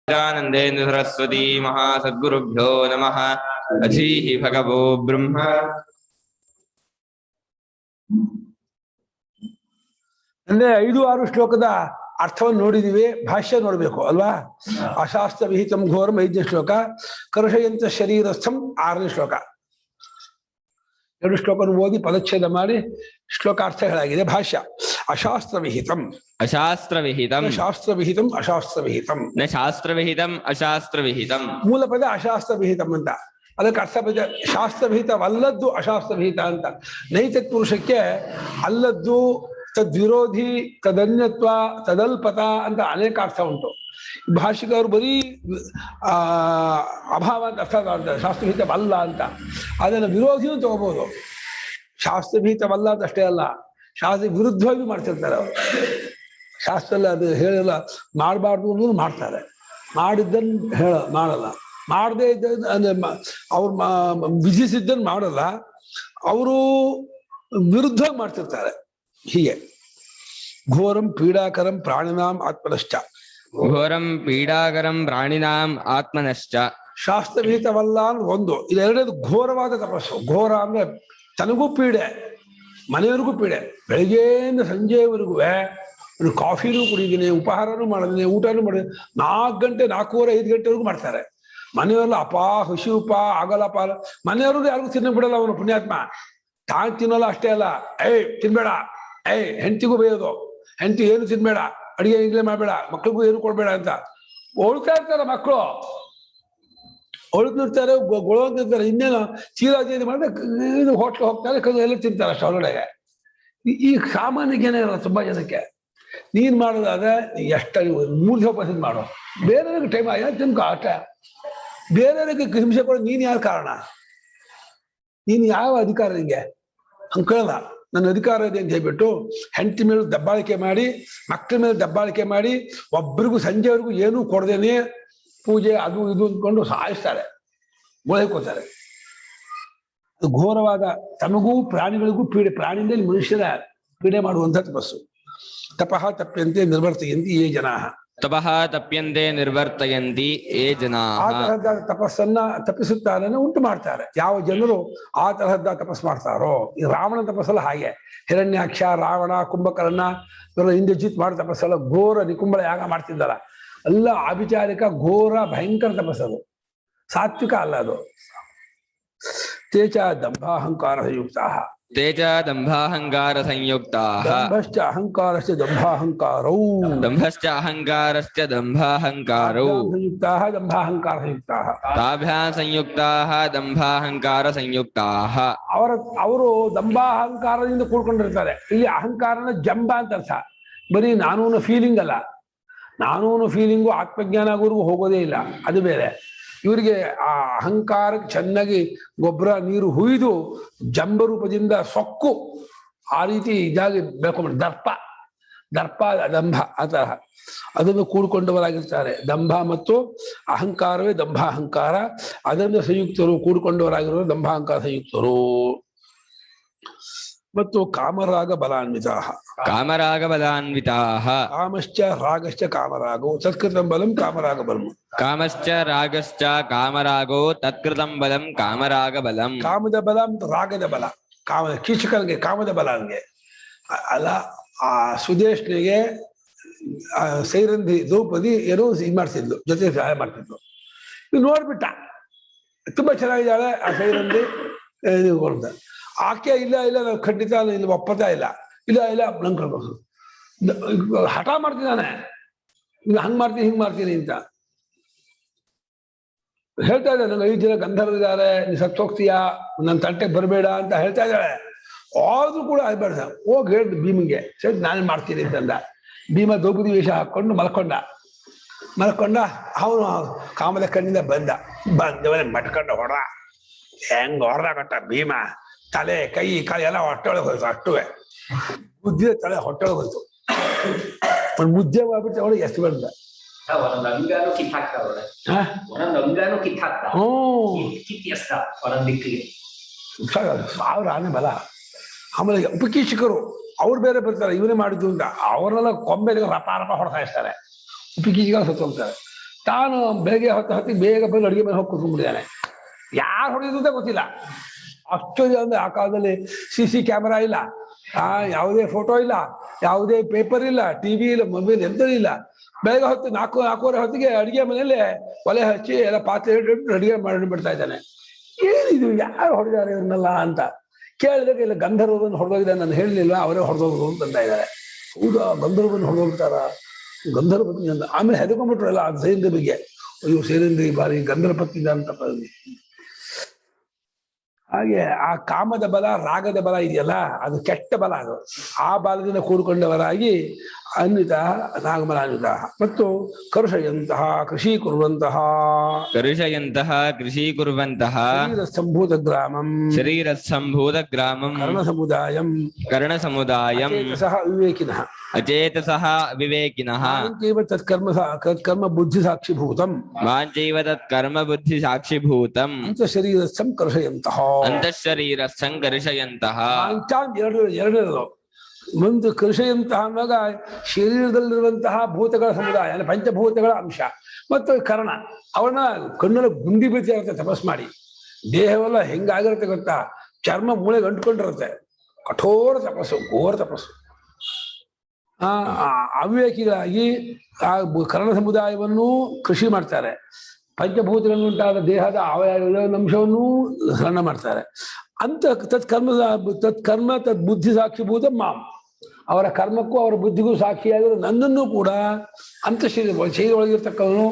नंदेन्द्र सरस्वती महासद्गुरुभ्यो नमः। अधीहि भगवो ब्रह्म ಅಂದ್ರೆ 5-6 ಶ್ಲೋಕದ ಅರ್ಥವನ್ನು ನೋಡಿದೀವಿ. ಭಾಷ್ಯ ನೋಡಬೇಕು ಅಲ್ವಾ? ಅಶಾಸ್ತ್ರ ವಿಹಿತಂ ಘೋರಂ 5ನೇ ಶ್ಲೋಕ, ಕರುಷಯಂತ ಶರೀರಸ್ಥಂ 6ನೇ ಶ್ಲೋಕ. 2 ಶ್ಲೋಕ ಓದಿ ಪದಚ್ಛೇದ ಮಾಡಿ ಶ್ಲೋಕಾರ್ಥ ಹೇಳಾಗಿದೆ. ಭಾಷ್ಯ ಅಶಾಸ್ತ್ರ ವಿಹಿತಂ ಅಶಾಸ್ತ್ರ ವಿಹಿತಂ ಶಾಸ್ತ್ರ ವಿಹಿತಂ ಅಶಾಸ್ತ್ರ ವಿಹಿತಂ ನ ಶಾಸ್ತ್ರ ವಿಹಿತಂ ಅಶಾಸ್ತ್ರ ವಿಹಿತಂ. ಮೂಲ ಪದ ಅಶಾಸ್ತ್ರ ವಿಹಿತಂ ಅಂತ, ಅದಕ್ಕೆ ಅರ್ಥ ಪದ ಶಾಸ್ತ್ರ ವಿಹಿತವಲ್ಲದ್ದು ಅಶಾಸ್ತ್ರ ವಿಹಿತ ಅಂತ. ನೈತಿಕ ಪುರುಷಕ್ಕೆ ಅಲ್ಲದ್ದು, ತದ್ವಿರೋಧಿ, ತದನ್ಯತ್ವ, ತದಲ್ಪತ ಅಂತ ಅನೇಕ ಅರ್ಥ ಉಂಟು. ಭಾಷಿಕರು ಬರೀ ಅಭಾವ ಅಂತ ಅರ್ಥ ಮಾಡ್ತಾರೆ, ಶಾಸ್ತ್ರವಿಹಿತವಲ್ಲ ಅಂತ. ಅದನ್ನು ವಿರೋಧಿನೂ ತಗೋಬಹುದು. ಶಾಸ್ತ್ರವಿಹಿತವಲ್ಲ ಅಂತ ಅಷ್ಟೇ ಅಲ್ಲ, ಶಾಸ್ತ್ರ ವಿರುದ್ಧವಾಗಿ ಮಾಡ್ತಿರ್ತಾರೆ ಅವರು. ಶಾಸ್ತ್ರದಲ್ಲಿ ಅದು ಹೇಳಲ್ಲ, ಮಾಡಬಾರ್ದು ಅನ್ನೋದು ಮಾಡ್ತಾರೆ, ಮಾಡಿದ್ದನ್ನು ಮಾಡಲ್ಲ, ಮಾಡದೇ ಇದ್ದ ಅಂದ್ರೆ ಅವ್ರು ವಿಧಿಸಿದ್ದನ್ನು ಮಾಡಲ್ಲ, ಅವರು ವಿರುದ್ಧವಾಗಿ ಮಾಡ್ತಿರ್ತಾರೆ. ಹೀಗೆ ಘೋರಂ ಪೀಡಾಕರಂ ಪ್ರಾಣಿನಾಂ ಆತ್ಮನಶ್ಚ, ಘೋರಂ ಪೀಡಾಕರಂ ಪ್ರಾಣಿನಾಂ ಆತ್ಮನಶ್ಚ. ಶಾಸ್ತ್ರವಿಹಿತವಲ್ಲ ಅಂದ್ರೆ ಒಂದು. ಇದೆರಡನೇದು ಘೋರವಾದ ತಪಸ್ಸು. ಘೋರ ಅಂದ್ರೆ ತನಗೂ ಪೀಡೆ, ಮನೆಯವರಿಗೂ ಪೀಡೆ. ಬೆಳಗ್ಗೆಯಿಂದ ಸಂಜೆವರೆಗೂ ಕಾಫಿನೂ ಕುಡಿದೀನಿ, ಉಪಹಾರನೂ ಮಾಡಿದೀನಿ, ಊಟನೂ ಮಾಡಿದೀನಿ. 4 ಗಂಟೆ 4:15 5 ಗಂಟೆವರೆಗೂ ಮಾಡ್ತಾರೆ. ಮನೆಯವರೆಲ್ಲ ಅಪ ಹುಸಿ ಉಪ ಆಗಲ್ಲಪ್ಪ. ಮನೆಯವ್ರಿಗೂ ಯಾರಿಗೂ ತಿನ್ನ ಬಿಡಲ್ಲ ಅವನು ಪುಣ್ಯಾತ್ಮ. ತಾನು ತಿನ್ನಲ್ಲ ಅಷ್ಟೇ ಅಲ್ಲ, ತಿನ್ಬೇಡ, ಹೆಂಡತಿಗೂ ಬೇಯೋದು, ಹೆಂಡತಿ ಏನು ತಿನ್ಬೇಡ, ಅಡಿಗೆ ಈಗಲೇ ಮಾಡಬೇಡ, ಮಕ್ಳಿಗೂ ಏನು ಕೊಡ್ಬೇಡ ಅಂತ ಒಳ್ತಾ ಇರ್ತಾರೆ. ಮಕ್ಕಳು ಒಳ್ತಿರ್ತಾರೆ, ಗೊಳೋಂತಿರ್ತಾರೆ. ಇನ್ನೇನು ಚೀರಾಜಿ ಮಾಡಿದ್ರೆ ಹೋಟ್ಲ್ ಹೋಗ್ತಾರೆ, ಎಲ್ಲ ತಿಂತಾರೆ ಅಷ್ಟು ಹೊರಗಡೆಗೆ. ಈ ಸಾಮಾನ್ಯ ಜ್ಞಾನ ಇರಲ್ಲ ತುಂಬಾ ಜನಕ್ಕೆ. ನೀನ್ ಮಾಡೋದಾದ್ರೆ ಎಷ್ಟು 3 ದಿವಸ ಮಾಡೋ, ಬೇರೆಯವ್ರಿಗೆ ಟೈಮ್ ಆಗ ತಿನ್ಕೋ ಅಷ್ಟೇ. ಬೇರೆಯವ್ರಿಗೆ ಹಿಂಸೆ ಕೊಡೋ ನೀನ್ ಯಾರು ಕಾರಣ? ನೀನ್ ಯಾವ ಅಧಿಕಾರ ನಿಂಗೆ? ಹಂಗೆ ಕೇಳಲ್ಲ. ನನ್ನ ಅಧಿಕಾರ ಇದೆ ಅಂತ ಹೇಳ್ಬಿಟ್ಟು ಹೆಂಡತಿ ಮೇಲೆ ದಬ್ಬಾಳಿಕೆ ಮಾಡಿ, ಮಕ್ಕಳ ಮೇಲೆ ದಬ್ಬಾಳಿಕೆ ಮಾಡಿ, ಒಬ್ಬರಿಗೂ ಸಂಜೆವರೆಗೂ ಏನೂ ಕೊಡದೇನೆ ಪೂಜೆ ಅದು ಇದು ಅಂದ್ಕೊಂಡು ಸಾಯಿಸ್ತಾರೆ, ಮೊಳಕೋತಾರೆ. ಘೋರವಾದ, ತಮಗೂ ಪ್ರಾಣಿಗಳಿಗೂ ಪೀಡೆ, ಪ್ರಾಣಿಯಿಂದ ಮನುಷ್ಯರ ಪೀಡೆ ಮಾಡುವಂಥ ತಪಸ್ಸು. ತಪಃ ತಪ್ಯಂತೆ ನಿರ್ವರ್ತಯಂತಿ ಯೇ ಜನಾಃ, ತಪಃ ತಪ್ಯಂತೆ ನಿರ್ವರ್ತಯಂತಿ ಯೇ ಜನಾಃ. ಆ ತರಹದ ತಪಸ್ಸನ್ನ ತಪ್ಪಿಸುತ್ತಾರೆ, ಉಂಟು ಮಾಡ್ತಾರೆ. ಯಾವ ಜನರು ಆ ತರಹದ ತಪಸ್ ಮಾಡ್ತಾರೋ, ಈ ರಾವಣ ತಪಸ್ಸಲ್ಲ ಹಾಗೆ. ಹಿರಣ್ಯಾಕ್ಷ, ರಾವಣ, ಕುಂಭಕರ್ಣ ಇವರ ಇಂದ್ರಜಿತ್ ಮಾಡೋ ತಪಸ್ಸಲ್ಲ. ಘೋರ ನಿಕುಂಬಳ ಯಾಗ ಮಾಡ್ತಿದ್ದಲ್ಲ, ಎಲ್ಲ ಆಭಿಚಾರಿಕ ಘೋರ ಭಯಂಕರ ತಪಸ್ಸದು, ಸಾತ್ವಿಕ ಅಲ್ಲ ಅದು. ತೇಜ ದಂಭಾಹಂಕಾರ ಸಂಯುಕ್ತಾ, ತೇಜ ದಂಭಾಹಂಕಾರ ಸಂಯುಕ್ತಾಃ. ದಂಭಶ್ಚ ಅಹಂಕಾರಶ್ಚ ದಂಭಾಹಂಕಾರೌ, ದಂಭಶ್ಚ ಅಹಂಕಾರಶ್ಚ ದಂಭಾಹಂಕಾರೌ. ಸಂಯುಕ್ತಾಃ ದಂಭಾಹಂಕಾರ ಸಂಯುಕ್ತಾಃ. ತಾಭ್ಯಾಂ ಸಂಯುಕ್ತಾಃ ದಂಭಾಹಂಕಾರ ಸಂಯುಕ್ತಾಃ. ಅವರು ದಂಭಾಹಂಕಾರದಿಂದ ಕೂಡ್ಕೊಂಡಿರ್ತಾರೆ. ಇಲ್ಲಿ ಅಹಂಕಾರನ ಜಂಬ ಅಂತ ಅರ್ಥ. ಬರೀ ನಾನೂನು ಫೀಲಿಂಗ್ ಅಲ್ಲ, ನಾನೂನು ಫೀಲಿಂಗು ಆತ್ಮಜ್ಞಾನ ಆಗೋರ್ಗೂ ಹೋಗೋದೇ ಇಲ್ಲ, ಅದು ಬೇರೆ. ಇವರಿಗೆ ಆ ಅಹಂಕಾರಕ್ಕೆ ಚೆನ್ನಾಗಿ ಗೊಬ್ಬರ ನೀರು ಹುಯ್ದು ಜಂಬ ರೂಪದಿಂದ ಸೊಕ್ಕು ಆ ರೀತಿ ಇದಾಗಿ ಬೆಳ್ಕೊಂಡ್ಬಿಟ್ಟು ದರ್ಪ ದಂಭ ಆ ತರಹ ಅದನ್ನು ಕೂಡ್ಕೊಂಡವರಾಗಿರ್ತಾರೆ. ದಂಭ ಮತ್ತು ಅಹಂಕಾರವೇ ದಂಭಾಹಂಕಾರ, ಅದನ್ನು ಸಂಯುಕ್ತರು ಕೂಡ್ಕೊಂಡವರಾಗಿರೋರು ದಂಭಾಹಂಕಾರ ಸಂಯುಕ್ತರು. ಮತ್ತು ಕಾಮರಾಗ ಬಲಾನ್ವಿತಾಃ, ಕಾಮರಾಗ ಬಲಾನ್ವಿತಾಃ. ಕಾಮಶ್ಚ ರಾಗಶ್ಚ ಕಾಮರಾಗೋ ತತ್ಕೃತಂ ಬಲಂ ಕಾಮರಾಗ ಬಲಂ. ಕಾಮಶ್ಚ ರಾಗಶ್ಚ ಕಾಮರಾಗೋ ತತ್ಕೃತಂ ಬಲಂ ಕಾಮರಾಗ ಬಲಂ. ಕಾಮದ ಬಲ ಮತ್ತು ರಾಗದ ಬಲ. ಕೀಚಕನಿಗೆ ಕಾಮದ ಬಲ ಹಂಗೆ ಅಲ್ಲ. ಆ ಸುದೇಶ್ನಿಗೆ ಸೈರಂಧಿ ದ್ರೌಪದಿ ಏನೋ ಇದು ಮಾಡ್ತಿದ್ಲು, ಜೊತೆ ಸಹಾಯ ಮಾಡ್ತಿದ್ಲು. ಇದು ನೋಡ್ಬಿಟ್ಟ, ತುಂಬಾ ಚೆನ್ನಾಗಿದ್ದಾಳೆ ಆ ಸೈರಂಧಿ ಅಂತ. ಆಕೆ ಇಲ್ಲ ನಾವು ಖಂಡಿತ ಇಲ್ಲಿ ಒಪ್ಪತಾ ಇಲ್ಲ ನಂಗೆ ಕಳ್ಬೇಕು, ಹಠ ಮಾಡ್ತಿದ್ದಾನೆ, ಹಂಗ್ ಮಾಡ್ತೀನಿ ಹಿಂಗ್ ಮಾಡ್ತೀನಿ ಅಂತ ಹೇಳ್ತಾ ಇದ್ದಾಳೆ. ನಂಗೆ 5 ಜನ ಗಂಧರ್ವರಿದ್ದಾರೆ, ನೀನು ಸತ್ತೋಗ್ತೀಯಾ, ನನ್ನ ತಂಟೆಗೆ ಬರಬೇಡ ಅಂತ ಹೇಳ್ತಾ ಇದ್ದಾಳೆ. ಆದ್ರೂ ಕೂಡ ಬೇಡ, ಹೋಗಿ ಹೇಳಿದ್ ಭೀಮಿಗೆ, ಸರಿ ನಾನೇ ಮಾಡ್ತೀನಿ ಅಂತಂದ. ಭೀಮ ದ್ರೌಪದಿ ವೇಷ ಹಾಕೊಂಡು ಮಲ್ಕೊಂಡ. ಅವನು ಕಾಮದ ಕಣ್ಣಿಂದ ಬಂದವನೇ ಮಟ್ಕೊಂಡ ಹೊಡ. ಹೆಂಗ್ ಹೊಡೆದ ಕೊಟ್ಟ ಭೀಮ, ತಲೆ ಕೈ ಕಾಲು ಎಲ್ಲ ಹೊಟ್ಟೆೊಳಗೆ ಹೋಯ್ತು. ಅಷ್ಟುವೆ ಮುದ್ದೆ ತಲೆ ಹೊಟ್ಟೆೊಳಗೆ ಹೋಯ್ತು. ಒಂದು ಮುದ್ದೆ ಮಾಡ್ಬಿಟ್ಟು ಅವಳು ಎಷ್ಟು ಬಂದ. ಸಾವಿರ ಆನೆ ಬಲ. ಆಮೇಲೆ ಉಪಕೀಚಕರು ಅವ್ರು ಬೇರೆ ಬರ್ತಾರೆ, ಇವನೇ ಮಾಡಿದ್ದು ಅಂತ ಅವರೆಲ್ಲ ಕೊಂಬೆಗೆ ರಪ ಹೊಡ್ತಾ ಇರ್ತಾರೆ. ಉಪಕೀಚಕರು ಸತ್ತು ಹೋಗ್ತಾರೆ. ತಾನು ಬೆಳಗ್ಗೆ ಹೊತ್ತಿಗೆ ಬೇಗ ಬಂದು ಅಡುಗೆ ಮೇಲೆ ಹೋಗಿ ಕೂತ್ಕೊಂಡ್ಬಿಟ್ಟಿದ್ದಾನೆ. ಯಾರು ಹೊಡೆಯೋದು ಅಂತ ಗೊತ್ತಿಲ್ಲ. ಆಶ್ಚರ್ಯ ಅಂದ್ರೆ ಆ ಕಾಲದಲ್ಲಿ CC ಕ್ಯಾಮೆರಾ ಇಲ್ಲ, ಯಾವುದೇ ಫೋಟೋ ಇಲ್ಲ, ಯಾವುದೇ ಪೇಪರ್ ಇಲ್ಲ, TV ಇಲ್ಲ, ಮೊಬೈಲ್ ಎಂತೂ ಇಲ್ಲ. ಬೆಳಗ್ಗೆ ಹೊತ್ತು 4:30 ಹೊತ್ತಿಗೆ ಅಡುಗೆ ಮನೆಯಲ್ಲೇ ಒಲೆ ಹಚ್ಚಿ ಎಲ್ಲ ಪಾತ್ರೆ ಇಟ್ಟು ಅಡುಗೆ ಮಾಡಿಬಿಡ್ತಾ ಇದ್ದಾನೆ. ಏನಿದು, ಯಾರು ಹೊಡೆದಾರೆ ಇವನ್ನೆಲ್ಲ ಅಂತ ಕೇಳಿದಾಗ ಇಲ್ಲ ಗಂಧರ್ವವನ್ನು ಹೊಡೆದೋಗಿದ್ದಾನೆ, ನಾನು ಹೇಳಲಿಲ್ಲ, ಅವರೇ ಹೊಡೆದೋಗ್ರು ಅಂತಂದ ಇದ್ದಾರೆ. ಹೌದಾ, ಗಂಧರ್ವವನ್ನು ಹೊಡೆದೋಗ್ತಾರ? ಗಂಧರ್ವಪತ್ನಿ ಅಂತ ಆಮೇಲೆ ಹೆದಕೊಂಡ್ಬಿಟ್ರಲ್ಲ ಅದು ಸೈನ್ಯ ಬಗ್ಗೆ. ಅಯ್ಯೋ ಸೇರೇಂದ್ರಿ ಬಾರಿ ಗಂಧರ್ವಪತ್ನಿ ಅಂತಪ್ಪ. ಹಾಗೆ ಆ ಕಾಮದ ಬಲ, ರಾಗದ ಬಲ ಇದೆಯಲ್ಲ, ಅದು ಕೆಟ್ಟ ಬಲ. ಅದು ಆ ಬಲದಿಂದ ಕೂಡಿಕೊಂಡವರಾಗಿ ಅನ್ವಿತ ನಾಗಮಲ ಅನ್ವಿತ ಮತ್ತು ಕರುಷಯಂತಹ ಕೃಷಿ ಕುರುವಂತಹ ಸಂಭೂತ ಗ್ರಾಮಂ ಕರ್ಣ ಸಮುದಾಯಂ ವಿವೇಕಿನಃ ಅಚೇತಸಃ ವಿವೇಕಿನಃ ತತ್ಕರ್ಮ ಬುದ್ಧಿ ಸಾಕ್ಷಿಭೂತಂ ಮಾಂಚೈವ ತತ್ಕರ್ಮ ಬುದ್ಧಿ ಸಾಕ್ಷಿಭೂತಂ ಅಂತಃಶರೀರಸ್ಥಂ ಕರ್ಷಯಂತಹ ಅಂತಃಶರೀರಸ್ಥಂ ಕರ್ಷಯಂತಹ. ಎರಡನೇದು ಒಂದು ಕೃಷಿಯಂತಹ ಅನ್ನುವಾಗ ಶರೀರದಲ್ಲಿರುವಂತಹ ಭೂತಗಳ ಸಮುದಾಯ ಅಂದ್ರೆ ಪಂಚಭೂತಗಳ ಅಂಶ ಮತ್ತು ಕರ್ಣ ಅವನ ಕಣ್ಣಲ್ಲಿ ಗುಂಡಿ ಬೀಳ್ತಾ ಇರುತ್ತೆ ತಪಸ್ ಮಾಡಿ. ದೇಹವೆಲ್ಲ ಹೆಂಗಾಗಿರುತ್ತೆ ಗೊತ್ತಾ, ಚರ್ಮ ಮೂಳೆಗೆ ಅಂಟ್ಕೊಂಡಿರುತ್ತೆ. ಕಠೋರ ತಪಸ್ಸು, ಘೋರ ತಪಸ್ಸು. ಅವಿವೇಕಿಗಳಾಗಿ ಆ ಕರ್ಣ ಸಮುದಾಯವನ್ನು ಕೃಷಿ ಮಾಡ್ತಾರೆ. ಪಂಚಭೂತಗಳನ್ನುಂಟಾದ ದೇಹದ ಅವಯವ ಅಂಶವನ್ನು ಹರಣ ಮಾಡ್ತಾರೆ. ಅಂತ ತತ್ಕರ್ಮ ತದ್ಬುದ್ಧಿ ಸಾಕ್ಷಿಭೂತ ಮಾಂ, ಅವರ ಕರ್ಮಕ್ಕೂ ಅವರ ಬುದ್ಧಿಗೂ ಸಾಕ್ಷಿಯಾಗಿರೋ ನನ್ನನ್ನು ಕೂಡ ಶರೀರ ಒಳಗಿರ್ತಕ್ಕವನು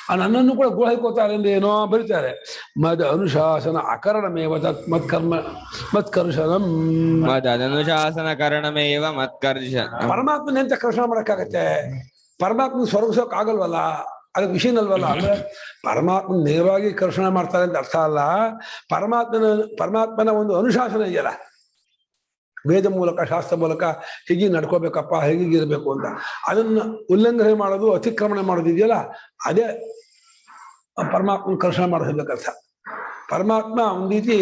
ಆ ನನ್ನನ್ನು ಕೂಡ ಗುಳೈಕೋತಾರೆ ಎಂದು ಏನೋ ಬರೀತಾರೆ. ಮದ ಅನುಶಾಸನ ಅಕರಣಮೇವ ಮತ್ಕರ್ಷಣಂ ಮದನುಶಾಸನ ಕರಣಮೇವ ಮತ್ಕರ್ಷಣ. ಪರಮಾತ್ಮನ ಎಂತ ಕರ್ಷಣ ಮಾಡಕ್ಕಾಗತ್ತೆ? ಪರಮಾತ್ಮನ ಸ್ವರ್ಗಿಸೋಕ್ ಆಗಲ್ವಲ್ಲ, ಅದಕ್ಕೆ ವಿಷಯ ಅಲ್ವಲ್ಲ. ಅಂದ್ರೆ ಪರಮಾತ್ಮನ ನೇರವಾಗಿ ಕರ್ಷಣ ಮಾಡ್ತಾರೆ ಅಂತ ಅರ್ಥ ಅಲ್ಲ. ಪರಮಾತ್ಮನ ಒಂದು ಅನುಶಾಸನ ಇದೆಯಲ್ಲ, ವೇದ ಮೂಲಕ ಶಾಸ್ತ್ರ ಮೂಲಕ ಹೀಗೆ ನಡ್ಕೋಬೇಕಪ್ಪ, ಹೇಗಿರಬೇಕು ಅಂತ, ಅದನ್ನ ಉಲ್ಲಂಘನೆ ಮಾಡೋದು, ಅತಿಕ್ರಮಣ ಮಾಡೋದು ಇದೆಯಲ್ಲ, ಅದೇ ಪರಮಾತ್ಮನ ಕರ್ಷಣ ಮಾಡೋದು ಅರ್ಥ. ಪರಮಾತ್ಮ ಒಂದ್ ರೀತಿ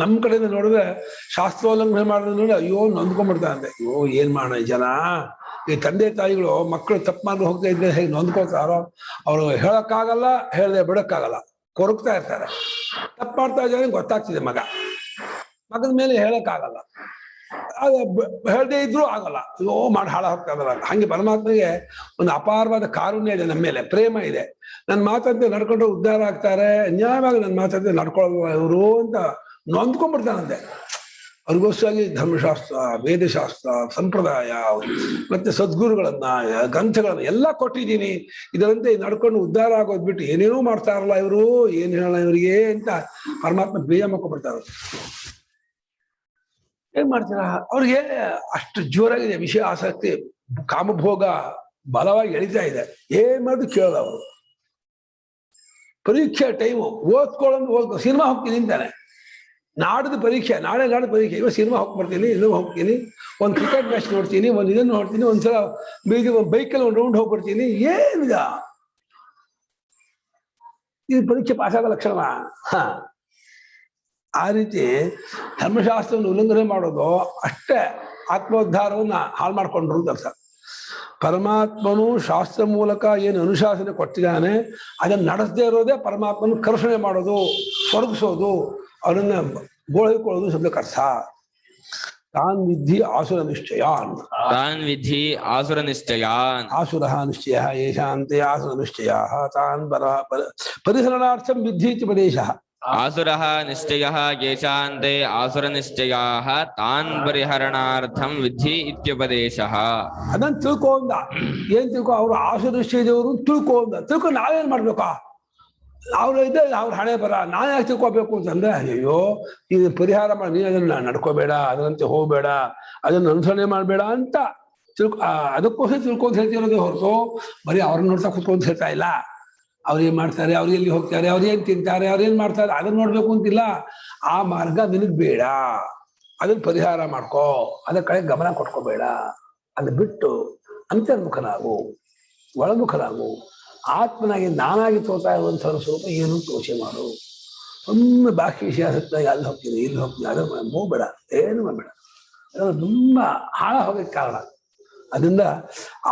ನಮ್ಮ ಕಡೆಯಿಂದ ನೋಡಿದ್ರೆ ಶಾಸ್ತ್ರೋಲ್ಲಂಘನೆ ಮಾಡೋದು ನೋಡಿ ಅಯ್ಯೋ ನೊಂದ್ಕೊಂಡ್ಬಿಡ್ತಾರಂತೆ. ಅಯ್ಯೋ ಏನ್ ಮಾಡೋಣ ಜನ, ಈ ತಂದೆ ತಾಯಿಗಳು ಮಕ್ಕಳು ತಪ್ಪು ಮಾಡಿ ಹೋಗ್ತಾ ಇದ್ರೆ ಹೇಗೆ ನೊಂದ್ಕೊಳ್ತಾರೋ, ಅವ್ರು ಹೇಳಕ್ಕಾಗಲ್ಲ, ಹೇಳದೆ ಬಿಡಕ್ಕಾಗಲ್ಲ, ಕೊರಗ್ತಾ ಇರ್ತಾರೆ. ತಪ್ಪು ಮಾಡ್ತಾ ಇದ್ದಾರೆ ಗೊತ್ತಾಗ್ತಿದೆ ಮಗನ ಮೇಲೆ ಹೇಳಕ್ಕಾಗಲ್ಲ, ಹೇಳದೇ ಇದ್ರೂ ಆಗಲ್ಲ, ಅಯ್ಯೋ ಮಾಡಿ ಹಾಳ ಹೋಗ್ತಾ ಇದಾರ. ಹಂಗೆ ಪರಮಾತ್ಮಗೆ ಒಂದು ಅಪಾರವಾದ ಕಾರುಣ್ಯ ಇದೆ, ನಮ್ಮ ಮೇಲೆ ಪ್ರೇಮ ಇದೆ. ನನ್ನ ಮಾತಂತೆ ನಡ್ಕೊಂಡ್ರೆ ಉದ್ಧಾರ ಆಗ್ತಾರೆ, ನ್ಯಾಯವಾಗಿ ನನ್ನ ಮಾತಂತೆ ನಡ್ಕೊಳ್ಳೋದು ಇವರು ಅಂತ ನೊಂದ್ಕೊಂಡ್ಬಿಡ್ತಾನಂತೆ. ಅವ್ರಿಗೋಸ್ಕರಾಗಿ ಧರ್ಮಶಾಸ್ತ್ರ, ವೇದಶಾಸ್ತ್ರ, ಸಂಪ್ರದಾಯ ಮತ್ತೆ ಸದ್ಗುರುಗಳನ್ನ, ಗ್ರಂಥಗಳನ್ನ ಎಲ್ಲ ಕೊಟ್ಟಿದ್ದೀನಿ, ಇದರಂತೆ ನಡ್ಕೊಂಡು ಉದ್ಧಾರ ಆಗೋದ್ ಬಿಟ್ಟು ಏನೇನೋ ಮಾಡ್ತಾರಲ್ಲ ಇವರು, ಏನ್ ಹೇಳಲ್ಲ ಇವರಿಗೆ ಅಂತ ಪರಮಾತ್ಮ ಬೇಜ ಮಾಡ್ಕೊಂಡ್ಬಿಡ್ತಾರೆ. ಏನ್ ಮಾಡ್ತೀರಾ? ಅವ್ರಿಗೆ ಅಷ್ಟು ಜೋರಾಗಿದೆ ವಿಷಯ ಆಸಕ್ತಿ, ಕಾಮಭೋಗ ಬಲವಾಗಿ ಎಳಿತಾ ಇದೆ. ಏನ್ ಮಾಡೋದು ಕೇಳಲ್ಲ ಅವರು. ಪರೀಕ್ಷೆ ಟೈಮು ಓದ್ಕೊಳ್ಳೋದು, ಸಿನಿಮಾ ಹೋಗ್ತೀನಿ ಅಂತಾನೆ. ನಾಡ್ದು ಪರೀಕ್ಷೆ, ನಾಡ್ದು ಪರೀಕ್ಷೆ, ಇವಾಗ ಸಿನಿಮಾ ಹೋಗ್ಬರ್ತೀನಿ, ಇನ್ನೂ ಹೋಗ್ತೀನಿ, ಒಂದು ಕ್ರಿಕೆಟ್ ಮ್ಯಾಚ್ ನೋಡ್ತೀನಿ, ಒಂದು ಇದನ್ನು ನೋಡ್ತೀನಿ, ಒಂದ್ಸಲ ಬೈಕಲ್ಲಿ ಒಂದು ರೌಂಡ್ ಹೋಗ್ಬಿಡ್ತೀನಿ. ಏನಿದ ಇದು ಪರೀಕ್ಷೆ ಪಾಸ್ ಆಗೋ ಲಕ್ಷಣ? ಆ ರೀತಿ ಧರ್ಮಶಾಸ್ತ್ರವನ್ನು ಉಲ್ಲಂಘನೆ ಮಾಡೋದು ಅಷ್ಟೇ ಆತ್ಮೋದ್ಧಾರವನ್ನ ಹಾಳು ಮಾಡ್ಕೊಂಡ್ರು ಅಂತ ಅರ್ಥ. ಪರಮಾತ್ಮನು ಶಾಸ್ತ್ರ ಮೂಲಕ ಏನು ಅನುಶಾಸನೆ ಕೊಟ್ಟಿದ್ದಾನೆ ಅದನ್ನು ನಡೆಸದೇ ಇರೋದೇ ಪರಮಾತ್ಮನ ಕರ್ಷಣೆ ಮಾಡೋದು, ಸ್ವರ್ಗಿಸೋದು, ಅವನನ್ನ ಗೋಳಿಕೊಳ್ಳೋದು ಶಬ್ದಕ್ಕೆ ಅರ್ಥ. ತಾನ್ ವಿಧಿ ಆಸುರ ನಿಶ್ಚಯಾನ್, ತಾನ್ ವಿಧಿ ಆಸುರ ನಿಶ್ಚಯಾನ್, ಆಸುರ ನಿಶ್ಚಯ ಯಶಾಂತೆ ಆಸುರ ನಿಶ್ಚಯ ತಾನ್ ಪರಿಹರಣಾರ್ಥಂ ವಿಧಿ ಉಪದೇಶ. ಆಸುರಃ ನಿಶ್ಚಯಃ ಯೇಷಾಂತೆ ಆಸುರ ನಿಶ್ಚಯಾಃ ತಾನ್ ಪರಿಹರಣಾರ್ಥಂ ವಿಧಿ ಇತ್ಯುಪದೇಶಃ. ಅದನ್ನ ತಿಳ್ಕೊಂಡ. ಏನ್ ತಿಳ್ಕೊ? ಅವ್ರು ಆಸುರ ನಿಶ್ಚಯದವರು ತಿಳ್ಕೊಂಡು ನಾವೇನ್ ಮಾಡ್ಬೇಕಾ? ಅವ್ರು ಇದ್ದ ಅವ್ರ ಹಣೆ ಬರ, ನಾನು ಯಾಕೆ ತಿಳ್ಕೊಬೇಕು ಅಂತಂದ್ರೆ, ಅಯ್ಯೋ ಇದು ಪರಿಹಾರ ಮಾಡಿ, ನೀನು ಅದನ್ನ ನಡ್ಕೋಬೇಡ, ಅದರಂತೆ ಹೋಗ್ಬೇಡ, ಅದನ್ನ ಅನುಸರಣೆ ಮಾಡ್ಬೇಡ ಅಂತ ಅದಕ್ಕೋಸ್ಕರ ತಿಳ್ಕೊಂತ ಹೇಳ್ತಿರೋದೇ ಹೊರತು ಬರೀ ಅವ್ರನ್ನ ನೋಡ್ತಾ ಕುತ್ಕೊಂತ ಹೇಳ್ತಾ ಇಲ್ಲ. ಅವ್ರು ಏನ್ ಮಾಡ್ತಾರೆ, ಅವ್ರು ಎಲ್ಲಿ ಹೋಗ್ತಾರೆ, ಅವ್ರು ಏನ್ ತಿಂತಾರೆ, ಅವ್ರು ಏನ್ ಮಾಡ್ತಾರೆ ಅದನ್ನ ನೋಡ್ಬೇಕು ಅಂತಿಲ್ಲ. ಆ ಮಾರ್ಗ ನಿನಗ್ ಬೇಡ, ಅದನ್ನ ಪರಿಹಾರ ಮಾಡ್ಕೋ, ಅದ್ರ ಕಡೆ ಗಮನ ಕೊಟ್ಕೋಬೇಡ. ಅದು ಬಿಟ್ಟು ಅಂತರ್ಮುಖನಾಗು, ಒಳಮುಖನಾಗು, ಆತ್ಮನಾಗಿ ನಾನಾಗಿ ತೋರ್ತಾ ಇರುವಂತಹ ಸ್ವರೂಪ ಏನು ತೋಚೆ ಮಾಡು. ಒಮ್ಮೆ ಬಾಕಿ ವಿಷಯ ಆಸಕ್ತಾಗಿ ಅಲ್ಲಿ ಹೋಗ್ತೀನಿ, ಇಲ್ಲಿ ಹೋಗ್ತೀನಿ, ಅದನ್ನ ಹೋಗ್ಬೇಡ, ಏನು ಮಾಡಬೇಡ. ಅದು ತುಂಬಾ ಹಾಳ ಹೋಗಕ್ಕೆ ಕಾರಣ. ಅದರಿಂದ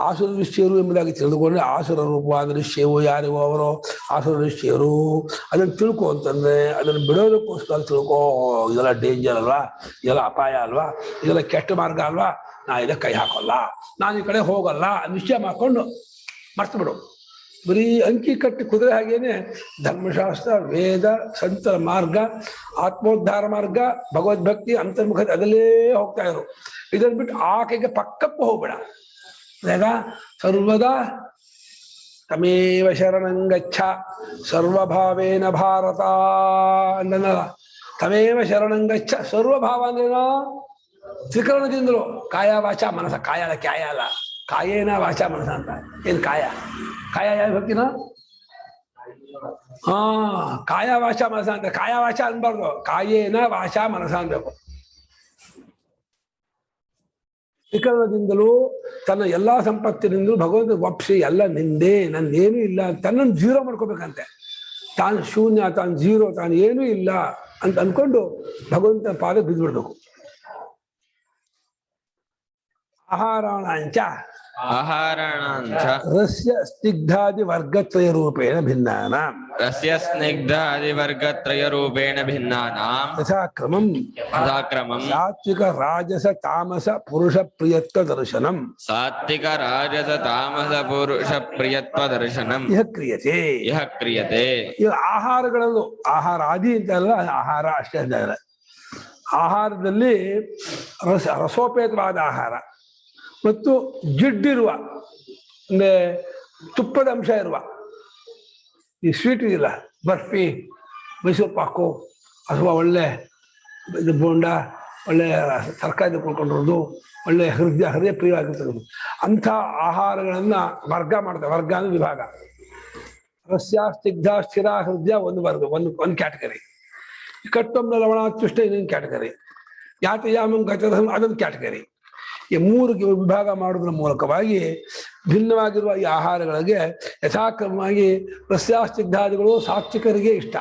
ಆಸುರ ನಿಶ್ಚಯರು ಎಂಬುದಾಗಿ ತಿಳಿದುಕೊಂಡ್ರೆ ಆಸುರ ರೂಪವಾದ ನಿಶ್ಚಯವು ಯಾರಿಗೋ ಅವರು ಆಸುರ ನಿಶ್ಚಯರು ಅದನ್ನು ತಿಳ್ಕೊ ಅಂತಂದ್ರೆ ಅದನ್ನು ಬಿಡೋದಕ್ಕೋಸ್ಕರ ತಿಳ್ಕೊ. ಇದೆಲ್ಲ ಡೇಂಜರ್ ಅಲ್ವಾ, ಇದೆಲ್ಲ ಅಪಾಯ ಅಲ್ವಾ, ಇದೆಲ್ಲ ಕೆಟ್ಟ ಮಾರ್ಗ ಅಲ್ವಾ, ನಾ ಇದಕ್ಕೆ ಕೈ ಹಾಕೋಲ್ಲ, ನಾನು ಈ ಕಡೆ ಹೋಗಲ್ಲ ನಿಶ್ಚಯ ಮಾಡ್ಕೊಂಡು ಮರ್ತು ಬಿಡು. ಬರೀ ಅಂಕಿ ಕಟ್ಟಿ ಕುದುರೆ ಹಾಗೇನೆ ಧರ್ಮಶಾಸ್ತ್ರ, ವೇದ, ಸಂತರ ಮಾರ್ಗ, ಆತ್ಮೋದ್ಧಾರ ಮಾರ್ಗ, ಭಗವದ್ಭಕ್ತಿ, ಅಂತರ್ಮುಖತೆ ಅದಲ್ಲೇ ಹೋಗ್ತಾ ಇರು. ಇದನ್ನು ಬಿಟ್ಟು ಆ ಕೈಗೆ ಪಕ್ಕಪ್ಪು ಹೋಗ್ಬೇಡ. ಈಗ ಸರ್ವದಾ ತಮೇವ ಶರಣಂಗಚ್ಛ ಸರ್ವಭಾವೇನ ಭಾರತ ಅಂದನಲ್ಲ. ತಮೇವ ಶರಣಂಗಚ್ಛ ಸರ್ವಭಾವ ಅಂದ್ರೇನೋ ತ್ರಿಕರಣದಿಂದಲೂ ಕಾಯ ವಾಚ ಮನಸ. ಕಾಯ ಅಲ್ಲ, ಕ್ಯಾಯ ಅಲ್ಲ, ಕಾಯೇನ ವಾಚ ಮನಸ ಅಂತ. ಏನ್ ಕಾಯ? ಕಾಯ ಯಾವ ಭಕ್ತಿನ? ಹಾ, ಕಾಯ ವಾಚ ಮನಸ ಅಂತ. ಕಾಯ ವಾಚ ಅನ್ಬಾರ್ದು, ಕಾಯೇನ ವಾಚ ಮನಸ ಅನ್ಬೇಕು. ತ್ರಿಕರಣದಿಂದಲೂ ತನ್ನ ಎಲ್ಲಾ ಸಂಪತ್ತಿನಿಂದಲೂ ಭಗವಂತ ಒಪ್ಸಿ ಎಲ್ಲ ನಿಂದೇ, ನಂದೇನೂ ಇಲ್ಲ, ತನ್ನನ್ನು ಜೀರೋ ಮಾಡ್ಕೋಬೇಕಂತೆ. ತಾನು ಶೂನ್ಯ, ತಾನು ಜೀರೋ, ತಾನು ಏನೂ ಇಲ್ಲ ಅಂತ ಅನ್ಕೊಂಡು ಭಗವಂತನ ಪಾದಕ್ಕೆ ಬಿದ್ದುಬಿಡ್ಬೇಕು. ಆಹಾರಾಣಾಂಚ ರಸ್ಯ ಸ್ನಿಗ್ಧಾದಿ ವರ್ಗತ್ರಯ ರೂಪೇಣ ಭಿನ್ನಾನಾಂ ಯಥಾಕ್ರಮಂ ಸಾತ್ವಿಕ ರಾಜಸ ತಾಮಸ ಪುರುಷ ಪ್ರಿಯತ್ವ ದರ್ಶನಂ ಇಹ ಕ್ರಿಯತೆ. ಈಗ ಆಹಾರಗಳಲ್ಲೂ ಆಹಾರಾದಿ ಅಂತ ಅಲ್ಲ, ಆಹಾರ ಅಷ್ಟೇ ಅಂತ. ಆಹಾರದಲ್ಲಿ ರಸೋಪೇತವಾದ ಆಹಾರ ಮತ್ತು ಜಿಡ್ಡಿರುವ ಅಂದ್ರೆ ತುಪ್ಪದ ಅಂಶ ಇರುವ ಈ ಸ್ವೀಟ್ ಇದೆಯಲ್ಲ, ಬರ್ಫಿ, ಮೈಸೂರು ಪಾಕು, ಅಥವಾ ಒಳ್ಳೆ ಇದು ಬೋಂಡ, ಒಳ್ಳೆ ತರಕಾರಿ ಕುಳ್ಕೊಂಡಿರೋದು, ಒಳ್ಳೆ ಹೃದಯ ಪ್ರಿಯವಾಗಿರ್ತಕ್ಕಂಥದ್ದು, ಅಂಥ ಆಹಾರಗಳನ್ನ ವರ್ಗ ಮಾಡ್ತಾರೆ. ವರ್ಗ ಅಂದ್ರೆ ವಿಭಾಗ. ರಸ್ಯ ಸ್ನಿಗ್ಧ ಸ್ಥಿರ ಹೃದಯ ಒಂದು ವರ್ಗ, ಒಂದು ಕ್ಯಾಟಗರಿ. ಕಟ್ಟೊಮ್ಮೆ ಲವಣಾತ್ಯುಷ್ಟ ಇನ್ನೊಂದು ಕ್ಯಾಟಗರಿ. ಯಾತಯಾಮಂ ಗತರಸಂ ಅದೊಂದು ಕ್ಯಾಟಗರಿ. ಈ ಮೂರು ವಿಭಾಗ ಮಾಡೋದ್ರ ಮೂಲಕವಾಗಿ ಭಿನ್ನವಾಗಿರುವ ಈ ಆಹಾರಗಳಿಗೆ ಯಥಾಕ್ರಮವಾಗಿ ರಸ್ಯಾಸ್ತಿಗ್ಧಾದಿಗಳು ಸಾತ್ವಿಕರಿಗೆ ಇಷ್ಟ.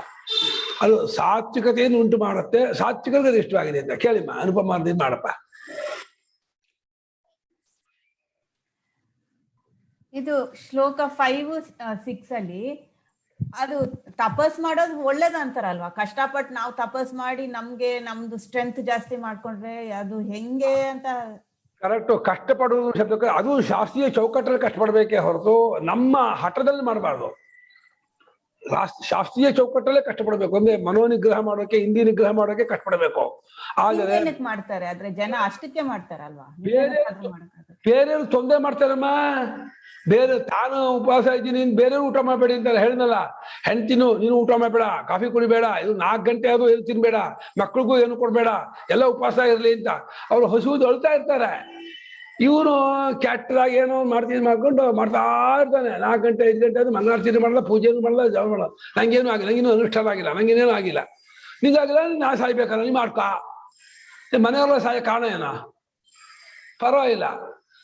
ಅದು ಸಾತ್ವಿಕತೆಯನ್ನು ಉಂಟು ಮಾಡುತ್ತೆ, ಸಾತ್ವಿಕರಿಗೆ ಅದು ಇಷ್ಟವಾಗಿದೆ ಅಂತ ಕೇಳಿಮ್ಮ. ಅನುಪಮ ಮಾಡಪ್ಪ. ಇದು ಶ್ಲೋಕ 5-6 ಅಲ್ಲಿ ಅದು ತಪಸ್ ಮಾಡೋದು ಒಳ್ಳೇದಂತಾರಲ್ವಾ? ಕಷ್ಟಪಟ್ಟು ನಾವು ತಪಸ್ ಮಾಡಿ ನಮ್ದು ಸ್ಟ್ರೆಂತ್ ಜಾಸ್ತಿ ಮಾಡ್ಕೊಂಡ್ರೆ ಅದು ಹೆಂಗೆ ಅಂತ. ಕರೆಕ್ಟು. ಕಷ್ಟಪಡುವುದು ಶಬ್ದಕ್ಕೆ ಅದು ಶಾಸ್ತ್ರೀಯ ಚೌಕಟ್ಟಲ್ಲಿ ಕಷ್ಟಪಡಬೇಕೇ ಹೊರತು ನಮ್ಮ ಹಠದಲ್ಲಿ ಮಾಡಬಾರ್ದು. ಶಾಸ್ತ್ರೀಯ ಚೌಕಟ್ಟಲ್ಲೇ ಕಷ್ಟಪಡಬೇಕು. ಅಂದ್ರೆ ಮನೋನಿಗ್ರಹ ಮಾಡೋಕೆ, ಇಂದ್ರಿಯ ನಿಗ್ರಹ ಮಾಡೋಕೆ ಕಷ್ಟಪಡಬೇಕು. ಆದರೆ ಮಾಡ್ತಾರೆ, ಆದ್ರೆ ಜನ ಅಷ್ಟಕ್ಕೆ ಮಾಡ್ತಾರಲ್ವಾ? ಬೇರೆಯವ್ರು ತೊಂದರೆ ಮಾಡ್ತಾರಮ್ಮ. ಬೇರೆ ತಾನು ಉಪವಾಸ ಇದ್ದೀನಿ, ಬೇರೆಯವ್ರು ಊಟ ಮಾಡಬೇಡಿ ಅಂತ ಹೇಳಿದ್ನಲ್ಲ. ಹೆಂಡ್ತಿನು ನೀನು ಊಟ ಮಾಡಬೇಡ, ಕಾಫಿ ಕುಡಿಬೇಡ, ಇದು 4 ಗಂಟೆ ಅದು ಏನು ತಿನ್ಬೇಡ, ಮಕ್ಳಿಗೂ ಏನು ಕೊಡ್ಬೇಡ, ಎಲ್ಲ ಉಪವಾಸ ಇರ್ಲಿ ಅಂತ ಅವ್ರು ಹಸುವುದು ಅಳ್ತಾ ಇರ್ತಾರೆ. ಇವನು ಕೆಟ್ಟದಾಗ ಏನೋ ಮಾಡ್ಕೊಂಡು ಮಾಡ್ತಾ ಇರ್ತಾನೆ. 4 ಗಂಟೆ 5 ಗಂಟೆ ಅದು ಮನ್ನಾರ್ತಿನೂ ಮಾಡಲ್ಲ, ಪೂಜೆನೂ ಮಾಡಲ್ಲ, ಜಪ ಮಾಡಲ್ಲ. ನಂಗೇನು ಆಗಿಲ್ಲ, ನಂಗೇನು ಅನುಷ್ಠಾನ ಆಗಿಲ್ಲ, ನಂಗೇನೇನು ಆಗಿಲ್ಲ. ನಿಂಗಾಗಿಲ್ಲ, ನಾ ಸಾಯ್ಬೇಕಲ್ಲ, ನೀ ಮಾಡ್ಕೊ. ಮನೆಯವ್ರ ಸಾಯ ಕಾರಣ ಏನೋ ಪರವಾಗಿಲ್ಲ.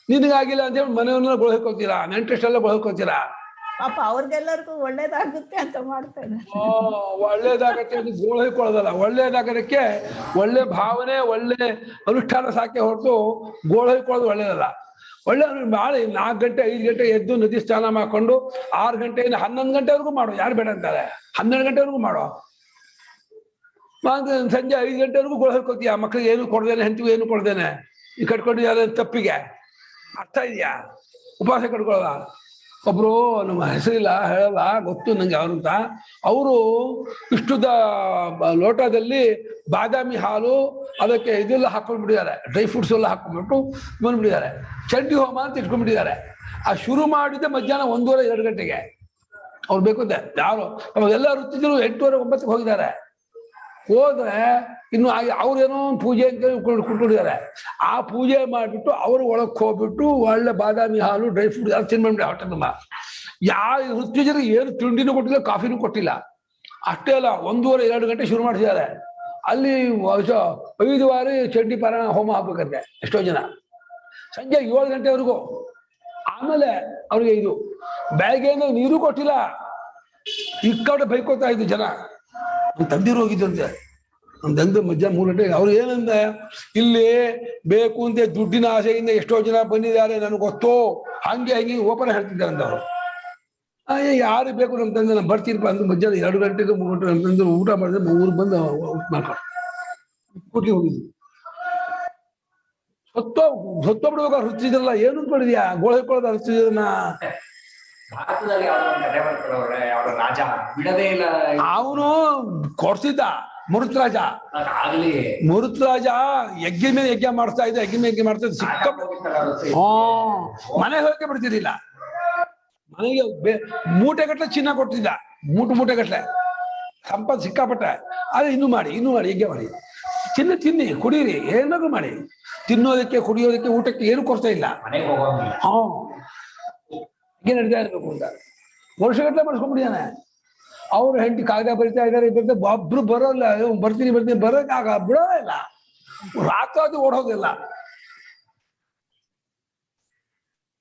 ನಿನಗಾಗಿಲ್ಲ ಅಂತ ಹೇಳಿ ಮನೆಯವ್ರನ್ನ ಗೊಳ್ಕೊತೀರಾ, ನೆಂಟ್ರೆಷ್ಟೆಲ್ಲ ಗೊಳ್ಕೊತೀರಾ. ಪಾಪ ಅವ್ರಿಗೆಲ್ಲರಿಗೂ ಒಳ್ಳೇದಾಗುತ್ತೆ ಅಂತ ಮಾಡ್ತಾರೆ. ಒಳ್ಳೇದಾಗತ್ತೆ ಅಂತ ಗೋಳ್ಕೊಳ್ಳೋದಲ್ಲ. ಒಳ್ಳೇದಾಗೋದಕ್ಕೆ ಒಳ್ಳೆ ಭಾವನೆ, ಒಳ್ಳೆ ಅನುಷ್ಠಾನ ಸಾಕೆ ಹೊರತು ಗೋಳ್ಕೊಳ್ಳೋದು ಒಳ್ಳೇದಲ್ಲ. ಒಳ್ಳೆ ಭಾಳ 4 ಗಂಟೆ 5 ಗಂಟೆ ಎದ್ದು ನದಿ ಸ್ನಾನ ಮಾಡ್ಕೊಂಡು 6 ಗಂಟೆಯಿಂದ 11 ಗಂಟೆವರೆಗೂ ಮಾಡು. ಯಾರು ಬೇಡ ಅಂತಾರೆ? 12 ಗಂಟೆವರೆಗೂ ಮಾಡೋ. ಸಂಜೆ 5 ಗಂಟೆವರೆಗೂ ಗೋಳ್ಕೊತೀಯ, ಮಕ್ಳಿಗೆ ಏನು ಕೊಡ್ದೇನೆ, ಹೆಂಡತಿಗೂ ಏನು ಕೊಡ್ದೇನೆ. ಈ ಕಟ್ಕೊಂಡು ಯಾರ ತಪ್ಪಿಗೆ ಅರ್ಥ ಇದೆಯಾ? ಉಪವಾಸ ಕಟ್ಕೊಳ್ಳಲ್ಲ. ಒಬ್ರು ನಮ್ಮ ಹೆಸರಿಲ್ಲ ಹೇಳಲ್ಲ, ಗೊತ್ತು ನಂಗೆ ಅವ್ರಂತ. ಅವರು ಇಷ್ಟುದ ಲೋಟದಲ್ಲಿ ಬಾದಾಮಿ ಹಾಲು, ಅದಕ್ಕೆ ಇದೆಲ್ಲ ಹಾಕೊಂಡ್ಬಿಟ್ಟಿದ್ದಾರೆ, ಡ್ರೈ ಫ್ರೂಟ್ಸ್ ಎಲ್ಲ ಹಾಕೊಂಡ್ಬಿಟ್ಟು ಬಂದ್ಬಿಟ್ಟಿದ್ದಾರೆ. ಚಂಡಿ ಹೋಮ ಅಂತ ಇಟ್ಕೊಂಡ್ಬಿಟ್ಟಿದ್ದಾರೆ. ಆ ಶುರು ಮಾಡಿದ್ದೆ ಮಧ್ಯಾಹ್ನ 1:30-2 ಗಂಟೆಗೆ. ಅವ್ರು ಬೇಕಂತೆ ಯಾರು ಅವಾಗೆಲ್ಲ ವೃತ್ತಿದ್ರು 8:30-9 ಹೋಗಿದ್ದಾರೆ. ಹೋದ್ರೆ ಇನ್ನು ಅವ್ರೇನೋ ಪೂಜೆ ಅಂತ ಕುಟ್ಕೊಂಡಿದ್ದಾರೆ. ಆ ಪೂಜೆ ಮಾಡಿಬಿಟ್ಟು ಅವರು ಒಳಗೆ ಹೋಗ್ಬಿಟ್ಟು ಒಳ್ಳೆ ಬಾದಾಮಿ ಹಾಲು, ಡ್ರೈ ಫ್ರೂಟ್ ಎಲ್ಲ ತಿನ್ಬಂದ್ಬಿಟ್ಟು ಹೊಟ್ಟೆ ತುಂಬ. ಯಾವ ಋತ್ವಿಜರಿಗೆ ಏನು ತಿಂಡಿನೂ ಕೊಟ್ಟಿಲ್ಲ, ಕಾಫಿನೂ ಕೊಟ್ಟಿಲ್ಲ. ಅಷ್ಟೇ ಅಲ್ಲ, 1:30-2 ಗಂಟೆ ಶುರು ಮಾಡಿಸಿದ್ದಾರೆ. ಅಲ್ಲಿ 5 ವಾರ ಚಂಡಿ ಪಾರಾಯಣ ಹೋಮ ಹಾಕ್ಬೇಕಂತೆ ಎಷ್ಟೋ ಜನ. ಸಂಜೆ 7 ಗಂಟೆವರೆಗೂ. ಆಮೇಲೆ ಅವ್ರಿಗೆ ಇದು ಬೆಳಗ್ಗೆಯಿಂದ ನೀರು ಕೊಟ್ಟಿಲ್ಲ. ಈ ಕಡೆ ಬೈಕೋತಾ ಇದ್ದು ಜನ. ತಂದಿರು ಹೋಗಿದ್ದಂತೆ. ನಮ್ದಂದು ಮಧ್ಯಾಹ್ನ 3 ಗಂಟೆಗೆ. ಅವ್ರು ಏನಂದ, ಇಲ್ಲಿ ಬೇಕು ಅಂತ ದುಡ್ಡಿನ ಆಸೆಯಿಂದ ಎಷ್ಟೋ ಜನ ಬಂದಿದ್ದಾರೆ, ನನಗೆ ಗೊತ್ತು, ಹಂಗೆ ಓಪನ್ ಹೇಳ್ತಿದ್ದಾರೆ ಅಂತ ಅವರು. ಯಾರು ಬೇಕು ನಮ್ಮ ತಂದೆ, ನಾನು ಬರ್ತೀನಪ್ಪ ಅಂತ ಮಧ್ಯಾಹ್ನ 2 ಗಂಟೆಗೆ 3 ಗಂಟೆ ನಮ್ಮ ತಂದೆ ಊಟ ಮಾಡಿದ್ರೆ ಊರಿಗೆ ಬಂದು ಮಾಡ್ಕೊಂಡು ಕೂಟ್ಲಿ ಹೋಗಿದ್ವಿ. ಬಿಡ್ಬೇಕು ಹರಿಸ್ತಿದ್ರಲ್ಲ, ಏನು ಅನ್ಕೊಂಡಿದ್ಯಾ, ಗೋಳ ಹೇಳ್ಕೊಳ್ಳೋದು ಹರಿಸ್ತಿದ್ರನ್ನ. ಭಾರತದಲ್ಲಿ ರಾಜ ಬಿಡದೇ ಇಲ್ಲ, ಅವನು ಕೊಡ್ತಿದ್ದ ಮರುತ್ರಾಜ. ಆಗ್ಲಿ ಮರುತ್ರಾಜ ಯಜ್ಞ ಮೇಲೆ ಯಜ್ಞ ಮಾಡಿಸ್ತಾ ಇದ್ದ, ಯಜ್ಞ ಮೇಲೆ ಯಜ್ಞ ಮಾಡ್ತಾ ಇದ್ದ. ಸಿಕ್ಕ ಮನೆಗೆ ಹೋಗಕ್ಕೆ ಬಿಡ್ತಿರ್ಲಿಲ್ಲ. ಮನೆಗೆ ಮೂಟೆಗಟ್ಲೆ ಚಿನ್ನ ಕೊಡ್ತಿದ್ದ, ಮೂಟೆಗಟ್ಲೆ ಸಂಪತ್ತು ಸಿಕ್ಕಾಪಟ್ಟೆ. ಆದ್ರೆ ಇನ್ನೂ ಮಾಡಿ ಯಜ್ಞ ಮಾಡಿ, ಚಿನ್ನ ತಿನ್ನಿ, ಕುಡೀರಿ, ಏನಾದ್ರು ಮಾಡಿ, ತಿನ್ನೋದಕ್ಕೆ ಕುಡಿಯೋದಕ್ಕೆ ಊಟಕ್ಕೆ ಏನು ಕೊಡ್ತಾ ಇಲ್ಲ. ಹೀಗೆ ನಡೀತಾ ಇರ್ಬೇಕು ಅಂತ ವರ್ಷಗಟ್ಟಲೆ ಮಾಡಿಸ್ಕೊಂಡ್ಬಿಟ್ಟಿದ್ದಾನೆ. ಅವ್ರ ಹೆಂಡತಿ ಕಾಗದ ಬರಿತಾ ಇದ್ದಾರೆ, ಒಬ್ರು ಬರೋಲ್ಲ, ಬರ್ತೀನಿ ಬರೋಕ್ಕಾಗ ಬಿಡೋದೇ ಇಲ್ಲ. ರಾತ್ರಿ ಓಡೋದಿಲ್ಲ.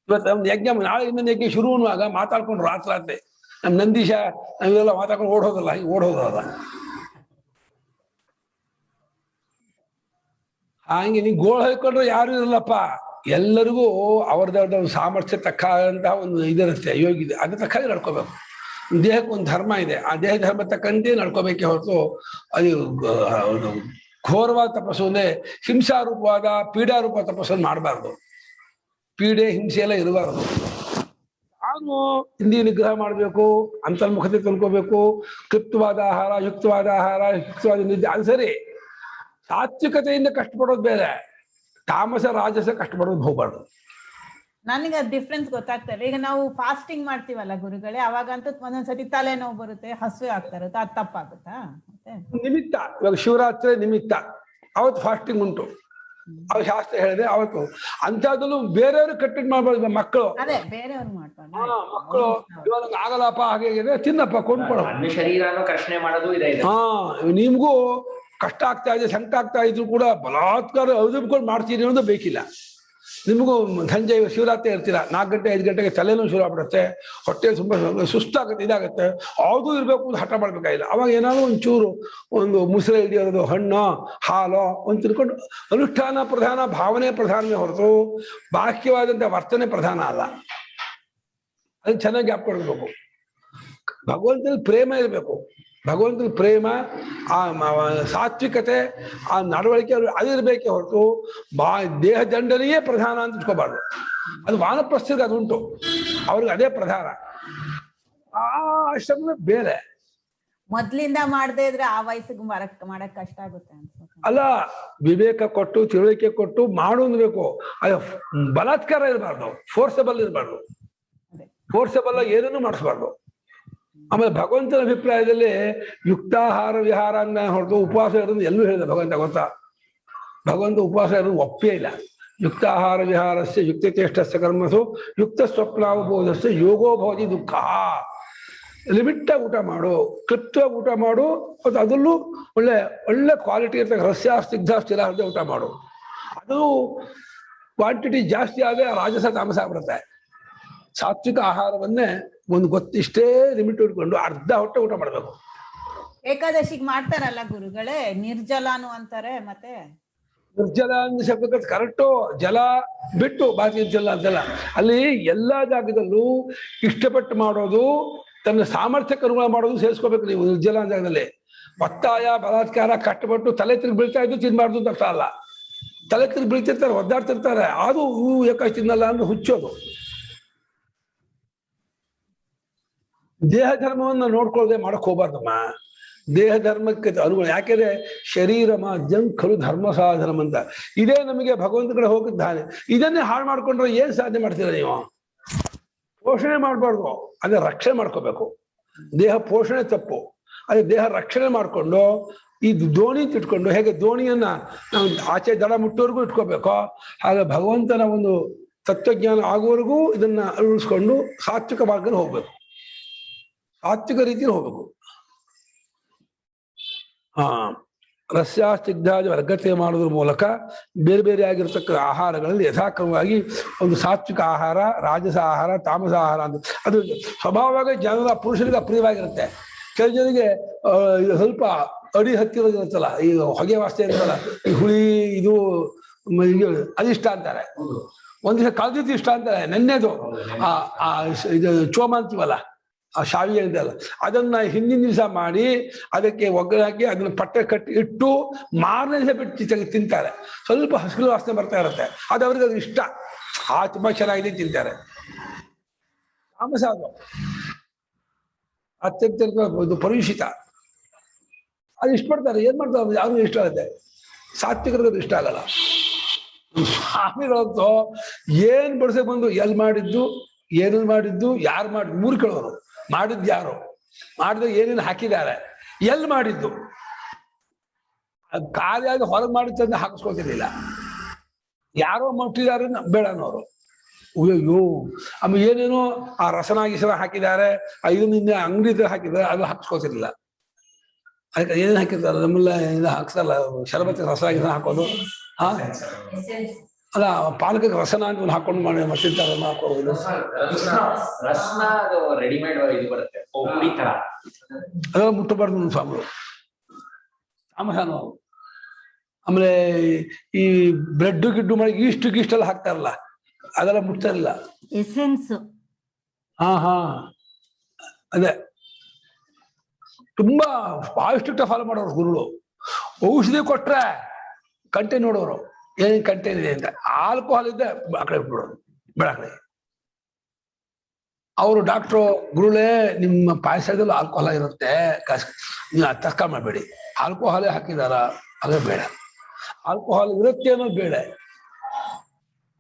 ಇವತ್ತು ನಮ್ದು ಯಜ್ಞ, ನಾಳೆ ಇನ್ನೊಂದು ಯಜ್ಞ ಶುರು ಅನ್ನುವಾಗ ಮಾತಾಡ್ಕೊಂಡು ರಾತ್ರಿ ನಮ್ ನಂದೀಶ ನಾವೆಲ್ಲ ಮಾತಾಡ್ಕೊಂಡು ಓಡೋದಲ್ಲ, ಈಗ ಓಡೋದಲ್ಲ. ಹಂಗೆ ನೀವು ಗೋಳ ಹೇಳ್ಕೊಂಡ್ರೆ ಯಾರು ಇರಲ್ಲಪ್ಪ. ಎಲ್ಲರಿಗೂ ಅವ್ರದ್ದು ಸಾಮರ್ಥ್ಯ ತಕ್ಕಂತ ಒಂದು ಇದಿರುತ್ತೆ, ಯೋಗಿದೆ, ಅದ್ರ ತಕ್ಕಾಗಿ ನಡ್ಕೋಬೇಕು. ದೇಹಕ್ಕೆ ಒಂದು ಧರ್ಮ ಇದೆ, ಆ ದೇಹ ಧರ್ಮ ತಕ್ಕಂತೆ ನಡ್ಕೋಬೇಕೆ ಹೊರತು ಅದು ಘೋರವಾದ ತಪಸ್ಸು ಅಂದ್ರೆ ಹಿಂಸಾರೂಪವಾದ ಪೀಡಾರೂಪ ತಪಸ್ಸನ್ನು ಮಾಡಬಾರ್ದು. ಪೀಡೆ ಹಿಂಸೆ ಎಲ್ಲ ಇರಬಾರ್ದು. ನಾನು ಇಂದ್ರಿಯ ನಿಗ್ರಹ ಮಾಡಬೇಕು, ಅಂತರ್ಮುಖತೆ ತಿಳ್ಕೋಬೇಕು, ಕ್ಲಿಪ್ತವಾದ ಆಹಾರ, ಯುಕ್ತವಾದ ನಿದ್ದೆ. ಅದು ಸರಿ, ಸಾತ್ವಿಕತೆಯಿಂದ ಕಷ್ಟಪಡೋದು ಬೇರೆ, ತಾಮಸ ರಾಜಸ ಕಷ್ಟಪಡೋದು ಹೋಗ್ಬಾರ್ದು. ನನಗೆ ಅದು ಡಿಫ್ರೆನ್ಸ್ ಗೊತ್ತಾಗ್ತಾ ಇಲ್ಲ. ಈಗ ನಾವು ಫಾಸ್ಟಿಂಗ್ ಮಾಡ್ತೀವಲ್ಲ ಗುರುಗಳೇ, ಅವಾಗಂತೂ ಒಂದೊಂದ್ಸತಿ ತಲೆನೋವು ಬರುತ್ತೆ, ಹಸುವೆ ಆಗ್ತಾ ಇರುತ್ತೆ, ಅದು ತಪ್ಪಾಗುತ್ತಾ? ನಿಮಿತ್ತ. ಇವಾಗ ಶಿವರಾತ್ರಿ ನಿಮಿತ್ತ, ಅವತ್ತು ಫಾಸ್ಟಿಂಗ್ ಉಂಟು, ಅವ್ರು ಶಾಸ್ತ್ರ ಹೇಳಿದೆ ಅವತ್ತು. ಅಂಥದ್ದನ್ನು ಬೇರೆಯವ್ರಿಗೆ ಕಟ್ಟಿಟ್ ಮಾಡ್ಬಾರ್ದು. ಮಕ್ಕಳು ಮಕ್ಕಳು ಇವಾಗ ಆಗಲ್ಲಪ್ಪ, ಹಾಗೆ ತಿನ್ನಪ್ಪ ಕೊಂಡ್ಕೊಳ. ಶರೀರನು ಕರ್ಷಣೆ ಮಾಡೋದು ಇದೆ. ನಿಮ್ಗೂ ಕಷ್ಟ ಆಗ್ತಾ ಇದೆ, ಸಂಕಟ ಆಗ್ತಾ ಇದ್ರು ಕೂಡ ಬಲಾತ್ಕಾರ ಔದುಬ್ಕೊಂಡು ಮಾಡ್ತೀನಿ ಅನ್ನೋದು ಬೇಕಿಲ್ಲ. ನಿಮಗೂ ಸಂಜೆ ಶಿವರಾತ್ರಿ ಇರ್ತೀರ, 4 ಗಂಟೆ 5 ಗಂಟೆಗೆ ತಲೆನೂ ಶುರು ಆಗ್ಬಿಡುತ್ತೆ, ಹೊಟ್ಟೆ ತುಂಬ ಸುಸ್ತಾಗುತ್ತೆ, ಇದಾಗುತ್ತೆ. ಯಾವುದೂ ಇರಬೇಕು ಅಂತ ಹಠ ಮಾಡ್ಬೇಕಾಗಿಲ್ಲ. ಅವಾಗ ಏನಾದ್ರು ಒಂಚೂರು ಒಂದು ಮುಸುರೆ ಹಿಡಿಯೋದು, ಹಣ್ಣು ಹಾಲು ಒಂದು ತಿಳ್ಕೊಂಡು, ಅನುಷ್ಠಾನ ಪ್ರಧಾನ, ಭಾವನೆ ಪ್ರಧಾನವೇ ಹೊರತು ಬಾಹ್ಯವಾದಂಥ ವರ್ತನೆ ಪ್ರಧಾನ ಅಲ್ಲ. ಅದನ್ನ ಚೆನ್ನಾಗಿ ಜ್ಞಾಪಕ. ಭಗವಂತನಲ್ಲಿ ಪ್ರೇಮ ಇರಬೇಕು, ಭಗವಂತನ ಪ್ರೇಮ, ಆ ಸಾತ್ವಿಕತೆ, ಆ ನಡವಳಿಕೆ ಅದಿರ್ಬೇಕೆ ಹೊರತು ದೇಹ ದಂಡನೆಯೇ ಪ್ರಧಾನ ಅಂತ ಇಟ್ಕೋಬಾರ್ದು. ಅದು ವಾನಪ್ರಸ್ಥರಿಗೆ ಅದು ಉಂಟು, ಅವ್ರಿಗೆ ಅದೇ ಪ್ರಧಾನ. ಆ ಆಶ್ರಮ ಬೇರೆ. ಮೊದ್ಲಿಂದ ಮಾಡದೇ ಇದ್ರೆ ಆ ವಯಸ್ಸಿಗೆ ಮಾಡಕ್ ಕಷ್ಟ ಆಗುತ್ತೆ ಅಲ್ಲ. ವಿವೇಕ ಕೊಟ್ಟು ತಿಳುವಳಿಕೆ ಕೊಟ್ಟು ಮಾಡೋನ್ಬೇಕು. ಅದು ಬಲಾತ್ಕಾರ ಇರಬಾರ್ದು, ಫೋರ್ಸಬಲ್ ಇರಬಾರ್ದು. ಫೋರ್ಸಬಲ್ ಏನನ್ನು ಮಾಡಿಸ್ಬಾರ್ದು. ಆಮೇಲೆ ಭಗವಂತನ ಅಭಿಪ್ರಾಯದಲ್ಲಿ ಯುಕ್ತಾಹಾರ ವಿಹಾರ ಅನ್ನ ಹೊರತು ಉಪವಾಸ ಇರೋದು ಎಲ್ಲೂ ಹೇಳಿದ ಭಗವಂತ. ಗೊತ್ತಾ, ಭಗವಂತ ಉಪವಾಸ ಇರೋದು ಒಪ್ಪೇ ಇಲ್ಲ. ಯುಕ್ತಾಹಾರ ವಿಹಾರಸ್ಯ ಯುಕ್ತಚೇಷ್ಟಸ್ಯ ಕರ್ಮಸು ಯುಕ್ತ ಸ್ವಪ್ನಾವಬೋಧಸ್ಯ ಯೋಗೋ ಭವತಿ ದುಃಖ. ಲಿಮಿಟ್ಟಾಗಿ ಊಟ ಮಾಡು, ಕ್ಲಿಪ್ತವಾಗಿ ಊಟ ಮಾಡು, ಮತ್ತು ಅದರಲ್ಲೂ ಒಳ್ಳೆ ಕ್ವಾಲಿಟಿ ಇರ್ತಕ್ಕ ರಸ್ಯ ಸ್ನಿಗ್ಧ ಸ್ಥಿರ ಊಟ ಮಾಡು. ಅದು ಕ್ವಾಂಟಿಟಿ ಜಾಸ್ತಿ ಆದರೆ ರಾಜಸ ತಾಮಸ ಆಗ್ಬಿಡುತ್ತೆ. ಸಾತ್ವಿಕ ಆಹಾರವನ್ನೇ ಒಂದು ಇಷ್ಟೇ ಲಿಮಿಟ್ ಇಟ್ಕೊಂಡು ಅರ್ಧ ಹೊಟ್ಟೆ ಊಟ ಮಾಡ್ಬೇಕು. ಏಕಾದಶಿಗೆ ಮಾಡ್ತಾರಲ್ಲ ಗುರುಗಳೇ, ನಿರ್ಜಲಾನು ಅಂತಾರೆ. ಮತ್ತೆ ನಿರ್ಜಲ ಅಂದ್ರೆ ಶಬ್ದ ಕರೆಕ್ಟು, ಜಲ ಬಿಟ್ಟು ಬಾಕಿ ನಿರ್ಜಲ ಅಂತಲ್ಲ. ಅಲ್ಲಿ ಎಲ್ಲಾ ಜಾಗದಲ್ಲೂ ಇಷ್ಟಪಟ್ಟು ಮಾಡೋದು, ತನ್ನ ಸಾಮರ್ಥ್ಯಕ್ಕೆ ಅನುಗುಣ ಮಾಡೋದು ಸೇರಿಸ್ಕೋಬೇಕು ನೀವು ನಿರ್ಜಲ ಜಾಗದಲ್ಲಿ. ಒತ್ತಾಯ ಬಲಾತ್ಕಾರ ಕಷ್ಟಪಟ್ಟು ತಲೆ ತಿರುಗಿ ಬೀಳ್ತಾ ಇದ್ದು ತಿನ್ಬಾರ್ದು ಅಂತ ಅರ್ಥ ಅಲ್ಲ. ತಲೆ ತಿರುಗಿ ಬೀಳ್ತಿರ್ತಾರೆ, ಒದ್ದಾಡ್ತಿರ್ತಾರೆ, ಅದು ಯಾಕೆ ತಿನ್ನಲ್ಲ ಅಂದ್ರೆ ಹುಚ್ಚೋದು. ದೇಹ ಧರ್ಮವನ್ನು ನೋಡ್ಕೊಳ್ಳದೆ ಮಾಡಕ್ ಹೋಗ್ಬಾರ್ದಮ್ಮ. ದೇಹ ಧರ್ಮಕ್ಕೆ ಅನುಗುಣ. ಯಾಕೆಂದ್ರೆ ಶರೀರಮ ಜಂಖಲು ಧರ್ಮ ಸಾಧನಂ ಅಂತ ಇದೇ ನಮಗೆ ಭಗವಂತ ಕಡೆ ಹೋಗಿದ್ದಾನೆ. ಇದನ್ನೇ ಹಾಳು ಮಾಡ್ಕೊಂಡ್ರೆ ಏನ್ ಸಾಧನೆ ಮಾಡ್ತೀರ ನೀವು? ಪೋಷಣೆ ಮಾಡ್ಬಾರ್ದು, ಅದೇ ರಕ್ಷಣೆ ಮಾಡ್ಕೋಬೇಕು. ದೇಹ ಪೋಷಣೆ ತಪ್ಪು, ಅದೇ ದೇಹ ರಕ್ಷಣೆ ಮಾಡ್ಕೊಂಡು ಇದು ದೋಣಿ ಇಟ್ಕೊಂಡು, ಹೇಗೆ ದೋಣಿಯನ್ನ ನಾವು ಆಚೆ ದಡ ಮುಟ್ಟೋರ್ಗೂ ಇಟ್ಕೋಬೇಕು, ಹಾಗೆ ಭಗವಂತನ ಒಂದು ತತ್ವಜ್ಞಾನ ಆಗುವವರೆಗೂ ಇದನ್ನ ಅಳವಡಿಸ್ಕೊಂಡು ಸಾತ್ವಿಕ ಮಾರ್ಗದಲ್ಲಿ ಹೋಗ್ಬೇಕು, ಸಾತ್ವಿಕ ರೀತಿಯಲ್ಲಿ ಹೋಗ್ಬೇಕು. ರಸ್ಯಾಸ್ತಿಗ್ಧಾದಿ ವರ್ಗತೆ ಮಾಡೋದ್ರ ಮೂಲಕ ಬೇರೆ ಬೇರೆ ಆಗಿರ್ತಕ್ಕ ಆಹಾರಗಳಲ್ಲಿ ಯಥಾಕ್ರಮವಾಗಿ ಒಂದು ಸಾತ್ವಿಕ ಆಹಾರ, ರಾಜಸ ಆಹಾರ, ತಾಮಸ ಆಹಾರ ಅಂತ ಅದು ಸ್ವಭಾವವಾಗಿ ಜನರ ಪುರುಷರಿಗೆ ಅಪ್ರಿಯವಾಗಿರುತ್ತೆ. ಕೆಲವು ಜನರಿಗೆ ಇದು ಸ್ವಲ್ಪ ಅಡಿ ಹತ್ತಿರೋದಿರುತ್ತಲ್ಲ, ಈಗ ಹೊಗೆ ವಾಸನೆ ಇರುತ್ತಲ್ಲ, ಈ ಹುಳಿ ಇದು ಅದಿಷ್ಟ ಅಂತಾರೆ. ಒಂದ್ ದಿವಸ ಕಳೆದಿದ್ದು ಇಷ್ಟ ಅಂತಾರೆ. ನೆನ್ನೆದು ಇದು ಚೋಮ ಅಂತೀವಲ್ಲ, ಆ ಶಾವಿಗೆ ಇದೆಯಲ್ಲ, ಅದನ್ನ ಹಿಂದಿನ ದಿವಸ ಮಾಡಿ ಅದಕ್ಕೆ ಒಗ್ಗರಣೆ ಹಾಕಿ ಅದನ್ನ ಪಟ್ಟೆ ಕಟ್ಟಿ ಇಟ್ಟು ಮಾರನೇ ದಿವಸ ಬಿಟ್ಟು ತಿಂತಾರೆ. ಸ್ವಲ್ಪ ಹಸಿರು ವಾಸನೆ ಬರ್ತಾ ಇರುತ್ತೆ, ಅದು ಅವ್ರಿಗೆ ಅದು ಇಷ್ಟ. ತುಂಬಾ ಚೆನ್ನಾಗಿದೆ, ತಿಂತಾರೆ. ತಾಮಸ ಅದು ಅತ್ಯಂತ ಇದು ಪರಿಶಿತ, ಅದು ಇಷ್ಟಪಡ್ತಾರೆ. ಏನ್ ಮಾಡ್ತಾರೆ, ಯಾರಿಗೂ ಇಷ್ಟ ಆಗುತ್ತೆ. ಸಾತ್ವಿಕರಿಗೆ ಅದು ಇಷ್ಟ ಆಗಲ್ಲ. ಸ್ವಾಮಿಗಳಂತೂ ಏನ್ ಬಡಿಸಕ್ ಬಂದು ಎಲ್ಲಿ ಮಾಡಿದ್ದು, ಏನೇನು ಮಾಡಿದ್ದು, ಯಾರು ಮಾಡಿದ್ದು, ಮೂರು ಕೇಳೋರು. ಮಾಡಿದ್ದು ಯಾರು, ಮಾಡಿದ ಏನೇನು ಹಾಕಿದ್ದಾರೆ, ಎಲ್ಲಿ ಮಾಡಿದ್ದು, ಕಾರ್ಯ ಹೊರಗೆ ಮಾಡಿದ್ದನ್ನ ಹಾಕಿಸ್ಕೊತಿರ್ಲಿಲ್ಲ. ಯಾರೋ ಮುಟ್ಟಿದಾರೆ ಬೇಡ ಅನ್ನೋರು. ಅಯ್ಯೋ ಆಮೇಲೆ ಏನೇನೋ ಆ ರಸನಾಗಿಸನ ಹಾಕಿದ್ದಾರೆ, ಇದನ್ನ ಅಂಗಡಿ ಹಾಕಿದ್ದಾರೆ, ಅದು ಹಾಕಿಸ್ಕೊತಿರ್ಲಿಲ್ಲ. ಅದಕ್ಕೆ ಏನೇನು ಹಾಕಿರ್ತಾರೆ ನಮ್ಮೆಲ್ಲ ಹಾಕ್ಸಲ್ಲ. ಶರಬತ್ತು ರಸನಾಗಿಸನ ಹಾಕೋದು, ಅಲ್ಲ ಪಾನಕಕ್ಕೆ ರಸನ ಅಂತ ಒಂದು ಹಾಕೊಂಡು ಮಾಡಿ ಮತ್ತಿರ್ತಾರೆ ಹಾಕೋದು. ರಸನ ಅದು ರೆಡಿಮೇಡ್ ಇದು ಬರುತ್ತೆ, ಪುಡಿ ತರ. ಅದೆಲ್ಲ ಮುಟ್ಟಬಾರ್ದು ಸ್ವಾಮಿಗಳು, ತಾಮಸಾನು. ಆಮೇಲೆ ಈ ಬ್ರೆಡ್ ಗಿಡ್ಡು ಮಾಡಿ ಈಸ್ಟೆಲ್ಲ ಹಾಕ್ತಾರಲ್ಲ, ಅದೆಲ್ಲ ಮುಟ್ತಾರಿಲ್ಲ. ಎಸೆನ್ಸ್. ಹಾ ಅದೇ ತುಂಬಾ ಸ್ಟ್ರಿಕ್ಟ್ ಫಾಲೋ ಮಾಡೋರು ಗುರುಗಳು. ಔಷಧಿ ಕೊಟ್ರೆ ಕಂಟೆಂಟ್ ನೋಡೋರು, ಏನೇನು ಕಂಟೆಂಟ್ ಇದೆ ಅಂತ. ಆಲ್ಕೋಹಾಲ್ ಇದ್ದೆ ಆ ಕಡೆ ಬಿಡೋದು, ಬೇಡ ಕಡೆ. ಅವರು ಡಾಕ್ಟ್ರು, ಗುರುಳೇ ನಿಮ್ಮ ಪಾಯಸದಲ್ಲಿ ಆಲ್ಕೋಹಾಲ್ ಇರುತ್ತೆ, ನೀವು ತರ್ಕ ಮಾಡಬೇಡಿ. ಆಲ್ಕೋಹಾಲೇ ಹಾಕಿದಾರ, ಅದೇ ಬೇಡ. ಆಲ್ಕೋಹಾಲ್ ಇರುತ್ತೆ ಅನ್ನೋದು ಬೇಡ.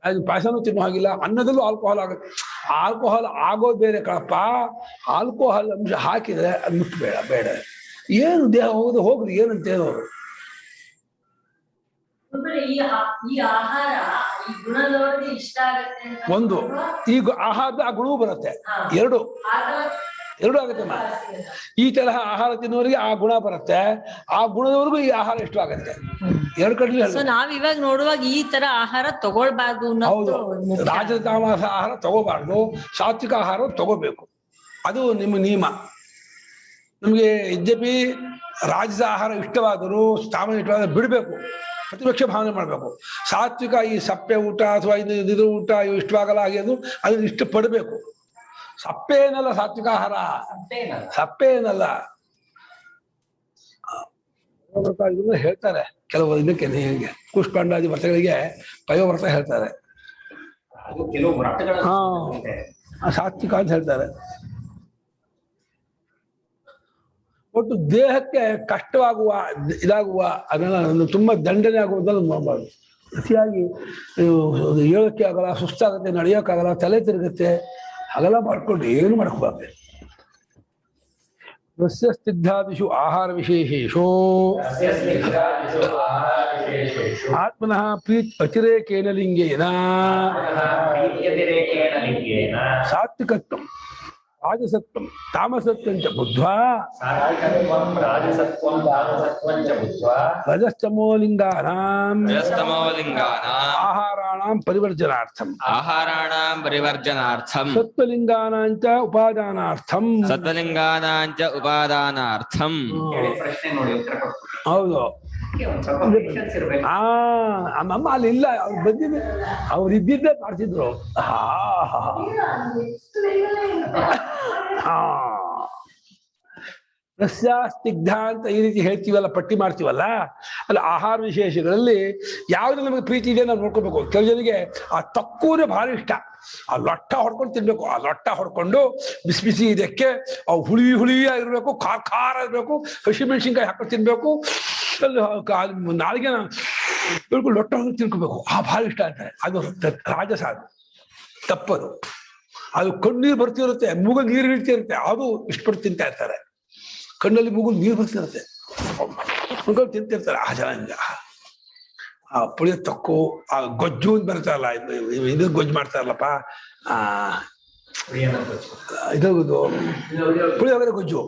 ಅದು ಪಾಯಸನೂ ತಿನ್ನೋ ಹಾಗಿಲ್ಲ, ಅನ್ನದಲ್ಲೂ ಆಲ್ಕೋಹಾಲ್ ಆಗುತ್ತೆ. ಆಲ್ಕೋಹಾಲ್ ಆಗೋದು ಬೇರೆ ಕಣಪ್ಪ, ಆಲ್ಕೋಹಾಲ್ ಅಂಶ ಹಾಕಿದ್ರೆ ಅದು ಮುಟ್ಟಬೇಡ, ಬೇಡ. ಏನು ದೇಹ ಹೋಗ್ರಿ ಏನಂತ ಹೇಳೋರು. ಒಂದು ಈಗ ಆಹಾರದ ಆ ಗುಣವೂ ಬರುತ್ತೆ, ಎರಡು ಆಗುತ್ತೆ. ಈ ತರಹ ಆಹಾರ ತಿನ್ನೋರಿಗೆ ಆ ಗುಣ ಬರುತ್ತೆ, ಆ ಗುಣದವರೆಗೂ ಈ ಆಹಾರ ಇಷ್ಟ ಆಗುತ್ತೆ. ಎರಡು ಕಡೆ ನಾವ್ ಇವಾಗ ನೋಡುವಾಗ ಈ ತರ ಆಹಾರ ತಗೊಳ್ಬಾರ್ದು. ಹೌದು, ರಾಜ ತಾಮಸ ಆಹಾರ ತಗೋಬಾರ್ದು, ಸಾತ್ವಿಕ ಆಹಾರ ತಗೋಬೇಕು. ಅದು ನಿಮ್ಮ ನಿಯಮ. ನಮ್ಗೆ ಯದ್ಯಪಿ ರಾಜಸ ಆಹಾರ ಇಷ್ಟವಾದರೂ ತಾಮಸ ಇಷ್ಟವಾದ ಬಿಡ್ಬೇಕು, ಪ್ರತಿಪಕ್ಷ ಭಾವನೆ ಮಾಡ್ಬೇಕು. ಸಾತ್ವಿಕ ಈ ಸಪ್ಪೆ ಊಟ ಅಥವಾ ಇದು ಊಟ ಇವು ಇಷ್ಟವಾಗಲ್ಲ ಆಗ್ಯದು, ಅದನ್ನ ಇಷ್ಟಪಡ್ಬೇಕು. ಸಪ್ಪೆ ಏನಲ್ಲ ಸಾತ್ವಿಕ ಆಹಾರ, ಸಪ್ಪೆ ಏನಲ್ಲ. ಇದನ್ನ ಹೇಳ್ತಾರೆ ಕೆಲವು ಇದಕ್ಕೆ, ಕುಷ್ಪಾಂಡಾದಿ ವ್ರತಗಳಿಗೆ ಪಯೋವ್ರತ ಹೇಳ್ತಾರೆ. ಸಾತ್ವಿಕ ಅಂತ ಹೇಳ್ತಾರೆ. ಒಟ್ಟು ದೇಹಕ್ಕೆ ಕಷ್ಟವಾಗುವ ಇದಾಗುವ ಅದನ್ನ ತುಂಬಾ ದಂಡನೆ ಆಗುವುದನ್ನು ನೋಡಬಾರ್ದು. ಅತಿಯಾಗಿ ಹೇಳಕ್ಕೆ ಆಗಲ್ಲ, ಸುಸ್ತಾಗತ್ತೆ, ನಡೆಯೋಕ್ಕಾಗಲ್ಲ, ತಲೆ ತಿರುಗುತ್ತೆ, ಹಾಗೆಲ್ಲ ಮಾಡ್ಕೊಂಡು ಏನು ಮಾಡ್ಕೋಬಾರ್ದು. ಸಸ್ಯ ಸ್ನಿಗ್ಧಾದಿಷು ಆಹಾರ ವಿಶೇಷೇಷು ಆತ್ಮನಃ ಪ್ರೀತ್ ಅತಿರೇಕೇನ ಲಿಂಗೇನ ಸಾತ್ವಿಕತ್ವಂ ರಾಜಸತ್ವಂ ತಾಮಸತ್ವಂ ಚ ಬುದ್ಧ್ವಾ ರಜಸ್ತಮೋ ಲಿಂಗಾನಾಂ ಆಹಾರಾಣಾಂ ಪರಿವರ್ಜನಾರ್ಥಂ ಸತ್ವಲಿಂಗಾನಾಂ ಚ ಉಪಾದಾನಾರ್ಥಂ ಹೌದು. ಅಮ್ಮ ಅಲ್ಲಿ ಇಲ್ಲ, ಅವ್ರು ಬಂದಿದ್ದೆ, ಅವ್ರು ಇದ್ದಿದ್ದೇ ಮಾಡ್ತಿದ್ರು. ಸಸ್ಯ ಸ್ನಿಗ್ಧ ಅಂತ ಈ ರೀತಿ ಹೇಳ್ತೀವಲ್ಲ, ಪಟ್ಟಿ ಮಾಡ್ತೀವಲ್ಲ, ಅಲ್ಲ ಆಹಾರ ವಿಶೇಷಗಳಲ್ಲಿ ಯಾವ್ದು ನಮಗೆ ಪ್ರೀತಿ ಇದೆ ನಾವು ನೋಡ್ಕೋಬೇಕು. ಕೆಲವು ಜನರಿಗೆ ಆ ತಕ್ಕೂರೇ ಭಾರಿ ಇಷ್ಟ, ಆ ಲೊಟ್ಟ ಹೊಡ್ಕೊಂಡು ತಿನ್ಬೇಕು. ಆ ಲೊಟ್ಟ ಹೊಡ್ಕೊಂಡು ಬಿಸಿ ಬಿಸಿ ಇದಕ್ಕೆ ಅವು ಹುಳಿಯಾಗಿರ್ಬೇಕು, ಖಾರ ಇರಬೇಕು, ಹಸಿಮೆಣಸಿನ್ಕಾಯಿ ಹಾಕೊಂಡು ತಿನ್ಬೇಕು, ನಾಳೆಗೆ ಬಿಡ್ಕೊಂಡು ಲೊಟ್ಟ ಹೊಡ್ಕೊಂಡು ತಿನ್ಕೋಬೇಕು. ಆ ಭಾರಿ ಇಷ್ಟ ಅಂತಾರೆ. ಅದು ರಾಜಸ, ಅದು ತಪ್ಪದು. ಅದು ಕಣ್ಣೀರು ಬರ್ತಿರುತ್ತೆ, ಮೂಗ ನೀರು ಇಡ್ತಿರುತ್ತೆ, ಅದು ಇಷ್ಟಪಟ್ಟು ತಿಂತಾ ಇರ್ತಾರೆ. ಕಣ್ಣಲ್ಲಿ ಮೂಗು ನೀರು ಬರ್ತಿರುತ್ತೆ, ಮುಗಲ್ ತಿಂತಿರ್ತಾರೆ. ಆ ಜನ ಆ ಪುಳಿಯ ತಕ್ಕು, ಆ ಗೊಜ್ಜು ಅಂತ ಬರ್ತಾರಲ್ಲ, ಇದು ಗೊಜ್ಜು ಮಾಡ್ತಾರಲ್ಲಪ್ಪ, ಇದು ಪುಳಿಯೋಗರೆ ಗೊಜ್ಜು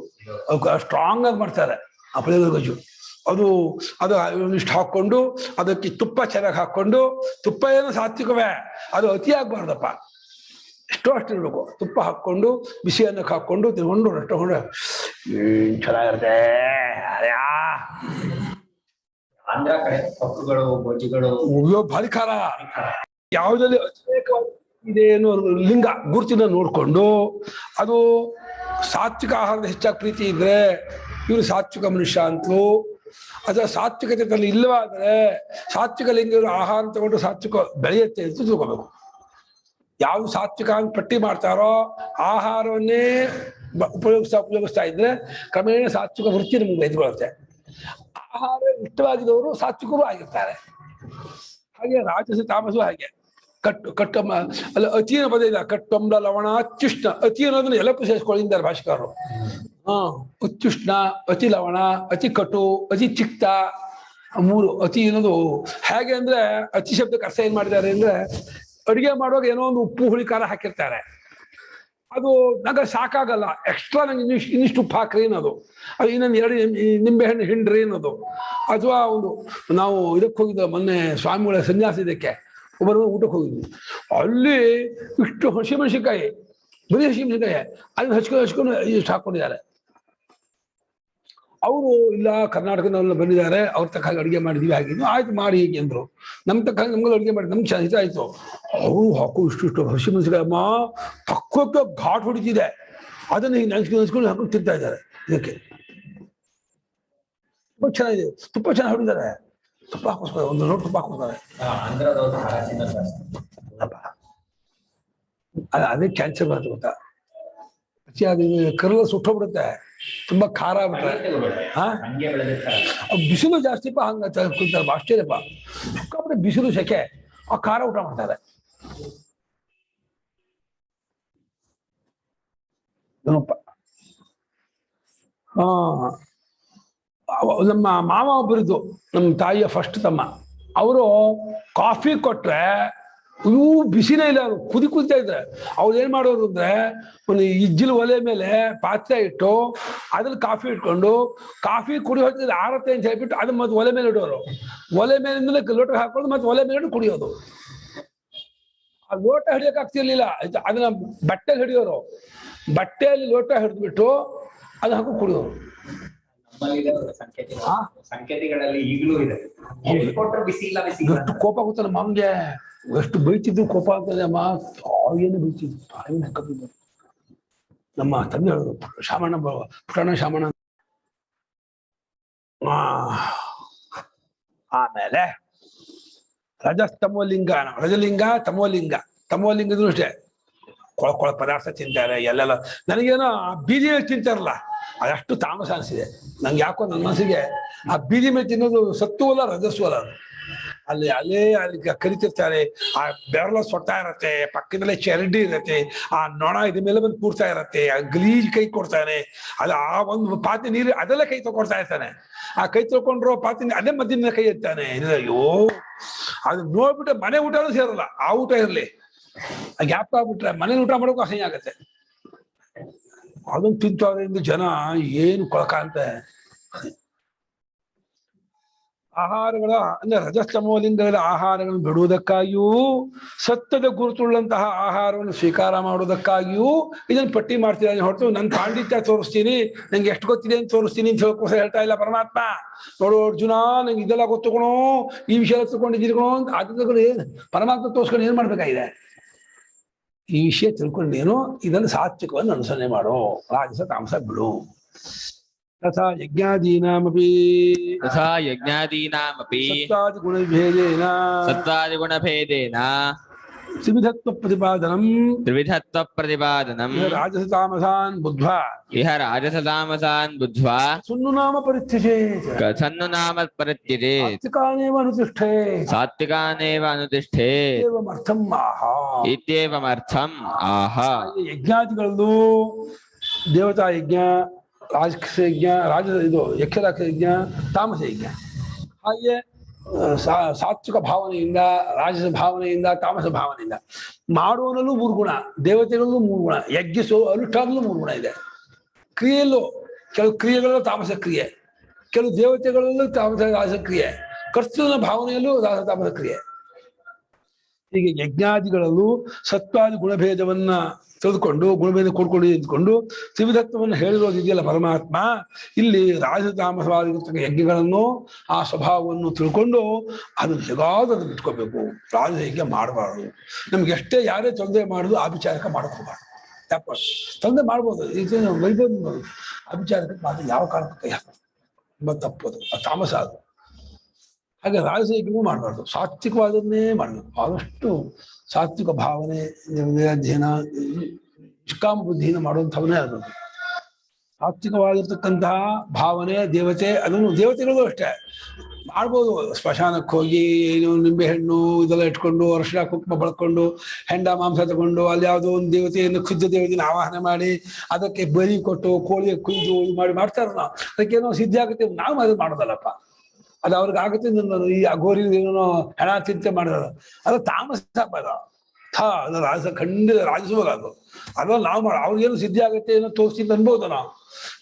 ಸ್ಟ್ರಾಂಗ್ ಆಗಿ ಮಾಡ್ತಾರೆ. ಆ ಪುಳಿಯೋಗರೆ ಗೊಜ್ಜು ಅದು ಇಷ್ಟು ಹಾಕೊಂಡು ಅದಕ್ಕೆ ತುಪ್ಪ ಚೆನ್ನಾಗಿ ಹಾಕೊಂಡು, ತುಪ್ಪ ಏನು ಸಾತ್ವಿಕವೇ, ಅದು ಅತಿ ಆಗ್ಬಾರ್ದಪ್ಪ. ಅಷ್ಟು ಇರಬೇಕು. ತುಪ್ಪ ಹಾಕ್ಕೊಂಡು ಬಿಸಿ ಅನ್ನಕ್ಕೆ ಹಾಕ್ಕೊಂಡು ತಿನ್ಕೊಂಡು ತಗೊಂಡು ಚೆನ್ನಾಗಿರುತ್ತೆ. ಆಂಧ್ರ ಕಡೆ ಪಕ್ಕುಗಳು ಗೊಜ್ಜುಗಳು ಭಾರಿ ಖಾರ. ಯಾವುದಲ್ಲಿ ಅತಿರೇಕವಾದ ಇದೆ ಅನ್ನೋ ಲಿಂಗ ಗುರುತಿನ ನೋಡ್ಕೊಂಡು ಅದು ಸಾತ್ವಿಕ ಆಹಾರದ ಹೆಚ್ಚಾಗಿ ಪ್ರೀತಿ ಇದ್ರೆ ಇವರು ಸಾತ್ವಿಕ ಮನುಷ್ಯ ಅಂತಲೂ, ಅಥವಾ ಸಾತ್ವಿಕತೆ ತನ್ನ ಇಲ್ಲವಾದರೆ ಸಾತ್ವಿಕ ಲಿಂಗ ಆಹಾರ ತಗೊಂಡು ಸಾತ್ವಿಕ ಬೆಳೆಯುತ್ತೆ ಅಂತ ತಿಳ್ಕೋಬೇಕು. ಯಾವ್ದು ಸಾತ್ವಿಕ ಅಂತ ಪಟ್ಟಿ ಮಾಡ್ತಾರೋ ಆಹಾರವನ್ನೇ ಉಪಯೋಗಿಸ್ತಾ ಇದ್ರೆ ಕ್ರಮೇಣ ಸಾತ್ವಿಕ ವೃತ್ತಿ ನಮ್ಗೆ ಎದ್ಕೊಳ್ಳುತ್ತೆ. ಆಹಾರ ಇಷ್ಟವಾಗಿದ್ದವರು ಸಾತ್ವಿಕರು ಆಗಿರ್ತಾರೆ. ಹಾಗೆ ರಾಜಸ ತಾಮಸು ಹಾಗೆ. ಕಟ್ಟು ಅಲ್ಲ ಅತಿನ ಪದ ಇಲ್ಲ, ಕಟ್ಟೊಂಬ ಲವಣ ಅತ್ಯುಷ್ಣ. ಅತಿ ಅನ್ನೋದನ್ನ ಎಲ್ಲಕ್ಕೂ ಸೇರಿಸ್ಕೊಂಡಿದ್ದಾರೆ ಭಾಷಿಕರು. ಅತ್ಯುಷ್ಣ, ಅತಿ ಲವಣ, ಅತಿ ಕಟು, ಅತಿ ಚಿಕ್ತ, ಮೂರು. ಅತಿ ಅನ್ನೋದು ಹೇಗೆ ಅಂದ್ರೆ ಅತಿ ಶಬ್ದಕ್ಕೆ ಅರ್ಥ ಏನ್ ಮಾಡಿದ್ದಾರೆ ಅಂದ್ರೆ ಅಡುಗೆ ಮಾಡುವಾಗ ಏನೋ ಒಂದು ಉಪ್ಪು ಹುಳಿ ಖಾರ ಹಾಕಿರ್ತಾರೆ. ಅದು ನಂಗೆ ಸಾಕಾಗಲ್ಲ, ಎಕ್ಸ್ಟ್ರಾ ನಂಗೆ ಇನ್ನಿಷ್ಟು ಉಪ್ಪು ಹಾಕ್ರಿ ಅನ್ನೋದು. ಅದು ಇನ್ನೊಂದು 2 ನಿಂಬೆಹಣ್ಣು ಹಿಂಡ್ರಿ ಅನ್ನೋದು. ಅಥವಾ ಒಂದು ನಾವು ಇದಕ್ಕೆ ಹೋಗಿದ್ದ ಮೊನ್ನೆ ಸ್ವಾಮಿಗಳ ಸನ್ಯಾಸ ಇದಕ್ಕೆ ಒಬ್ಬರು ಊಟಕ್ಕೆ ಹೋಗಿದ್ವಿ. ಅಲ್ಲಿ ಇಷ್ಟು ಹಸಿಮೆಣಸಿನಕಾಯಿ, ಬರೀ ಹಸಿಮೆಣಸಿನಕಾಯಿ ಅದನ್ನ ಹಚ್ಕೊಂಡು ಇಷ್ಟು ಹಾಕೊಂಡಿದ್ದಾರೆ. ಅವರು ಇಲ್ಲ ಕರ್ನಾಟಕದವ್ರನ್ನ ಬಂದಿದ್ದಾರೆ, ಅವ್ರ ತಕ್ಕ ಹಾಗೆ ಅಡುಗೆ ಮಾಡಿದ್ವಿ ಹಾಗಿದ್ದು ಆಯ್ತು ಮಾಡಿ ಹೀಗೆ ಅಂದ್ರು. ನಮ್ಮ ತಕ್ಕ ಹಾಗೆ ನಮ್ಗೆ ಅಡುಗೆ ಮಾಡಿ ನಮ್ಗೆ ಹಿತ ಆಯ್ತು. ಅವರು ಹಾಕು ಇಷ್ಟು ಹಸಿಮೆಣಸಿನಕಾಯಿ ಅಮ್ಮ ತಕ್ಕಕ್ಕೆ ಘಾಟ್ ಹೊಡಿತಿದೆ, ಅದನ್ನ ಹಿಂಗೆ ನೆನೆಸ್ಕೊಂಡು ಹಾಕೊಂಡು ತಿಂತಾ ಇದ್ದಾರೆ. ಇದಕ್ಕೆ ತುಂಬ ಚೆನ್ನಾಗಿದೆ, ತುಪ್ಪ ಚೆನ್ನಾಗಿ ಹೊಡಿದ್ದಾರೆ. ತುಪ್ಪ ಹಾಕಿಸ್ತಾರೆ, ಒಂದು ಲೋಟ ತುಪ್ಪ ಹಾಕಿಸ್ತಾರೆ. ಅದೇ ಕ್ಯಾನ್ಸರ್ ಬರುತ್ತೆ ಗೊತ್ತಾ. ಅದು ಕರಳು ಸುಟ್ಟೋಗ್ಬಿಡುತ್ತೆ, ತುಂಬಾ ಖಾರ ಆಗ್ಬಿಟ್ರೆ. ಬಿಸಿಲು ಜಾಸ್ತಿಪ್ಪ ಹಂಗ ಕುಂತಾರೆ ಆಶ್ಚರ್ಯಪ್ಪ. ಸಿಕ್ಕಾಬಿಟ್ಟೆ ಬಿಸಿಲು ಸೆಕೆ, ಆ ಖಾರ ಊಟ ಮಾಡ್ತಾರೆ. ನಮ್ಮ ಮಾವ ಒಬ್ಬರಿದ್ದು, ನಮ್ಮ ತಾಯಿಯ ಫಸ್ಟ್ ತಮ್ಮ. ಅವರು ಕಾಫಿ ಕೊಟ್ರೆ ಇವು ಬಿಸಿನೇ ಇಲ್ಲ, ಅವರು ಕುದಿತಾ ಇದ್ರೆ ಅವ್ರು ಏನ್ ಮಾಡೋರು ಅಂದ್ರೆ ಒಂದು ಇಜ್ಜಿಲು ಒಲೆ ಮೇಲೆ ಪಾತ್ರೆ ಇಟ್ಟು ಅದ್ರಲ್ಲಿ ಕಾಫಿ ಇಟ್ಕೊಂಡು ಕಾಫಿ ಕುಡಿ ಹೋಗ್ತಿದ್ರೆ ಆರತ್ತೆ ಅಂತ ಹೇಳ್ಬಿಟ್ಟು ಅದನ್ನ ಮತ್ತೆ ಒಲೆ ಮೇಲೆ ಇಡೋರು. ಒಲೆ ಮೇಲಿಂದಲೇ ಲೋಟ ಹಾಕೊಂಡು ಮತ್ತೆ ಒಲೆ ಮೇಲೆ ಕುಡಿಯೋದು. ಆ ಲೋಟ ಹಿಡಿಯಕ್ ಆಗ್ತಿರ್ಲಿಲ್ಲ, ಅದನ್ನ ಬಟ್ಟೆಲಿ ಹಿಡಿಯೋರು. ಬಟ್ಟೆಯಲ್ಲಿ ಲೋಟ ಹಿಡಿದ್ಬಿಟ್ಟು ಅದನ್ನ ಹಾಕೊಂಡು ಕುಡಿಯೋರು. ಸಂಕೇತಿಗಳಲ್ಲಿ ಈಗಲೂ ಇದೆ. ಎಷ್ಟು ಕೋಪ ಗೊತ್ತಲ್ಲ ಮಾಮ್ಗೆ, ಎಷ್ಟು ಬೈತಿದ್ರು ಕೋಪ ಆಗ್ತದೆ ಅಮ್ಮ. ತಾಯಿಯನ್ನು ಬೈತಿದ್ರು, ತಾಯಿನ ಕಬ್ಬಿದ್ರು. ನಮ್ಮ ತಂದೆ ಹೇಳಿದ್ರು ಶಾಮಣ್ಣ, ಪುಟ್ಟಣ್ಣ ಶಾಮಣ್ಣ. ಆಮೇಲೆ ರಜಸ್ತಮೋಲಿಂಗ, ರಜಲಿಂಗ ತಮೋಲಿಂಗ. ತಮೋಲಿಂಗದ್ರು ಅಷ್ಟೇ ಕೊಳ ಪದಾರ್ಥ ತಿಂತಾರೆ ಎಲ್ಲೆಲ್ಲ. ನನಗೇನೋ ಬೀದಿ ಮೇಲೆ ತಿಂತಾರಲ್ಲ ಅದಷ್ಟು ತಾಮಸ ಅನಿಸಿದೆ ನಂಗೆ. ಯಾಕೋ ನನ್ನ ಮನಸ್ಸಿಗೆ ಆ ಬೀದಿ ಮೇಲೆ ತಿನ್ನೋದು ಸತ್ತು ಅಲ್ಲ ರಜಸ್ಸು ಅಲ್ಲ. ಅಲ್ಲಿ ಅಲ್ಲೇ ಕರಿತಿರ್ತಾರೆ, ಆ ಬೆರಳ ಸೊಟ್ಟ ಇರತ್ತೆ, ಪಕ್ಕದಲ್ಲೇ ಚರಂಡಿ ಇರತ್ತೆ, ಆ ನೊಣ ಇದ್ರ ಮೇಲೆ ಬಂದು ಕೂರ್ತಾ ಇರತ್ತೆ, ಆ ಗಲೀಜ್ ಕೈ ಕೊಡ್ತಾನೆ. ಅದು ಆ ಒಂದು ಪಾತ್ರೆ ನೀರು ಅದೆಲ್ಲ ಕೈ ತಗೊಳ್ತಾ ಇರ್ತಾನೆ. ಆ ಕೈ ತೊಗೊಂಡ್ರು ಪಾತ್ರೆ ಅದೇ ಮದ್ದಿನ ಕೈ ಎತ್ತಾನೆ. ಅಯ್ಯೋ, ಅದು ನೋಡ್ಬಿಟ್ರೆ ಮನೆ ಊಟನೂ ಸೇರಲ್ಲ. ಆ ಊಟ ಇರಲಿ, ಆ ಗ್ಯಾಪ್ ಆಗ್ಬಿಟ್ರೆ ಮನೇಲಿ ಊಟ ಮಾಡೋಕೆ ಅಸಹ್ಯ ಆಗತ್ತೆ. ಅದನ್ನು ತಿಂತೋದ್ರಿಂದ ಜನ ಏನು ಕೊಳಕ ಅಂತ. ಆಹಾರಗಳ ಅಂದ್ರೆ ರಜಸ್ತಮೋಲಿಂಗಗಳ ಆಹಾರಗಳನ್ನು ಬಿಡುವುದಕ್ಕಾಗಿಯೂ ಸತ್ಯದ ಗುರುತುಳ್ಳಂತಹ ಆಹಾರವನ್ನು ಸ್ವೀಕಾರ ಮಾಡುವುದಕ್ಕಾಗಿಯೂ ಇದನ್ನು ಪಟ್ಟಿ ಮಾಡ್ತಿದ್ದಾನೆ ಹೊರತು ನನ್ನ ಪಾಂಡಿತ್ಯ ತೋರಿಸ್ತೀನಿ, ನಂಗೆ ಎಷ್ಟು ಗೊತ್ತಿದೆ ಅಂತ ತೋರಿಸ್ತೀನಿ ಅಂತ ಹೇಳ್ಕೋಸ ಹೇಳ್ತಾ ಇಲ್ಲ ಪರಮಾತ್ಮ. ನೋಡು ಅರ್ಜುನ, ನಂಗೆ ಇದೆಲ್ಲ ಗೊತ್ತುಕೊಣೋ, ಈ ವಿಷಯ ತಿಳ್ಕೊಂಡಿದ್ದೀರಿಕಣೋ ಅಂತ ಅದನ್ನು ಏನು ಪರಮಾತ್ಮ ತೋರಿಸ್ಕೊಂಡು ಏನ್ ಮಾಡ್ಬೇಕಾಗಿದೆ? ಈ ವಿಷಯ ತಿಳ್ಕೊಂಡೇನು ಇದನ್ನು ಸಾತ್ವಿಕವನ್ನು ಅನುಸರಣೆ ಮಾಡೋ, ರಾಜಸ ತಾಮಸ ಬಿಡು. ತಥಾ ಯಜ್ಞಾದೀನಾಮಪಿ ಸತ್ವಾದಿಗುಣಭೇದೇನ ತ್ರಿವಿಧತ್ವ ಪ್ರತಿಪಾದನಂ ರಾಜಸ ತಾಮಸಾನ್ ಬುದ್ಧ್ವಾ ಇಹ ರಾಜಸ ತಾಮಸಾನ್ ಬುದ್ಧ್ವಾ ಸುನ್ನು ನಾಮ ಪರಿತ್ಯಜೇತ್ ಕಥನ್ನು ನಾಮ ಪರಿತ್ಯಜೇತ್ ಸಾತ್ವಿಕಾನೇವ ಅನುತಿಷ್ಠೇತ್ ಸಾತ್ವಿಕಾನೇವ ಅನುತಿಷ್ಠೇತ್ ಏವಮರ್ಥಂ ಆಹಾ. ಇತ್ಯೇವಮರ್ಥಂ ಆಹಾ. ಯಜ್ಞಾದಿಗಳಲ್ಲೂ ದೇವತಾ ಯಜ್ಞ, ರಾಜಸ ಯಜ್ಞ, ಯಕ್ಷರಾಕ್ಷ ಯಜ್ಞ, ತಾಮಸ ಯಜ್ಞ. ಹಾಗೆ ಸಾತ್ವಿಕ ಭಾವನೆಯಿಂದ, ರಾಜಸ ಭಾವನೆಯಿಂದ, ತಾಮಸ ಭಾವನೆಯಿಂದ ಮಾಡುವನಲ್ಲೂ 3 ಗುಣ, ದೇವತೆಗಳಲ್ಲೂ 3 ಗುಣ, ಯಜ್ಞಸೋ ಅನುಷ್ಠಾನಲ್ಲೂ 3 ಗುಣ ಇದೆ. ಕ್ರಿಯೆಯಲ್ಲೂ ಕೆಲವು ಕ್ರಿಯೆಗಳಲ್ಲೂ ತಾಮಸ ಕ್ರಿಯೆ, ಕೆಲವು ದೇವತೆಗಳಲ್ಲೂ ತಾಮಸ ರಾಜಸ ಕ್ರಿಯೆ, ಕರ್ತೃನ ಭಾವನೆಯಲ್ಲೂ ರಾಜಸ ತಾಮಸ ಕ್ರಿಯೆ. ಹೀಗೆ ಯಜ್ಞಾದಿಗಳಲ್ಲೂ ಸತ್ವಾದಿ ಗುಣಭೇದವನ್ನ ತಿಳಿದುಕೊಂಡು ಗುಣಭೇದ ಕೂಡ್ಕೊಂಡು ಇದ್ಕೊಂಡು ತ್ರಿವಿಧತ್ವವನ್ನು ಹೇಳಿರೋದಿದೆಯಲ್ಲ ಪರಮಾತ್ಮ, ಇಲ್ಲಿ ರಾಜತಾಮಸವಾಗಿರ್ತಕ್ಕ ಯಜ್ಞಗಳನ್ನು ಆ ಸ್ವಭಾವವನ್ನು ತಿಳ್ಕೊಂಡು ಅದನ್ನು ಹೇಗಾದ್ರೂ ಅದನ್ನು ಇಟ್ಕೋಬೇಕು. ರಾಜಯಜ್ಞ ಮಾಡಬಾರ್ದು. ನಮ್ಗೆ ಎಷ್ಟೇ ಯಾರೇ ತೊಂದರೆ ಮಾಡುದು ಆಭಿಚಾರಕ ಮಾಡ್ಕೋಬಾರ್ದು. ಯಾಕ ತೊಂದರೆ ಮಾಡ್ಬೋದು, ಇದು ವೈಭವ ಅಭಿಚಾರಕ್ಕೆ ಮಾತ್ರ ಯಾವ ಕಾರಣಕ್ಕೂ ಕೈ ಹಾಕೋದು ತುಂಬ ತಪ್ಪೋದು, ಅದು ತಾಮಸ ಅದು. ಹಾಗೆ ರಾಜಯಜ್ಞವೂ ಮಾಡಬಾರ್ದು, ಸಾತ್ವಿಕವಾದನ್ನೇ ಮಾಡಬೇಕು. ಆದಷ್ಟು ಸಾತ್ವಿಕ ಭಾವನೆ, ಅಧ್ಯಯನ, ನಿಷ್ಕಾಮ ಬುದ್ಧಿಯನ್ನು ಮಾಡುವಂಥವನ್ನೇ ಅದು. ಸಾತ್ವಿಕವಾಗಿರ್ತಕ್ಕಂತಹ ಭಾವನೆ, ದೇವತೆ, ಅದನ್ನು ದೇವತೆಗಳು ಅಷ್ಟೇ ಮಾಡ್ಬೋದು. ಸ್ಮಶಾನಕ್ಕೆ ಹೋಗಿ ಏನು ನಿಂಬೆಹಣ್ಣು ಇದೆಲ್ಲ ಇಟ್ಕೊಂಡು ಅರಿಶಿನ ಕುಂಕುಮ ಬಳಕೊಂಡು ಹೆಂಡ ಮಾಂಸ ತಗೊಂಡು ಅಲ್ಲಿ ಯಾವುದೋ ಒಂದು ದೇವತೆಯನ್ನು ಖುದ್ದ ದೇವತೆಯನ್ನು ಆವಾಹನೆ ಮಾಡಿ ಅದಕ್ಕೆ ಬಲಿ ಕೊಟ್ಟು ಕೋಳಿಯ ಕುಯ್ದು ಇದು ಮಾಡಿ ಮಾಡ್ತಾರ ನಾವು. ಅದಕ್ಕೇನೋ ಸಿದ್ಧಿ ಆಗುತ್ತೆ, ನಾವು ಅದನ್ನು ಮಾಡೋದಲ್ಲಪ್ಪ. ಅದು ಅವ್ರಿಗೆ ಆಗುತ್ತೆ. ಈ ಅಘೋರಿ ಏನೋ ಹೆಣ ಚಿಂತೆ ಮಾಡಿದಾರ, ಅದು ತಾಮಸ ಅದು ರಾಜ ಖಂಡಿತ ರಾಜಿಸುವಾಗ ಅದು ನಾವು ಮಾಡ ಅವ್ರಿಗೇನು ಸಿದ್ಧಿ ಆಗುತ್ತೆ ಏನೋ ತೋರಿಸಿ ಅನ್ಬೋದು.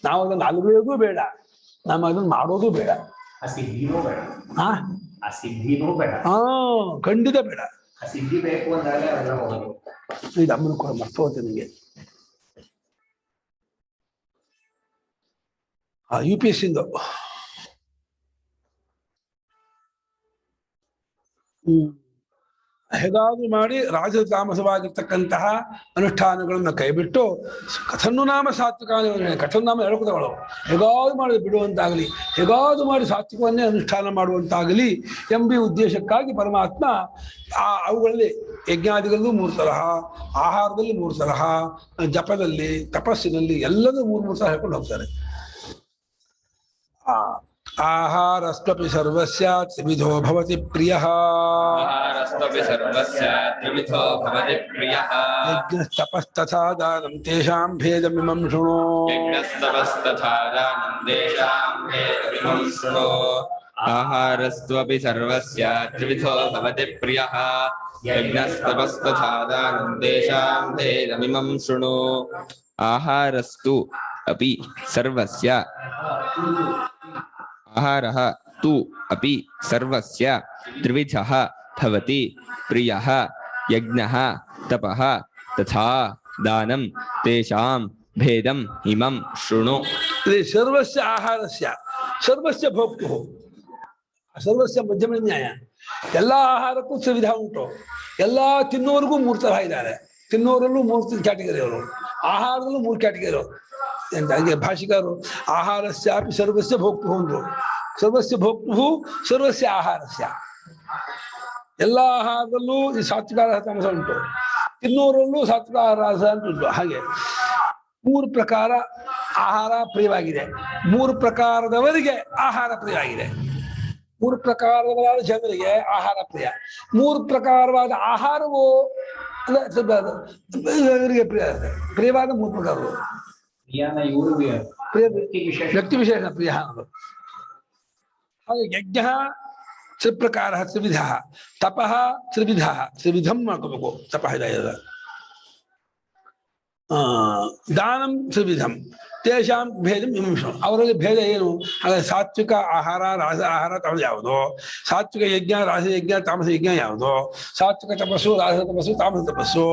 ನಾವು ಅದನ್ನು ಅಲ್ಗೋದು ಬೇಡ, ನಾವು ಅದನ್ನ ಮಾಡೋದು ಬೇಡ. ಖಂಡಿತ ಬೇಡ. ಇದು ಅಮ್ಮನ ಕೂಡ ಮರ್ತೋಗುತ್ತೆ ನಿಮಗೆ. UPSC ಇಂದು ಹೇಗಾದ್ರೂ ಮಾಡಿ ರಾಜತಾಮಸವಾಗಿರ್ತಕ್ಕಂತಹ ಅನುಷ್ಠಾನಗಳನ್ನ ಕೈಬಿಟ್ಟು ಕಥನ್ನುನಾಮ ಸಾತ್ವಿಕ ಕಥನ್ನಾಮ ಹೇಳ್ಕೊತಗಳು ಹೇಗಾದ್ರೂ ಮಾಡಿ ಬಿಡುವಂತಾಗಲಿ, ಹೇಗಾದ್ರೂ ಮಾಡಿ ಸಾತ್ವಿಕವನ್ನೇ ಅನುಷ್ಠಾನ ಮಾಡುವಂತಾಗಲಿ ಎಂಬ ಉದ್ದೇಶಕ್ಕಾಗಿ ಪರಮಾತ್ಮ ಅವುಗಳಲ್ಲಿ ಯಜ್ಞಾದಿಗಳಲ್ಲೂ 3 ತರಹ, ಆಹಾರದಲ್ಲಿ 3 ತರಹ, ಜಪದಲ್ಲಿ, ತಪಸ್ಸಿನಲ್ಲಿ ಎಲ್ಲದೂ 3 ತರಹ ಹೇಳ್ಕೊಂಡು ಹೋಗ್ತಾರೆ. ಆಹಾರಸ್ತ್ವಪಿ ಸರ್ವಸ್ಯ ತ್ರಿವಿಧೋ ಭವತಿ ಪ್ರಿಯಃ. ಆಹಾರಸ್ತ್ವಪಿ ಸರ್ವಸ್ಯ ತ್ರಿವಿಧೋ ಭವತಿ ಪ್ರಿಯಃ. ಯಜ್ಞಸ್ತಪಸ್ತಥಾ ದಾನಂ ತೇಷಾಂ ಭೇದಮಿಮಂ ಶೃಣು. ಯಜ್ಞಸ್ತಪಸ್ತಥಾ ದಾನಂ ತೇಷಾಂ ಭೇದಮಿಮಂ ಶೃಣು. ಆಹಾರಸ್ತ್ವಪಿ ಸರ್ವಸ್ಯ ತ್ರಿವಿಧೋ ಭವತಿ ಪ್ರಿಯಃ. ಯಜ್ಞಸ್ತಪಸ್ತಥಾ ದಾನಂ ತೇಷಾಂ ಭೇದಮಿಮಂ ಶೃಣು. ಆಹಾರಸ್ತು ಅಪಿ ಸರ್ವಸ್ಯ ಆಹಾರಃ ತು ಅಪಿ ಸರ್ವಸ್ಯ ತ್ರಿವಿಧಃ ಭವತಿ ಪ್ರಿಯಃ. ಯಜ್ಞಃ ತಪಃ ತಥಾ ದಾನಂ ತೇಷಾಂ ಭೇದಂ ಇಮಂ ಶೃಣು. ಸರ್ವಸ್ಯ ಆಹಾರಸ್ಯ ಸರ್ವಸ್ಯ ಭೋಕ್ತು ಸರ್ವಸ್ಯ ಮಧ್ಯಮ ನ್ಯಾಯ. ಎಲ್ಲಾ ಆಹಾರಕ್ಕೂ ತ್ರಿವಿಧ ಉಂಟು. ಎಲ್ಲಾ ತಿನ್ನೋರಿಗೂ 3 ತರಹ ಇದ್ದಾರೆ. ತಿನ್ನೋರಲ್ಲೂ 3 ಕ್ಯಾಟಗರಿ ಅವರು, ಆಹಾರದಲ್ಲೂ 3 ಕ್ಯಾಟಗರಿ ಅವರು. ಹಾಗೆ ಭಾಷಿಕರು ಆಹಾರಸ್ಯಾಪಿ ಸರ್ವಸ್ಯ ಭೋಕ್ತು ಅಂದ್ರು. ಸರ್ವಸ್ಯ ಭೋಕ್ತು ಸರ್ವಸ್ಯ ಆಹಾರಸ್ಯ. ಎಲ್ಲಾ ಆಹಾರದಲ್ಲೂ ಈ ಸಾತ್ವಿಕ ತಾಮಸ ಉಂಟು, ತಿನ್ನೋರಲ್ಲೂ ಸಾತ್ವಿಕ ರಾಸ ಅಂತ ಉಂಟು. ಹಾಗೆ 3 ಪ್ರಕಾರ ಆಹಾರ ಪ್ರಿಯವಾಗಿದೆ, 3 ಪ್ರಕಾರದವರಿಗೆ ಆಹಾರ ಪ್ರಿಯವಾಗಿದೆ. 3 ಪ್ರಕಾರವಾದ ಜನರಿಗೆ ಆಹಾರ ಪ್ರಿಯ. 3 ಪ್ರಕಾರವಾದ ಆಹಾರವು ಇವರಿಗೆ ಪ್ರಿಯವಾದ 3 ಪ್ರಕಾರಗಳು. ವ್ಯಕ್ತಿ ವಿಶೇಷ ಪ್ರಿಯ ಅನ್ನೋದು. ಹಾಗೆ ಯಜ್ಞ ತ್ರಿಪ್ರಕಾರ ತ್ರಿವಿಧ, ತಪಃ ತ್ರಿವಿಧ, ತ್ರಿವಿಧಂ ಮಾಡ್ಕೋಬೇಕು. ತಪಃ ಇದೆ, ದಾನಂ ತ್ರಿವಿಧಂ ತೇಷಾಂ ಭೇದಂ ಇಮಂ ಶೃಣು. ಅವರಲ್ಲಿ ಭೇದ ಏನು? ಹಾಗೆ ಸಾತ್ವಿಕ ಆಹಾರ, ರಾಜ ಆಹಾರ, ತಾಮಸ ಯಾವುದೋ, ಸಾತ್ವಿಕ ಯಜ್ಞ, ರಾಜಯಜ್ಞ, ತಾಮಸ ಯಜ್ಞ ಯಾವುದೋ, ಸಾತ್ವಿಕ ತಪಸ್ಸು, ರಾಜ ತಪಸ್ಸು, ತಾಮಸ ತಪಸ್ಸು,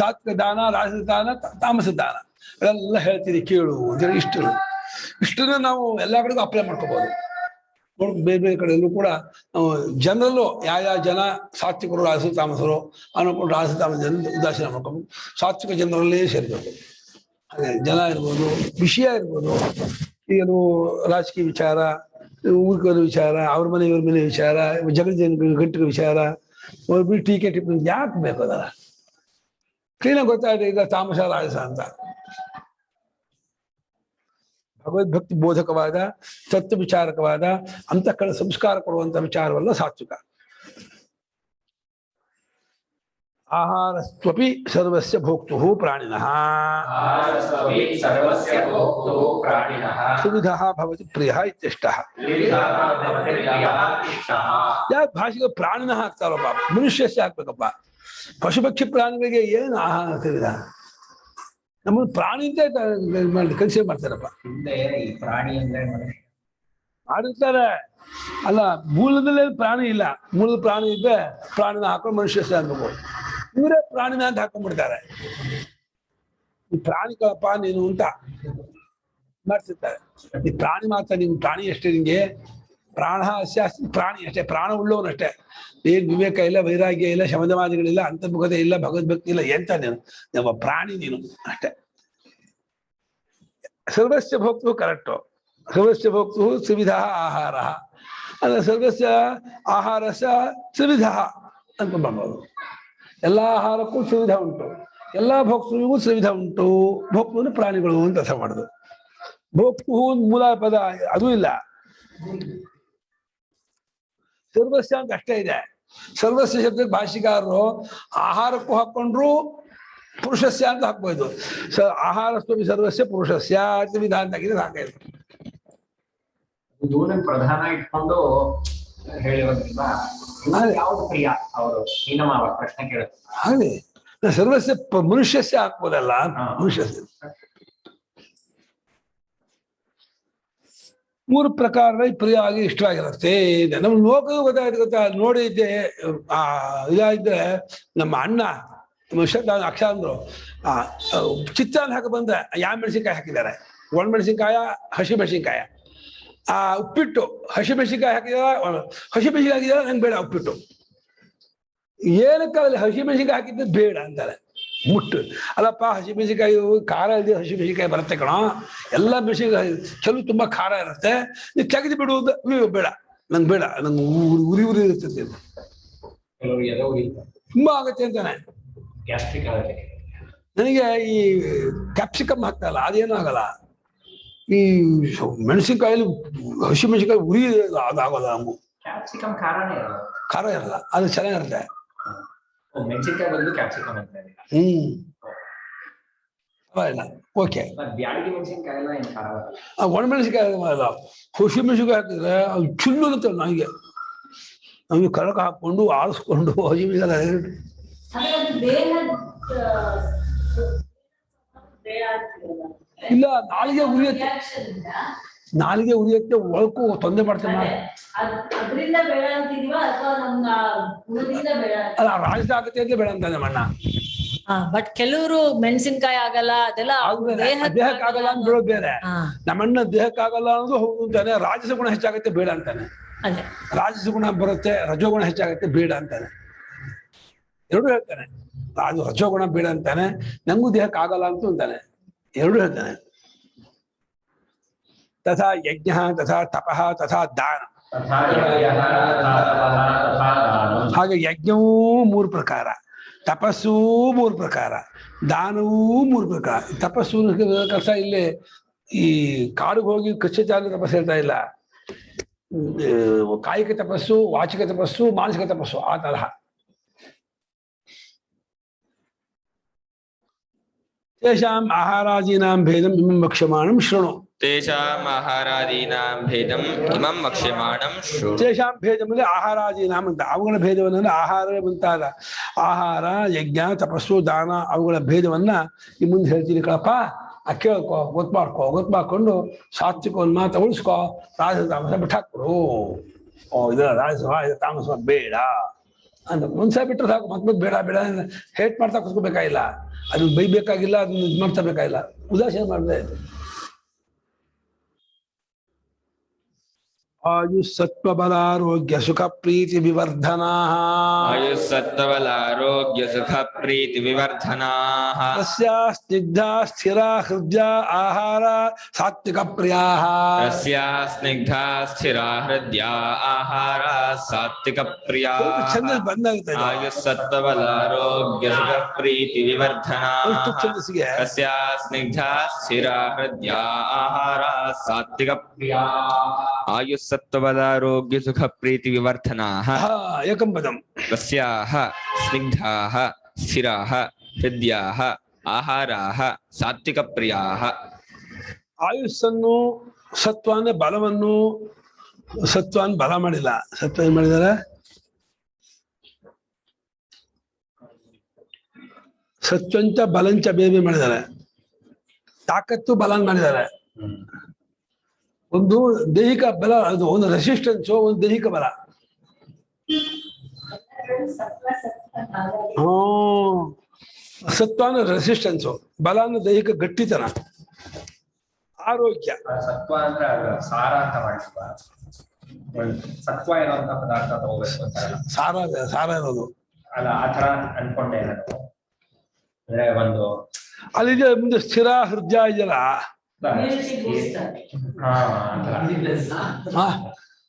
ಸಾತ್ವಿಕ ದಾನ, ರಾಜ ದಾನ, ತಾಮಸ ದಾನ, ಅದೆಲ್ಲ ಹೇಳ್ತೀರಿ ಕೇಳು ಅಂತೇಳಿ. ಇಷ್ಟನ್ನ ನಾವು ಎಲ್ಲಾ ಕಡೆಗೂ ಅಪ್ಲೈ ಮಾಡ್ಕೋಬಹುದು. ಬೇರೆ ಬೇರೆ ಕಡೆಯಲ್ಲೂ ಕೂಡ ಜನರಲ್ಲೂ ಯಾವ ಜನ ಸಾತ್ವಿಕರು, ರಾಜ ತಾಮಸರು ಅನ್ನೋಕೊಂಡು ರಾಜ ತಾಮಸ ಜನ ಉದಾಸೀನ ಮಾಡ್ಕೋಬೇಕು. ಸಾತ್ವಿಕ ಜನರಲ್ಲೇ ಸೇರ್ಬೇಕು. ಹಾಗೆ ಜನ ಇರ್ಬೋದು, ವಿಷಯ ಇರ್ಬೋದು. ಈಗಲೂ ರಾಜಕೀಯ ವಿಚಾರ, ಊರಿನ ವಿಚಾರ, ಅವ್ರ ಮನೆ ಇವ್ರ ಮನೆ ವಿಚಾರ, ಜಗಜ್ಜನ ಗಂಟಿನ ವಿಚಾರ, ಟೀಕೆ ಟಿಪ್ಪಣಿ ಯಾಕೆ ಬೇಕು? ಅದಲ್ಲ ಕ್ಲೀನಾಗಿ ಗೊತ್ತಾಗಿದೆ ಈಗ ತಾಮಸ ರಾಜಸ ಅಂತ. ಭಗವದ್ಭಕ್ತಿ ಬೋಧಕವಾದ, ತತ್ವ ವಿಚಾರಕವಾದ, ಅಂತಃಕರಣ ಸಂಸ್ಕಾರ ಕೊಡುವಂತ ವಿಚಾರವಲ್ಲ ಸಾತ್ವಿಕ. ಆಹಾರಸ್ತ್ವಪಿ ಸರ್ವಸ್ಯ ಭೋಕ್ತು ಪ್ರಾಣಿನಃ ತ್ರಿವಿಧಃ ಭವತಿ ಪ್ರಿಯಃ ಇತ್ಯಷ್ಟಃ. ಯಾಕೆ ಭಾಷೆಗೆ ಪ್ರಾಣಿನಃ ಹಾಕ್ತಾರಪ್ಪ? ಮನುಷ್ಯಸ್ಯ ಹಾಕ್ಬೇಕಪ್ಪ. ಪಶುಪಕ್ಷಿ ಪ್ರಾಣಿಗಳಿಗೆ ಏನು ಆಹಾರ ತ್ರಿವಿಧ? ನಮ್ಮ ಪ್ರಾಣಿ ಅಂತ ಕನ್ಸಿಡರ್ ಮಾಡ್ತಾರಪ್ಪ. ಪ್ರಾಣಿ ಅಂದ್ರೆ ಮಾಡಿರ್ತಾರೆ. ಅಲ್ಲ, ಮೂಲದಲ್ಲಿ ಪ್ರಾಣಿ ಇಲ್ಲ. ಮೂಲದ ಪ್ರಾಣಿ ಇದ್ದರೆ ಪ್ರಾಣಿನ ಹಾಕೊಂಡು ಮನುಷ್ಯ ಅನ್ಬೇಕು. ಇವರೇ ಪ್ರಾಣಿನ ಅಂತ ಹಾಕೊಂಡ್ಬಿಡ್ತಾರೆ. ಈ ಪ್ರಾಣಿಗಳಪ್ಪ ನೀನು ಅಂತ ಮಾಡ್ತಿರ್ತಾರೆ. ಈ ಪ್ರಾಣಿ ಮಾತ್ರ, ನೀವು ಪ್ರಾಣಿ ಅಷ್ಟೇ, ನಿಂಗೆ ಪ್ರಾಣ ಅಸ್ಯಾಸ್ತಿ, ಪ್ರಾಣಿ ಅಷ್ಟೇ, ಪ್ರಾಣ ಉಳ್ಳವನಷ್ಟೇ. ಏನ್ ವಿವೇಕ ಇಲ್ಲ, ವೈರಾಗ್ಯ ಇಲ್ಲ, ಶಮದವಾದಿಗಳಿಲ್ಲ, ಅಂತರ್ಮುಖತೆ ಇಲ್ಲ, ಭಗವದ್ಭಕ್ತಿ ಇಲ್ಲ, ಎಂತ ನೀನು ನಮ್ಮ ಪ್ರಾಣಿ ನೀನು ಅಷ್ಟೇ. ಸರ್ವಸ್ಯ ಭೋಕ್ತು ಕರೆಕ್ಟು. ಸರ್ವಸ್ಯ ಭೋಕ್ತು ತ್ರಿವಿಧ ಆಹಾರ, ಅಂದ್ರೆ ಸರ್ವಸ್ಯ ಆಹಾರಸ್ಯ ತ್ರಿವಿಧ ಅಂತ ಬರ್ಬೋದು. ಎಲ್ಲ ಆಹಾರಕ್ಕೂ ತ್ರಿವಿಧ ಉಂಟು, ಎಲ್ಲ ಭೋಕ್ತೃಗೂ ತ್ರಿವಿಧ ಉಂಟು. ಭೋಕ್ತು ಅಂದ್ರೆ ಪ್ರಾಣಿಗಳು ಅಂತ ಅರ್ಥ ಮಾಡುದು. ಭೋಕ್ತು ಮೂಲ ಪದ ಅದು ಇಲ್ಲ, ಸರ್ವಸ್ಯ ಅಂತ ಅಷ್ಟೇ ಇದೆ. ಸರ್ವಸ್ಯ ಶಬ್ದಕ್ಕೆ ಭಾಷಿಕಾರರು ಆಹಾರಕ್ಕೂ ಹಾಕೊಂಡ್ರು ಪುರುಷಸ್ಯ ಅಂತ ಹಾಕ್ಬೋದು. ಆಹಾರಸ್ತು ಸರ್ವಸ್ಯ ಪುರುಷಸ್ಯ ತ್ರಿವಿಧ ಅಂತ ಹಾಕಿದ್ರೆ ಸಾಕಾಯ್ತು. ಇದನ್ನ ಪ್ರಧಾನ ಇಟ್ಕೊಂಡು ಹೇಳಿರೋದ್ರಿಂದ ಯಾವ್ದು ಪ್ರಿಯ ಅವರು ನಿಮ್ಮ ಪ್ರಶ್ನೆ ಕೇಳುತ್ತೆ. ಹಾಗೆ ಸರ್ವಸ್ಯ ಮನುಷ್ಯಸ್ಯ ಹಾಕ್ಬೋದಲ್ಲ, ಮನುಷ್ಯಸ್ಯ. ಮೂರು ಪ್ರಕಾರವಾಗಿ ಪ್ರಿಯ ಆಗಿ ಇಷ್ಟವಾಗಿರುತ್ತೆ. ನಮ್ಗೆ ಲೋಕದ ಗೊತ್ತಾ ನೋಡಿದ್ದೆ. ಇದಾದ್ರೆ ನಮ್ಮ ಅಣ್ಣ ಅಕ್ಷ ಅಂದ್ರು ಚಿತ್ರಾನ್ನ ಹಾಕಿ ಬಂದ್ರೆ ಯಾವ ಮೆಣಸಿನ್ಕಾಯಿ ಹಾಕಿದ್ದಾರೆ, ಒಣ ಮೆಣಸಿನ್ಕಾಯ, ಹಸಿ ಮೆಣಸಿನ್ಕಾಯ. ಉಪ್ಪಿಟ್ಟು ಹಸಿ ಮೆಣಸಿನ್ಕಾಯಿ ಹಾಕಿದಾರ, ಹಸಿ ಮೆಣಸಿನ್ಕಾಯಿ ಹಾಕಿದಾರ, ನಂಗೆ ಬೇಡ ಉಪ್ಪಿಟ್ಟು. ಏನಕ್ಕಾಗಲಿ ಹಸಿ ಮೆಣಸಿನ್ಕಾಯಿ ಹಾಕಿದ್ದು ಬೇಡ ಅಂತಾರೆ. ಮುಟ್ಟು ಅಲ್ಲಪ್ಪ, ಹಸಿ ಮೆಣಸಿನ್ಕಾಯಿ ಖಾರ ಇಲ್ಲದೆ ಹಸಿ ಮೆಣಸಿನ್ಕಾಯಿ ಬರುತ್ತೆ ಕಣ. ಎಲ್ಲ ಮೆಣಸಿನ್ಕಾಯಿ ಕೆಲವು ತುಂಬಾ ಖಾರ ಇರುತ್ತೆ, ನೀವು ತೆಗೆದು ಬಿಡುವುದು ಬೇಡ, ನಂಗೆ ಬೇಡ, ನಂಗೆ ಉರಿ ಉರಿ ಇರ್ತದೆ, ತುಂಬಾ ಆಗತ್ತೆ ಅಂತಾನೆ. ನನಗೆ ಈ ಕ್ಯಾಪ್ಸಿಕಮ್ ಹಾಕ್ತಲ್ಲ ಅದೇನು ಆಗಲ್ಲ. ಈ ಮೆಣಸಿನ್ಕಾಯಲ್ಲಿ ಹಸಿ ಮೆಣಸಿನ್ಕಾಯಿ ಉರಿ ಅದಾಗೋಲ್ಲ. ನಮಗೂ ಖಾರ ಇರಲ್ಲ, ಅದು ಚೆನ್ನಾಗಿರುತ್ತೆ. ಮೆಣಸಿನ್ಕಾಯಿ ಬದಲು ಕ್ಯಾಪ್ಸಿಕಮ್ ಅಂತ ಇಲ್ಲ, ಓಕೆ. ಮೆಣಸಿನ್ಕಾಯಿ ಒಣ ಮೆಣಸಿನ್ಕಾಯಿ ಅಲ್ಲ, ಹಸಿ ಮೆಣಸಿನ್ಕಾಯಿ ಹಾಕಿದ್ರೆ ಅದು ಚುಲ್ಲು ಅಂತ ನನಗೆ. ನಮಗೆ ಕಡಕ ಹಾಕೊಂಡು ಆರಿಸ್ಕೊಂಡು ಹಸಿ ಮೆಣಸಿನ್ಕಾಯಿ ಇಲ್ಲ, ನಾಲಿಗೆ ಉರಿಯತ್ತೆ, ನಾಲಿಗೆ ಉರಿಯತ್ತೆ, ಒಳಕ್ಕೂ ತೊಂದರೆ ಮಾಡ್ತೇನೆ. ಅಲ್ಲ, ರಾಜ ಆಗುತ್ತೆ ಅಂತ ಬೇಡ ಅಂತಾನೆ ಮಣ್ಣ. ಬಟ್ ಕೆಲವರು ಮೆಣಸಿನ್ಕಾಯಿ ಆಗಲ್ಲ, ಅದೆಲ್ಲ ದೇಹಕ್ಕೆ ಆಗಲ್ಲ ಅಂತ ಬೇಡ ಬೇರೆ. ನಮ್ಮಣ್ಣ ದೇಹಕ್ಕೆ ಆಗಲ್ಲ ಅನ್ನೋದು ಹೌದು ಅಂತಾನೆ. ರಾಜಸ ಗುಣ ಹೆಚ್ಚಾಗತ್ತೆ ಬೇಡ ಅಂತಾನೆ. ರಾಜಸ ಗುಣ ಬರುತ್ತೆ, ರಜೋಗುಣ ಹೆಚ್ಚಾಗತ್ತೆ ಬೇಡ ಅಂತಾನೆ. ಎರಡು ಹೇಳ್ತಾನೆ. ರಜೋಗುಣ ಬೇಡ ಅಂತಾನೆ, ನಂಗೂ ದೇಹಕ್ಕೆ ಆಗಲ್ಲ ಅಂತ ಅಂತಾನೆ. ಎರಡು ಹೇಳ್ತಾನೆ. ತಥಾ ಯಜ್ಞ, ತಥಾ ತಪಃ, ತಥಾ ದಾನ. ಹಾಗೆ ಯಜ್ಞವೂ ಮೂರು ಪ್ರಕಾರ, ತಪಸ್ಸೂ ಮೂರು ಪ್ರಕಾರ, ದಾನವೂ ಮೂರು ಪ್ರಕಾರ. ತಪಸ್ಸು ಕಸ ಇಲ್ಲಿ ಈ ಕಾಡಿಗೆ ಹೋಗಿ ಕಚ್ಚಚಾಲ ತಪಸ್ಸು ಹೇಳ್ತಾ ಇಲ್ಲ. ಕಾಯಿಕ ತಪಸ್ಸು, ವಾಚಿಕ ತಪಸ್ಸು, ಮಾನಸಿಕ ತಪಸ್ಸು, ಆ ತರಹ. ತೇಷಾಂ ಆಹಾರಾದೀನಾಂ ಭೇದಂ ಇಮಂ ವಕ್ಷ್ಯಮಾಣಂ ಶೃಣು. ತೇಷಾಂ ಆಹಾರಾದೀನಾಂ ಭೇದಂ ಇಮಂ ವಕ್ಷ್ಯಮಾಣಂ ಶೃಣು. ತೇಷಾಂ ಭೇದಂ ಅಂದ್ರೆ ಆಹಾರಾದೀನಾಂ ಅಂತ, ಅವುಗಳ ಭೇದವನ್ನ ಆಹಾರ ಮುಂತಾದ ಆಹಾರ, ಯಜ್ಞ, ತಪಸ್ಸು, ದಾನ ಅವುಗಳ ಭೇದವನ್ನ ಈ ಮುಂದೆ ಹೇಳ್ತೀನಿ ಕಳಪ್ಪ. ಕೇಳ್ಕೊ, ಗೊತ್ತು ಮಾಡ್ಕೊಂಡು ಸಾತ್ವಿಕವನ್ನು ಮಾತ್ರ ಉಳಿಸ್ಕೊ, ರಾಜ ತಾಮಸ ಬಿಟ್ಟಾಕ್ಬಿಡು. ಇದರ ರಾಜಸ ತಾಮಸ ಬೇಡ ಅಂತ ಒಂದ್ಸಲ ಬಿಟ್ಟರೆ ಸಾಕು. ಮತ್ತೆ ಬೇಡ ಬೇಡ ಹೇಟ್ ಮಾಡ್ತಾ ಕೂತ್ಕೋಬೇಕಾಗಿಲ್ಲ, ಅದನ್ನ ಬೈಬೇಕಾಗಿಲ್ಲ, ಅದನ್ನ ಇದು ಮಾಡ್ತಾ ಬೇಕಾಗಿಲ್ಲ, ಉದಾಸೀನ ಮಾಡಿದೆ. ಆಯುಸ್ಸತ್ವಬಲಾರೋಗ್ಯ ಸುಖ ಪ್ರೀತಿ ವಿವರ್ಧನಾ. ಆಯುಸ್ಸತ್ವಬಲಾರೋಗ್ಯ ಸುಖ ಪ್ರೀತಿ ವಿವರ್ಧನಾ. ತಸ್ಯಾ ಸ್ನಿಗ್ಧಾ ಸ್ಥಿರಾ ಹೃದಯ ಆಹಾರ ಸಾತ್ವಿಕ ಪ್ರಿಯಾ. ತಸ್ಯಾ ಸ್ನಿಗ್ಧಾ ಸ್ಥಿರಾ ಹೃದಯ ಆಹಾರ ಸಾತ್ವಿಕ ಪ್ರಿಯಾ. ಛಂದಸ್ ಬಂದಾಗುತ್ತೆ. ಆಯುಸ್ಸತ್ವಬಲಾರೋಗ್ಯ ಸುಖ ಪ್ರೀತಿ ವಿವರ್ಧನಾ. ಛಂದಸ್ಸಿಗೆ ತಸ್ಯಾ ಸ್ನಿಗ್ಧಾ ಸ್ಥಿರಾ ಹೃದಯ ಆಹಾರ ಸಾತ್ವಿಕ ಪ್ರಿಯಾ. ಆಯುಸ್ಸತ್ವಬಲಾರೋಗ್ಯ ಸುಖ ಪ್ರೀತಿ ವಿವರ್ಧನಾಃ. ಏಕಂ ಪದಂ. ತಸ್ಯಾಃ ಸ್ನಿಗ್ಧಾಃ ಸ್ಥಿರಾಃ ಹೃದ್ಯಾಃ ಆಹಾರಾಃ ಸಾತ್ವಿಕ ಪ್ರಿಯಾಃ. ಆಯುಸ್ಸನ್ನು, ಸತ್ವಾನ ಬಲವನ್ನು, ಸತ್ವಾನ್ ಬಲ ಮಾಡಿಲ್ಲ, ಸತ್ವ ಏನ್ ಮಾಡಿದಾರೆ? ಸತ್ವಂಚ ಬಲಂಚ ಬೇರೆ ಮಾಡಿದ್ದಾರೆ. ತಾಕತ್ತು ಬಲನ್ ಮಾಡಿದ್ದಾರೆ. ಒಂದು ದೈಹಿಕ ಬಲ, ಅದು ಒಂದು ರೆಸಿಸ್ಟೆನ್ಸು, ಒಂದು ದೈಹಿಕ ಬಲ. ಸತ್ವ ಅಂದ್ರೆ ರೆಸಿಸ್ಟೆನ್ಸು, ಬಲ ಅಂದ್ರೆ ದೈಹಿಕ ಗಟ್ಟಿತನ, ಆರೋಗ್ಯ. ಸತ್ವ ಅಂದ್ರೆ ಸಾರ ಅಂತ ಮಾಡಿಲ್ವಾ? ಸತ್ವ ಇರುವಂತ ಪದಾರ್ಥ ತಗೋಬೇಕು ಅಂತ ಸಾರ ಇರೋದು ಅಲ್ಲ, ಆತರ ಅನ್ಕೊಂಡೆ ನಾನು. ಅಂದ್ರೆ ಒಂದು ಅಲ್ಲಿದೆ ಮುಂದೆ ಸ್ಥಿರ ಹೃದಯ ಇದೆಯಲ್ಲ,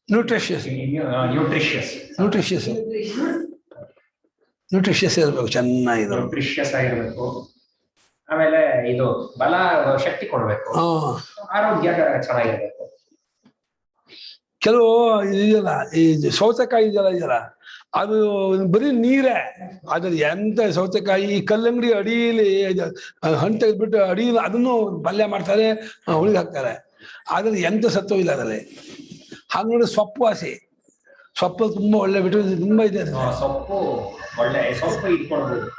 ನ್ಯೂಟ್ರಿಷಿಯಸ್ ಇರ್ಬೇಕು, ಚೆನ್ನಾಗಿದೆ, ನ್ಯೂಟ್ರಿಷಿಯಸ್ ಆಗಿರ್ಬೇಕು. ಆಮೇಲೆ ಇದು ಬಲ, ಶಕ್ತಿ ಕೊಡ್ಬೇಕು, ಆರೋಗ್ಯ ಚೆನ್ನಾಗಿರ್ಬೇಕು. ಕೆಲವು ಇದೆಯಲ್ಲ, ಈ ಸೌತೆಕಾಯಿ ಇದೆಯಲ್ಲ ಅದು ಬರೀ ನೀರೇ. ಅದ್ರ ಎಂತ ಸೌತೆಕಾಯಿ ಈ ಕಲ್ಲಂಗಡಿ ಅಡಿಯಲ್ಲಿ ಹಣ್ಣು ತೆಗೆದ್ಬಿಟ್ಟು ಅಡಿಯಲ್ಲಿ ಅದನ್ನು ಪಲ್ಯ ಮಾಡ್ತಾರೆ, ಹುಳಿಗೆ ಹಾಕ್ತಾರೆ. ಅದ್ರಲ್ಲಿ ಎಂತ ಸತ್ವ ಇಲ್ಲ ಅದರಲ್ಲಿ. ಹಾಗೆ ನೋಡಿ ಸೊಪ್ಪು ವಾಸಿ, ಸೊಪ್ಪು ತುಂಬಾ ಒಳ್ಳೆ ವಿಟಮಿನ್ ತುಂಬಾ ಇದೆ. ಸೊಪ್ಪು ಒಳ್ಳೆ ಸೊಪ್ಪು ಇಟ್ಕೊಳ್ಬಹುದು,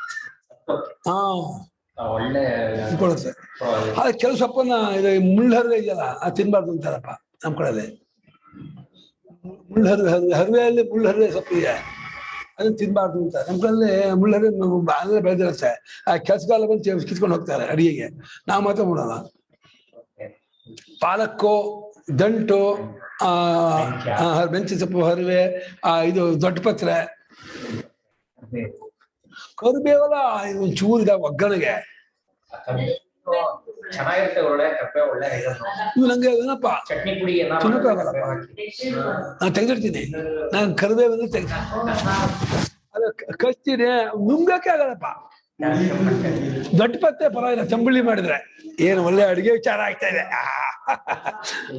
ಒಳ್ಳೆ ಇಟ್ಕೊಳುತ್ತೆ. ಆದ್ರೆ ಕೆಲವು ಸೊಪ್ಪನ್ನ ಇದು ಮುಳ್ಳಹರಿವೆ ಇದೆಯಲ್ಲ ಅದು ತಿನ್ಬಾರ್ದು ಅಂತಾರಪ್ಪ ನಮ್ ಕಡೆಯಲ್ಲಿ. ಹರಿವೆಯಲ್ಲಿ ಮುಳ್ಳಹರಿವೆ ಸೊಪ್ಪು ಇದೆ, ಅದನ್ನ ತಿನ್ಬಾರ್ದು ಅಂತ ನಮ್ ಕಡೆಯಲ್ಲಿ. ಮುಳ್ಳಹರಿವೆ ಅಲ್ಲೇ ಬೆಳೆದಿರುತ್ತೆ, ಆ ಕೆಲಸಗಾಲ ಬಂದು ಕಿತ್ಕೊಂಡು ಹೋಗ್ತಾರೆ ಅಡಿಗೆಗೆ, ನಾವು ಮಾತ್ರ ಮಾಡೋಣ. ಪಾಲಕ್ಕು, ದಂಟು, ಮೆಂತ್ಯ ಸೊಪ್ಪು, ಹರಿವೆ, ಇದು ದೊಡ್ಡ ಪತ್ರೆ, ಕರಿಬೇವಲ್ಲ ಒಂದು ಚೂರು ಇದೆ ಒಗ್ಗರಣೆಗೆ, ಚೆನ್ನಾಗಿರುತ್ತೆ. ಒಳ್ಳೆ ಕಪ್ಪೆ ಒಳ್ಳೆ ಇವು ನಂಗೆ ಏನಪ್ಪ ಚಟ್ನಿ ಪುಡಿ ತಿನ್ನೋಕ್ಕಾಗಲ್ಲಪ್ಪ, ನಾನು ತೆಗೆದಿರ್ತೀನಿ. ನಾನು ಕರಿಬೇವನ್ನು ತೆಗೆದು ಅದು ಕಚ್ತೀನಿ, ನುಂಗಕ್ಕೆ ಆಗಲ್ಲಪ್ಪ. ದೊಡ್ಡ ಪತ್ತೆ ಪರವಾಗಿಲ್ಲ, ತಂಬುಳಿ ಮಾಡಿದ್ರೆ ಏನು ಒಳ್ಳೆ ಅಡಿಗೆ ವಿಚಾರ ಆಗ್ತಾ ಇದೆ.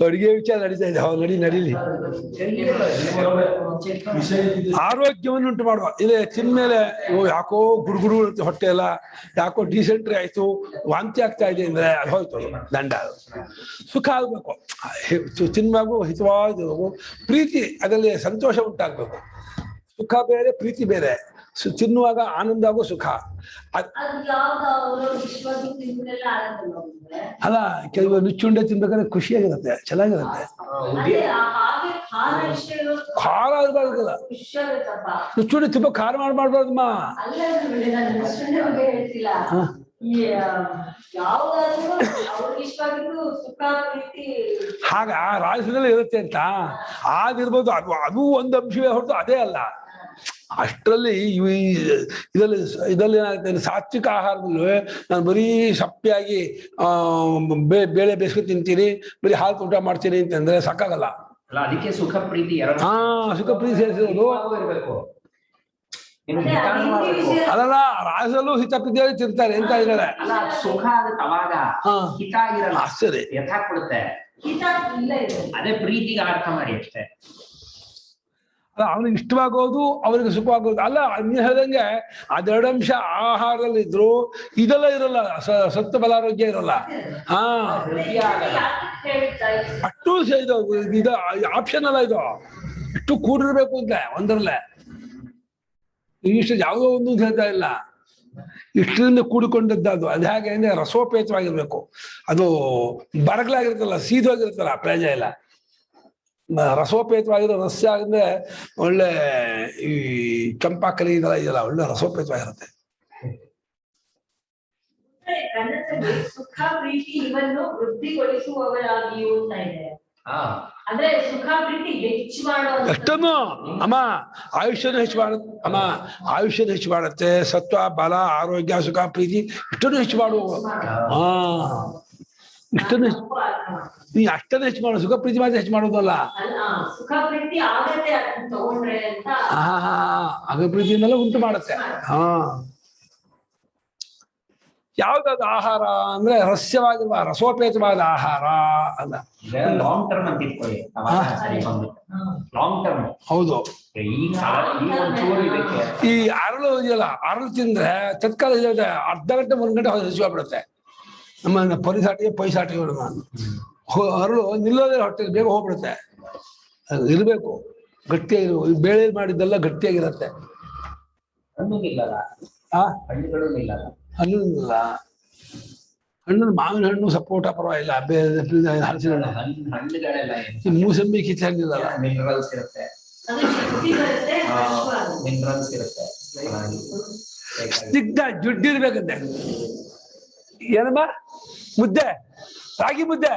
ಅಡಿಗೆ ವಿಚಾರ ನಡೀತಾ ಇದೆ, ನಡೀಲಿ. ಆರೋಗ್ಯವನ್ನು ಉಂಟು ಮಾಡುವ ಇದೆ. ತಿನ್ಮೇಲೆ ಯಾಕೋ ಗುಡುಗುಡು ಹೊಟ್ಟೆ ಎಲ್ಲ ಯಾಕೋ ಡಿಸೆಂಟ್ರಿ ಆಯ್ತು, ವಾಂತಿ ಆಗ್ತಾ ಇದೆ ಅಂದ್ರೆ ಅದು ಹೋಯ್ತು, ದಂಡ. ಸುಖ ಆಗ್ಬೇಕು, ತಿನ್ಬೇಕು, ಹಿತವಾಗಿರ್ಬೇಕು, ಪ್ರೀತಿ ಅದರಲ್ಲಿ ಸಂತೋಷ ಉಂಟಾಗ್ಬೇಕು. ಸುಖ ಬೇರೆ, ಪ್ರೀತಿ ಬೇರೆ. ತಿನ್ನುವಾಗ ಆನಂದ ಆಗೋ ಸುಖ ಅಲ್ಲ. ಕೆಲವು ನುಚ್ಚುಂಡೆ ತಿನ್ಬೇಕಾದ್ರೆ ಖುಷಿಯಾಗಿರುತ್ತೆ, ಚೆನ್ನಾಗಿರುತ್ತೆ. ಖಾರ ಇರ್ಬಾರ್ದಲ್ಲ, ನುಚ್ಚುಂಡೆ ತುಂಬಾ ಖಾರ ಮಾಡ್ಬಾರ್ದಮ್ಮ. ಹಾಗ ರಾಜದಲ್ಲಿ ಇರುತ್ತೆ ಅಂತ ಆಗಿರ್ಬೋದು, ಅದು ಒಂದು ಅಂಶವೇ ಹೊರತು ಅದೇ ಅಲ್ಲ. ಅಷ್ಟರಲ್ಲಿ ಇದರಲ್ಲಿ ಏನಾಗುತ್ತೆ, ಸಾತ್ವಿಕ ಆಹಾರದಲ್ಲಿ ನಾನು ಬರೀ ಸಪ್ಪೆಯಾಗಿ ಬೇಳೆ ಬೇಯಿಸ್ಕೊಂಡು ತಿಂತೀನಿ, ಬರೀ ಹಾಲು ಊಟ ಮಾಡ್ತೀನಿ ಅಂತಂದ್ರೆ ಸಾಕಾಗಲ್ಲ. ಅದಕ್ಕೆ ಸುಖ ಪ್ರೀತಿ ಸುಖ ಪ್ರೀತಿ ಸೇರಿಸಿರೋದು ಅಲ್ಲಲ್ಲ. ರಾಜದಲ್ಲೂ ಹಿತ ಪ್ರೀತಿಯಾಗಿ ತಿಂತಾರೆ ಅಂತ ಇದ್ದಾರೆ. ಸುಖ ಸರಿ, ಅದೇ ಪ್ರೀತಿಗೆ ಅರ್ಥ ಮಾಡಿ ಅಷ್ಟೇ. ಅವನಿಗೆ ಇಷ್ಟವಾಗೋದು, ಅವನಿಗೆ ಸುಖವಾಗೋದು ಅಲ್ಲ. ನೀನ್ ಹೇಳ್ದಂಗೆ ಅದೆರಡು ಅಂಶ ಆಹಾರದಲ್ಲಿ ಇದ್ರು ಇದೆಲ್ಲ ಇರಲ್ಲ, ಸತ್ವ ಬಲಾರೋಗ್ಯ ಇರಲ್ಲ. ಅಷ್ಟು ಇದು ಆಪ್ಷನ್ ಅಲ್ಲ, ಇದು ಇಷ್ಟು ಕೂಡಿರ್ಬೇಕು ಅಂತ ಒಂದರಲ್ಲೇ. ಇಷ್ಟು ಯಾವುದೋ ಒಂದು ಹೇಳ್ತಾ ಇಲ್ಲ, ಇಷ್ಟರಿಂದ ಕೂಡಿಕೊಂಡದ್ದು. ಅದು ಹೇಗೆ ಅಂದ್ರೆ ರಸೋಪೇತವಾಗಿರ್ಬೇಕು. ಅದು ಬರಗ್ಲಾಗಿರುತ್ತಲ್ಲ, ಸೀದೋಗಿರುತ್ತಲ್ಲ ಪ್ಲೇಜ ಎಲ್ಲ, ರಸೋಪೇತವಾಗಿರೋ ರಸ್ಯ ಅಂದ್ರೆ ಒಳ್ಳೆ ಈ ಚಂಪಾಕಲಿ ಇದೆಲ್ಲ ಇದೆಯಲ್ಲ, ಒಳ್ಳೆ ರಸೋಪೇತವಾಗಿರುತ್ತೆ. ಸುಖ ಪ್ರೀತಿ ಇವನ್ನು ವೃದ್ಧಿಗೊಳಿಸುವವರಾಗಿಯೂ ಅಂತ ಇದೆ. ಅಂದ್ರೆ ಸುಖ ಪ್ರೀತಿ ಹೆಚ್ಚು ಮಾಡುವ ಎಷ್ಟನ್ನು ಅಮ್ಮ ಆಯುಷ್ಯನು ಹೆಚ್ಚು ಮಾಡುತ್ತೆ. ಅಮ್ಮ ಆಯುಷ್ಯನು ಹೆಚ್ಚು ಮಾಡುತ್ತೆ, ಸತ್ವ ಬಲ ಆರೋಗ್ಯ ಸುಖ ಪ್ರೀತಿ ಇಷ್ಟನ್ನು ಹೆಚ್ಚು ಮಾಡುವ. ಇಷ್ಟನ್ನು ನೀ ಅಷ್ಟನ್ನು ಹೆಚ್ಚು ಮಾಡು, ಸುಖ ಪ್ರೀತಿ ಮಾತ್ರ ಹೆಚ್ಚು ಮಾಡೋದಲ್ಲ. ಪ್ರೀತಿಯಿಂದಲೇ ಉಂಟು ಮಾಡುತ್ತೆ. ಯಾವ್ದಾದ ಆಹಾರ ಅಂದ್ರೆ ರಸ್ಯವಾಗಿರುವ ರಸೋಪೇತವಾದ ಆಹಾರ ಅಲ್ಲ. ಲಾಂಗ್ ಟರ್ಮ್ ಅಂತ ಇಟ್ಕೊಳ್ಳಿ, ಲಾಂಗ್ ಟರ್ಮ್. ಹೌದು, ಈ ಅರಳು ಇದೆಯಲ್ಲ, ಅರಳು ತಿಂದ್ರೆ ತತ್ಕಾಲ ಅರ್ಧ ಗಂಟೆ 1 ಗಂಟೆ ಹಸಿವಾಗ್ಬಿಡುತ್ತೆ. ನಮ್ಮ ಪರಿಸಾಟಿಗೆ ಪೈಸಾಟಿ ಅರಳು ನಿಲ್ಲೋದೇ ಹೊಟ್ಟೆ ಬೇಗ ಹೋಗ್ಬಿಡುತ್ತೆ. ಇರ್ಬೇಕು, ಗಟ್ಟಿಯಾಗಿರು. ಬೇಳೆ ಮಾಡಿದ್ದೆಲ್ಲ ಗಟ್ಟಿಯಾಗಿರತ್ತೆ. ಹಣ್ಣು ಇಲ್ಲ, ಹಣ್ಣು ಮಾವಿನ ಹಣ್ಣು ಸಪೋಟ ಪರವಾಗಿಲ್ಲ, ಹಲಸಿನ ಹಣ್ಣು, ಹಣ್ಣುಗಳೆಲ್ಲ ಮೂಸಂಬಿ ಕಿತ್ತಂಗಿಲ್ಲಲ್ಲ. ಮಿನರಲ್ಸ್ ಇರುತ್ತೆ, ಮಿನರಲ್ಸ್ ಇರುತ್ತೆ. ಸ್ನಿಗ್ಧ ಜುಡ್ಡಿರ್ಬೇಕಂತೆ. ಏನಮ್ಮ ಮುದ್ದೆ, ರಾಗಿ ಮುದ್ದೆ,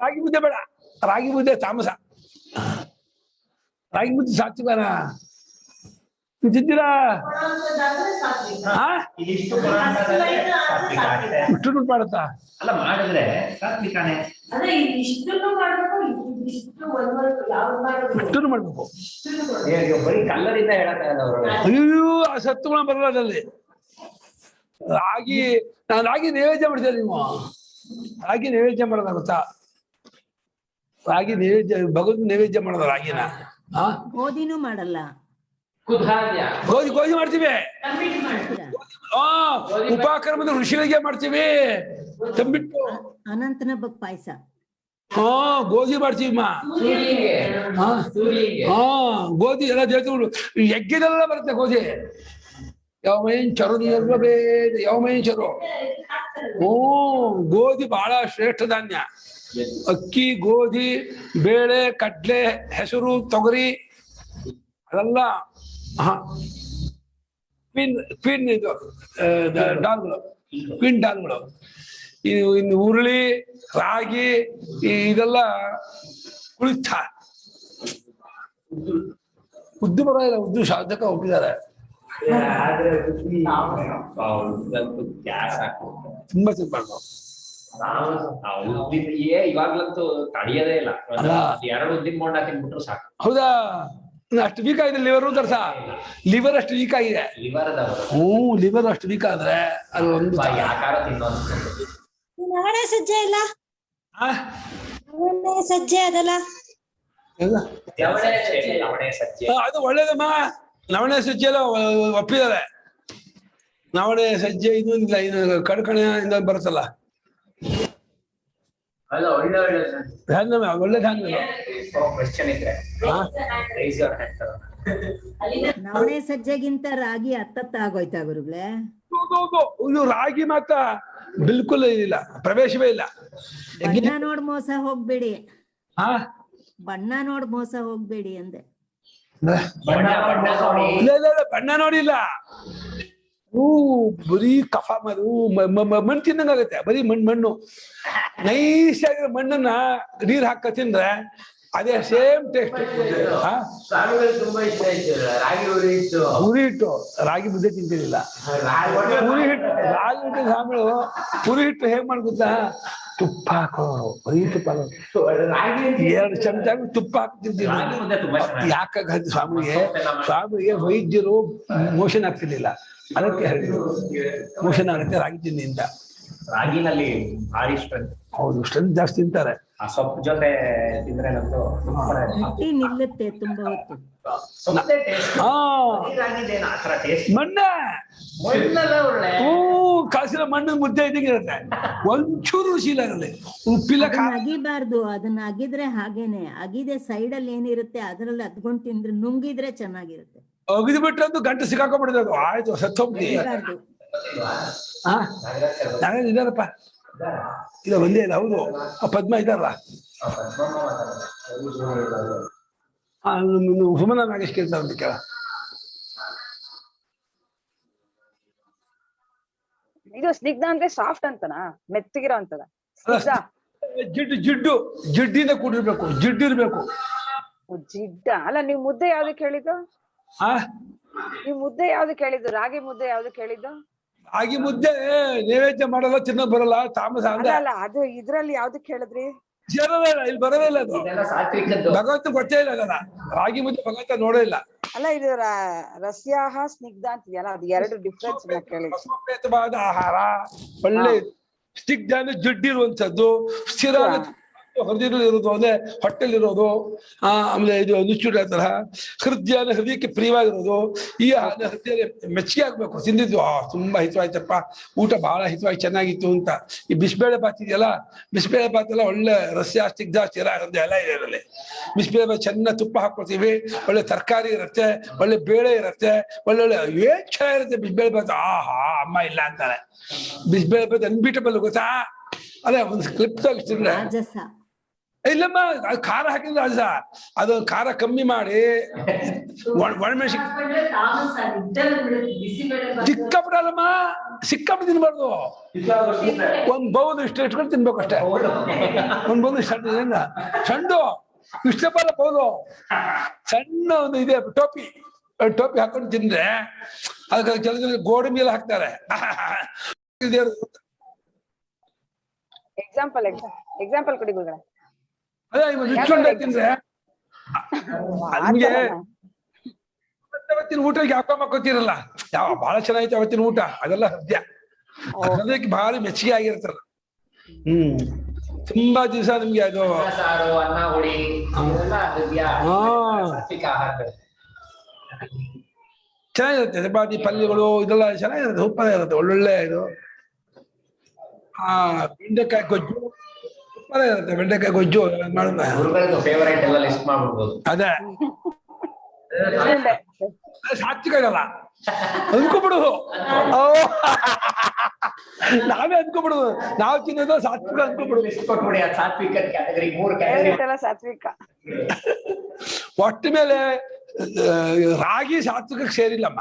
ರಾಗಿ ಮುದ್ದೆ ಬೇಡ, ರಾಗಿ ಮುದ್ದೆ ತಾಮಸ. ರಾಗಿ ಮುದ್ದೆ ಸಾತ್ವಿಕನ ತಿಂತೀರಾ? ಇಷ್ಟು ಮಾಡುತ್ತಾ? ಅಲ್ಲ ಮಾಡಿದ್ರೆ ಸಾತ್ವಿಕನೇ. ಇಷ್ಟನ್ನು ಮಾಡ್ಬೇಕು. ಬರೀ ಕಲ್ಲರಿಂದ ಹೇಳಕ್ಕಾಗಲ್ಲ ಅವರು. ಅಯ್ಯೋ ಆ ಸತ್ತುಗುಣ ಬರಲ್ಲ ಅದ್ರಲ್ಲಿ. ನಾನು ರಾಗಿ ನೈವೇದ್ಯ ಮಾಡ್ತೇನೆ. ನೀವು ರಾಗಿ ನೈವೇದ್ಯ ಮಾಡೋದ ಗೊತ್ತಾ? ರಾಗಿ ನೈವೇದ್ಯ ಭಗವಂತ ನೈವೇದ್ಯ ಮಾಡೋದ ರಾಗಿನ. ಗೋಧಿನೂ ಮಾಡಲ್ಲ. ಗೋಧಿ ಮಾಡ್ತೀವಿ. ಉಪಕ್ರಮದ ಋಷಿಗಳಿಗೆ ಮಾಡ್ತೀವಿ. ತಂಬಿಟ್ಟು ಅನಂತನ ಬಗ್ ಪಾಯಸ. ಗೋಧಿ ಮಾಡ್ತೀವಿ. ಗೋಧಿ ಎಲ್ಲ ದೇವತೆಗಳು ಯಜ್ಞದೆಲ್ಲ ಬರುತ್ತೆ ಗೋಧಿ. ಯಾವಮೈನ್ ಚರು ಯಾವಮೈನ್ ಚರು. ಗೋಧಿ ಬಹಳ ಶ್ರೇಷ್ಠ ಧಾನ್ಯ. ಅಕ್ಕಿ, ಗೋಧಿ, ಬೇಳೆ, ಕಡ್ಲೆ, ಹೆಸರು, ತೊಗರಿ ಅದೆಲ್ಲ ಕ್ವೀನ್ ಇದು ಡಾಲ್ಗಳು, ಕ್ವೀನ್ ಡಾಲ್ಗಳು. ಇನ್ನು ಹುರುಳಿ, ರಾಗಿ ಇದೆಲ್ಲ ಕುಳಿತ ಉದ್ದು ಬರೋದಿಲ್ಲ. ಉದ್ದು ಶಾಸಕ ಒಪ್ಪಿದ್ದಾರೆ. ತುಂಬಾ ತಿನ್ಬಾರ್ದು. ಇವಾಗ್ಲಂತೂ ತಡಿಯೋದೇ ಇಲ್ಲ. ಎರಡು ಉದ್ದಿನ ಬೋಂಡ ತಿನ್ಬಿಟ್ರು ಸಾಕು. ಹೌದಾ? ಅಷ್ಟು ವೀಕ್ ಆಗಿದೆ ಲಿವರ್ ತರ್ಸ. ಲಿವರ್ ಅಷ್ಟು ವೀಕ್ ಆಗಿದೆ. ಲಿವರ್ ಅಷ್ಟು ವೀಕ್ ಆದ್ರೆ ಅದು ಒಂದು ನವಣೆ ಸಜ್ಜೆ ಇಲ್ಲ, ನವಣೆ ಸಜ್ಜೆ ಅದಲ್ಲ ಅದು ಒಳ್ಳೇದಮ್ಮ. ನವಣೆ ಸಜ್ಜೆ ಎಲ್ಲ ಒಪ್ಪಿದ್ದಾರೆ. ನವಣೆ ಸಜ್ಜೆ ಇದು ಇಲ್ಲ, ಇದು ಕಡ್ಕಣೆ ಇಂದ ಬರುತ್ತಲ್ಲ, ಒಳ್ಳೆ ಧಾನ್ಯ. ನವಣೆ ಸಜ್ಜೆಗಿಂತ ರಾಗಿ ಹತ್ತತ್ತ ಆಗೋಯ್ತಾ ಗುರುಗಳೇ? ಇದು ರಾಗಿ ಮಾತ್ರ ಬಿಲ್ಕುಲ್ ಇಲ್ಲ, ಪ್ರವೇಶವೇ ಇಲ್ಲ. ಬಣ್ಣ ನೋಡ್ ಮೋಸ ಹೋಗ್ಬೇಡಿ, ಬಣ್ಣ ನೋಡ್ ಮೋಸ ಹೋಗ್ಬೇಡಿ ಅಂದೆ. ಬಣ್ಣ ನೋಡಿಲ್ಲ. ಬರೀ ಕಫ ಮಣ್ಣು ತಿನ್ನಂಗಾಗತ್ತೆ. ಬರೀ ಮಣ್ಣು ನೈಸ್ ಆಗಿರೋ ಮಣ್ಣನ್ನ ನೀರ್ ಹಾಕ ತಿಂದ್ರೆ ಅದೇ ಸೇಮ್ ಟೇಸ್ಟ್. ತುಂಬಾ ಇಷ್ಟ ಆಯ್ತು ರಾಗಿ ಹುರಿ ಹಿಟ್ಟು. ರಾಗಿ ಮುದ್ದೆ ತಿಂತಿರ್ಲಿಲ್ಲ. ರಾಗಿ ಹಿಟ್ಟು ಸಾಂಬಳು ಹುರಿ ಹಿಟ್ಟು ಹೇಗ್ ಮಾಡ್ಗುತ್ತಾ? ತುಪ್ಪ ಹಾಕೋ, ಬರೀ ತುಪ್ಪ ಹಾಕೋ, 2 ಚಮಚ ತುಪ್ಪ ಹಾಕಿ ತಿಂತೀನಿ. ಯಾಕಾಗ ಸ್ವಾಮಿಗೆ ವೈದ್ಯರು ಮೋಷನ್ ಆಗ್ತಿರ್ಲಿಲ್ಲ, ಅದಕ್ಕೆ ಹೇಳಿದ್ರು ಮೋಷನ್ ಆಗುತ್ತೆ ರಾಗಿ ತಿನ್ನಿ ಅಂತ. ರಾಗಿನಲ್ಲಿ ಭಾರಿ ಸ್ಟ್ರೆಂತ್. ಹೌದು, ಸ್ಟ್ರೆಂತ್ ಜಾಸ್ತಿ ತಿಂತಾರೆ. ಆ ಸೊಪ್ಪು ಜೊತೆ ತಿಂದ್ರೆ ನಮ್ದು ನಿಲ್ಲುತ್ತೆ ತುಂಬಾ ಹೊತ್ತು. ಕಾಸಿನ ಮಣ್ಣಿನ ಮುದ್ದೆ ಇದ್ದಂಗೆ ಇರುತ್ತೆ, ಒಂಚೂರು ರುಚಿ ಇಲ್ಲ ಅದರಲ್ಲಿ. ಉಪ್ಪಿಲ್ಲ. ಅಗಿಬಾರ್ದು, ಅದನ್ನ ಅಗಿದ್ರೆ ಹಾಗೇನೆ ಅಗಿದೆ. ಸೈಡ್ ಅಲ್ಲಿ ಏನಿರುತ್ತೆ ಅದ್ರಲ್ಲಿ ಅದ್ಕೊಂಡ್ ತಿಂದ್ರೆ ನುಂಗಿದ್ರೆ ಚೆನ್ನಾಗಿರುತ್ತೆ. ಅಗಿದು ಬಿಟ್ರೆ ಒಂದು ಗಂಟೆ ಸಿಕ್ಕಾಕೊಂಡ್ಬಿಡಿದೆ ಅದು. ಆಯ್ತು, ಸತ್ತೋಗ್ತಿ. ನಾವೇನು ಇದಾರಪ್ಪ, ಇಲ್ಲ ಒಂದೇ ಇಲ್ಲ. ಹೌದು, ಪದ್ಮ ಇದಾರಲ್ಲ, ಸುಮನ ನಾಗೇಶ್ ಕೇಳ್ತಾರೆ ಅಂತ ಕೇಳ. ಇದು ಸ್ನಿಗ್ಧ ಅಂದ್ರೆ ಸಾಫ್ಟ್ ಅಂತನಾ, ಮೆತ್ತಗಿರೋ ಅಂತದ? ಜಿಡ್ಡಿಂದ ಕೂಡಿರ್ಬೇಕು, ಜಿಡ್ಡಿರ್ಬೇಕು. ಜಿಡ್ಡ ಅಲ್ಲ. ನೀವ್ ಮುದ್ದೆ ಯಾವ್ದಕ್ ಹೇಳಿದ್ದು? ನೀವ್ ಮುದ್ದೆ ಯಾವ್ದಕ್ ಹೇಳಿದ್ದು? ರಾಗಿ ಮುದ್ದೆ ಯಾವ್ದಕ್ ಹೇಳಿದ್ದು? ರಾಗಿ ಮುದ್ದೆ ನೈವೇದ್ಯ ಮಾಡಲ್ಲ, ತಿನ್ನೋದ್ ಬರಲ್ಲ, ತಾಮಸ ಅಲ್ಲ. ಅದು ಇದ್ರಲ್ಲಿ ಯಾವ್ದಕ್ ಹೇಳಿದ್ರಿ? ಇಲ್ಲಿ ಬರೋದೇ ಇಲ್ಲ ಅದು. ಭಗವಂತ ಗೊತ್ತೇ ಇಲ್ಲ ಅದನ್ನ. ರಾಗಿ ಮುದ್ದೆ ಭಗವಂತ ನೋಡೇ ಇಲ್ಲ. ಅಲ್ಲ, ಇದು ರಸ್ಯಾಹ ಸ್ನಿಗ್ಧ ಅಂತಿದೆಯಲ್ಲ, ಅದು 2 ಡಿಫ್ರೆನ್ಸ್ ಆಹಾರ. ಒಳ್ಳೆ ಸ್ನಿಗ್ಧ ಅಂದ್ರೆ ಜಿಡ್ಡಿರುವಂತದ್ದು, ಸ್ಥಿರ ಹೃದಯದಲ್ಲಿ ಇರೋದು ಅಂದ್ರೆ ಹೊಟ್ಟೆಲಿ ಇರೋದು, ಆಮೇಲೆ ಇದು ನುಚ್ಚುಟ ತರ ಹೃದಯಕ್ಕೆ ಪ್ರಿಯವಾಗಿರೋದು, ಈ ಹೃದಯ ಮೆಚ್ಚುಗೆ ಆಗ್ಬೇಕು. ತಿಂದಿದ್ದು ತುಂಬಾ ಹಿತವಾಯ್ತಪ್ಪ, ಊಟ ಬಹಳ ಹಿತವಾಗಿ ಚೆನ್ನಾಗಿತ್ತು ಅಂತ. ಈ ಬಿಸಿಬೇಳೆ ಬಾತ್ ಇದೆಯಲ್ಲ, ಬಿಸಿಬೇಳೆ ಬಾತ್ ಎಲ್ಲ ಒಳ್ಳೆ ರಸ್ಯ ಸ್ನಿಗ್ಧ ಸ್ಥಿರ ಹೃದಯ ಎಲ್ಲ ಇದೆ ಅದರಲ್ಲಿ. ಬಿಸಿಬೇಳೆ ಬಾತ್ ಚೆನ್ನಾಗಿ ತುಪ್ಪ ಹಾಕೊಳ್ತೀವಿ, ಒಳ್ಳೆ ತರಕಾರಿ ಇರುತ್ತೆ, ಒಳ್ಳೆ ಬೇಳೆ ಇರುತ್ತೆ, ಒಳ್ಳೊಳ್ಳೆ ಏನ್ ಚೆನ್ನಾಗಿರುತ್ತೆ ಬಿಸಿಬೇಳೆ ಬಾತ್. ಅಮ್ಮ ಇಲ್ಲ ಅಂತಾರೆ. ಬಿಸಿಬೇಳೆ ಬಾತ್ ಅನ್ಬೀಟಬಲ್ ಗೊತ್ತಾ? ಅದೇ ಒಂದು ಕ್ಲಿಪ್ ತೆಗಿಸ್ತಿದ್ರೆ ಇಲ್ಲಮ್ಮ, ಅದು ಖಾರ ಹಾಕಿದ್ರೆ ರಾಜ, ಅದು ಖಾರ ಕಮ್ಮಿ ಮಾಡಿ ಒಣಮೆಣಸಿ ಸಿಕ್ಕಾಬಿಡಲ್ಲಮ್ಮ, ಸಿಕ್ಕಾಬಿಟ್ಟು ತಿನ್ಬಾರ್ದು. ಒಂದ್ ಬೌಲ್ ಇಷ್ಟು ಇಟ್ಕೊಂಡು ತಿನ್ಬೇಕು ಅಷ್ಟೇ. ಒಂದ್ ಬೌಲ್ ಇಷ್ಟ ಸಣ್ಣ ಇಷ್ಟಪಲ್ಲ ಬೌಲು, ಸಣ್ಣ ಒಂದು ಇದೆ ಟೋಪಿ ಹಾಕೊಂಡು ತಿಂದ್ರೆ ಅದಕ್ಕೆ ಕೆಲಸ ಗೋಡಂಬಿ ಎಲ್ಲ ಹಾಕ್ತಾರೆ. ಎಕ್ಸಾಂಪಲ್ ಕೊಡಿ ಗುರುಗಳೇ. ಅದೇ ಇಟ್ಕೊಂಡೆ ತಿಂದ್ರೆ ನಿಮ್ಗೆ ಅವತ್ತಿನ ಊಟಕ್ಕೆ ಹಾಕೋತಿರಲ್ಲ, ಬಹಳ ಚೆನ್ನಾಗಿತ್ತು ಅವತ್ತಿನ ಊಟ, ಅದೆಲ್ಲ ಹೃದಯ, ಹೃದಯಕ್ಕೆ ಭಾರಿ ಮೆಚ್ಚುಗೆ ಆಗಿರ್ತಲ್ಲ. ತುಂಬಾ ದಿವಸ ನಿಮ್ಗೆ ಅದು ಚೆನ್ನಾಗಿರುತ್ತೆ. ಚಪಾತಿ ಪಲ್ಯಗಳು ಇದೆಲ್ಲ ಚೆನ್ನಾಗಿರುತ್ತೆ, ಉಪ್ಪದ ಇರುತ್ತೆ, ಒಳ್ಳೊಳ್ಳೆ ಇದು. ಬೆಂಡೆಕಾಯಿ ಗೊಜ್ಜು ಉಪ್ಪದ ಇರುತ್ತೆ, ಬೆಂಡೆಕಾಯಿ ಗೊಜ್ಜು ಅದೇ ಸಾತ್ವಿಕ ಇರಲ್ಲ, ಅಂದ್ಕೊಬಿಡುದು. ನಾವೇ ಅಂದ್ಕೊಬಿಡುದು, ನಾವು ತಿನ್ನೋದು ಸಾತ್ವಿಕ ಅಂದ್ಕೊಬಿಡುದು. ಸಾತ್ವಿಕ ಒಟ್ಟು ಮೇಲೆ ರಾಗಿ ಸಾತ್ವಿಕಕ್ಕೆ ಸೇರಿಲ್ಲಮ್ಮ,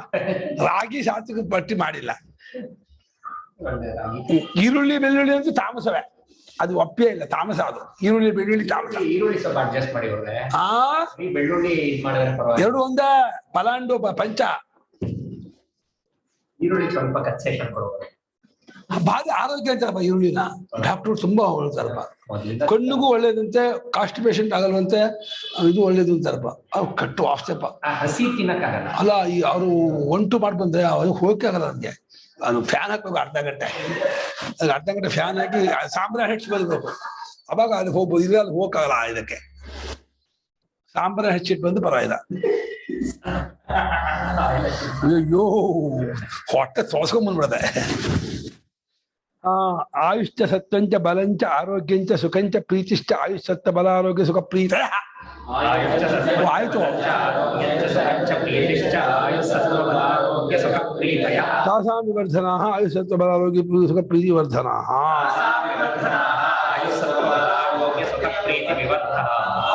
ರಾಗಿ ಸಾತ್ವಿಕ ಪಟ್ಟಿ ಮಾಡಿಲ್ಲ. ಈರುಳ್ಳಿ ಬೆಳ್ಳುಳ್ಳಿ ಅಂತೂ ತಾಮಸವೇ, ಅದು ಒಪ್ಪೇ ಇಲ್ಲ, ತಾಮಸ ಅದು. ಈರುಳ್ಳಿ ಬೆಳ್ಳುಳ್ಳಿ ತಾಮಸ. ಈರುಳ್ಳಿ ಸ್ವಲ್ಪ ಅಡ್ಜಸ್ಟ್ ಮಾಡಿ ಬೆಳ್ಳುಳ್ಳಿ ಎರಡು ಒಂದೇ ಪಲಾಂಡು ಪಂಚ. ಈರುಳ್ಳಿ ಸ್ವಲ್ಪ ಕನ್ಸೆಷನ್ ಕೊಡುವ ಭಾರಿ ಆರೋಗ್ಯ ಅಂತಾರಪ್ಪ ಈರುಳ್ಳಿನ, ಡಾಕ್ಟರ್ ತುಂಬಾ ಹೇಳ್ತಾರಪ್ಪ. ಕಣ್ಣಿಗೂ ಒಳ್ಳೇದಂತೆ, ಕಾನ್ಸ್ಟಿಪೇಷನ್ ಆಗಲ್ವಂತೆ, ಇದು ಒಳ್ಳೇದು ಅಂತಾರಪ್ಪ. ಅವ್ರು ಕಟ್ಟು ಆಸ್ತೇಪ ಹಸಿ ತಿನ್ನಕ್ಕಾಗಲ್ಲ ಅಲ್ಲ, ಈ ಅವರು ಒಂಟು ಮಾಡ್ಬಂದ್ರೆ ಅವ್ರಿಗೆ ಹೋಗಕ್ಕೆ ಆಗಲ್ಲ. ನನಗೆ ಅದು ಫ್ಯಾನ್ ಹಾಕ್ಬೇಕು ಅರ್ಧ ಗಂಟೆ ಫ್ಯಾನ್ ಹಾಕಿ ಸಾಂಬ್ರಾಣಿ ಹೆಚ್ಚಿಬೇಕು, ಅವಾಗ ಅಲ್ಲಿ ಹೋಗ್ಬೋದು. ಇಲ್ಲ ಅಲ್ಲಿ ಹೋಗಕ್ಕಾಗಲ್ಲ, ಇದಕ್ಕೆ ಸಾಂಬ್ರಾಣಿ ಹೆಚ್ಚಿಟ್ಟು ಬಂದು ಪರವಾಗಿಲ್ಲ. ಅಯ್ಯೋ ಹೊಟ್ಟೆ ಸೋಸ್ಕೊಂಡ್ಬಂದ್ಬಿಡದೆ. ಆಯುಷ್ಠ ಸತ್ವಂಚ ಬಲಂಚ ಆರೋಗ್ಯಂಚ ಸುಖಂಚ ಪ್ರೀತಿಶ್ಚ ಆಯುಷ್ ಸತ್ವ ಬಲ ಆರೋಗ್ಯ ಸುಖ ಪ್ರೀತ. ಆಯ್ತು, ತಾಸಾಂ ವಿವರ್ಧನಾ ಆಯುಷ್ ಸತ್ವ ಬಲ ಆರೋಗ್ಯ ಸುಖ ಪ್ರೀತಿ ವರ್ಧನಾ.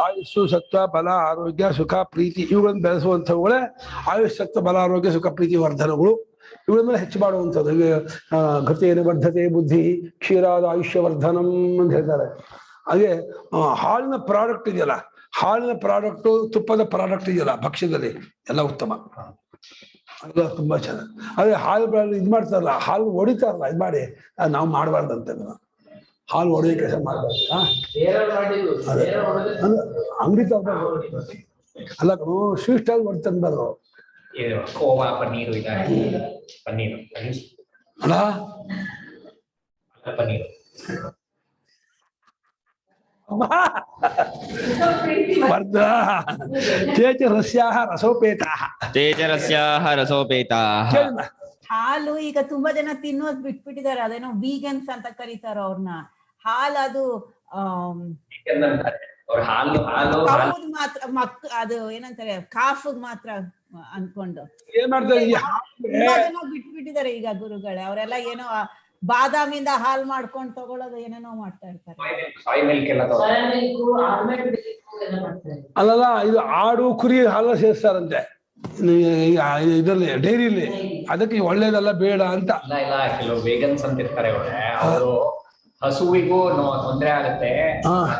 ಆಯುಸ್ಸು ಸತ್ವ ಬಲ ಆರೋಗ್ಯ ಸುಖ ಪ್ರೀತಿ ಇವುಗಳನ್ನು ಬೆಳೆಸುವಂಥವುಗಳೇ ಆಯುಷ್ ಸತ್ವ ಬಲ ಆರೋಗ್ಯ ಸುಖ ಪ್ರೀತಿ ವರ್ಧನಗಳು. ಇವುಗಳನ್ನೆಲ್ಲ ಹೆಚ್ಚು ಮಾಡುವಂಥದ್ದು. ಈಗ ಘೃತೇನ ವರ್ಧತೆ ಬುದ್ಧಿ ಕ್ಷೀರಾದ ಆಯುಷ್ಯವರ್ಧನಂ ಅಂತ ಹೇಳ್ತಾರೆ. ಹಾಗೆ ಹಾಲಿನ ಪ್ರಾಡಕ್ಟ್ ಇದೆಯಲ್ಲ, ಹಾಲಿನ ಪ್ರಾಡಕ್ಟು, ತುಪ್ಪದ ಪ್ರಾಡಕ್ಟ್ ಇದೆಯಲ್ಲ ಭಕ್ಷ್ಯದಲ್ಲಿ ಎಲ್ಲ ಉತ್ತಮ, ಅದು ತುಂಬಾ ಚೆನ್ನಾಗಿ. ಅದೇ ಹಾಲು ಇದು ಮಾಡ್ತಾರಲ್ಲ, ಹಾಲು ಹೊಡಿತಾರಲ್ಲ, ಇದು ಮಾಡಿ ನಾವು ಮಾಡಬಾರ್ದಂತೆ. ಹಾಲು ಹೊಡೆಯೋ ಕೆಲಸ ಮಾಡಬಾರ್ದು. ಅಂಗಡಿ ತರಬಾರ್ದು ಅಲ್ಲ, ಸ್ವೀಟ್ ಆಗಿ ಹೊಡ್ತಂಬಾರ್ದು. ಪನ್ನೀರು ಅಲ್ಲ ತೇಜರಸ್ಯಾಹ ರಸೋಪೇತಾಃ ಹಾಲು ಈಗ ತುಂಬಾ ಜನ ತಿನ್ನೋದ್ ಬಿಟ್ಬಿಟ್ಟಿದ್ದಾರೆ. ಅದೇನೋ ವೀಗನ್ಸ್ ಅಂತ ಕರೀತಾರ ಅವ್ರನ್ನ. ಹಾಲು ಅದು ಮಾತ್ರ ಅದು ಏನಂತಾರೆ ಕಾಫ್ ಮಾತ್ರ ಅನ್ಕೊಂಡು ತುಂಬಾ ಜನ ಬಿಟ್ಬಿಟ್ಟಿದ್ದಾರೆ ಈಗ ಗುರುಗಳೇ. ಅವರೆಲ್ಲ ಏನೋ ಬಾದಾಮಿಂದ ಹಾಲ್ ಮಾಡ್ಕೊಂಡು ತಗೊಳ್ಳೋದು ಏನೇನೋ ಮಾಡ್ತಾ ಇರ್ತಾರೆ. ಅಲ್ಲಲ್ಲ, ಇದು ಆಡು ಕುರಿ ಹಾಲು ಸೇರಿಸ್ತಾರಂತೆ ಇದರಲ್ಲಿ ಡೈರಿಲಿ, ಅದಕ್ಕೆ ಒಳ್ಳೇದಲ್ಲ ಬೇಡ ಅಂತ. ಇಲ್ಲ ಕೆಲವು ವೇಗನ್ಸ್ ಅಂತ ಇರ್ತಾರೆ ಅವರು, ಹಸುವಿಗೂ ತೊಂದರೆ ಆಗುತ್ತೆ,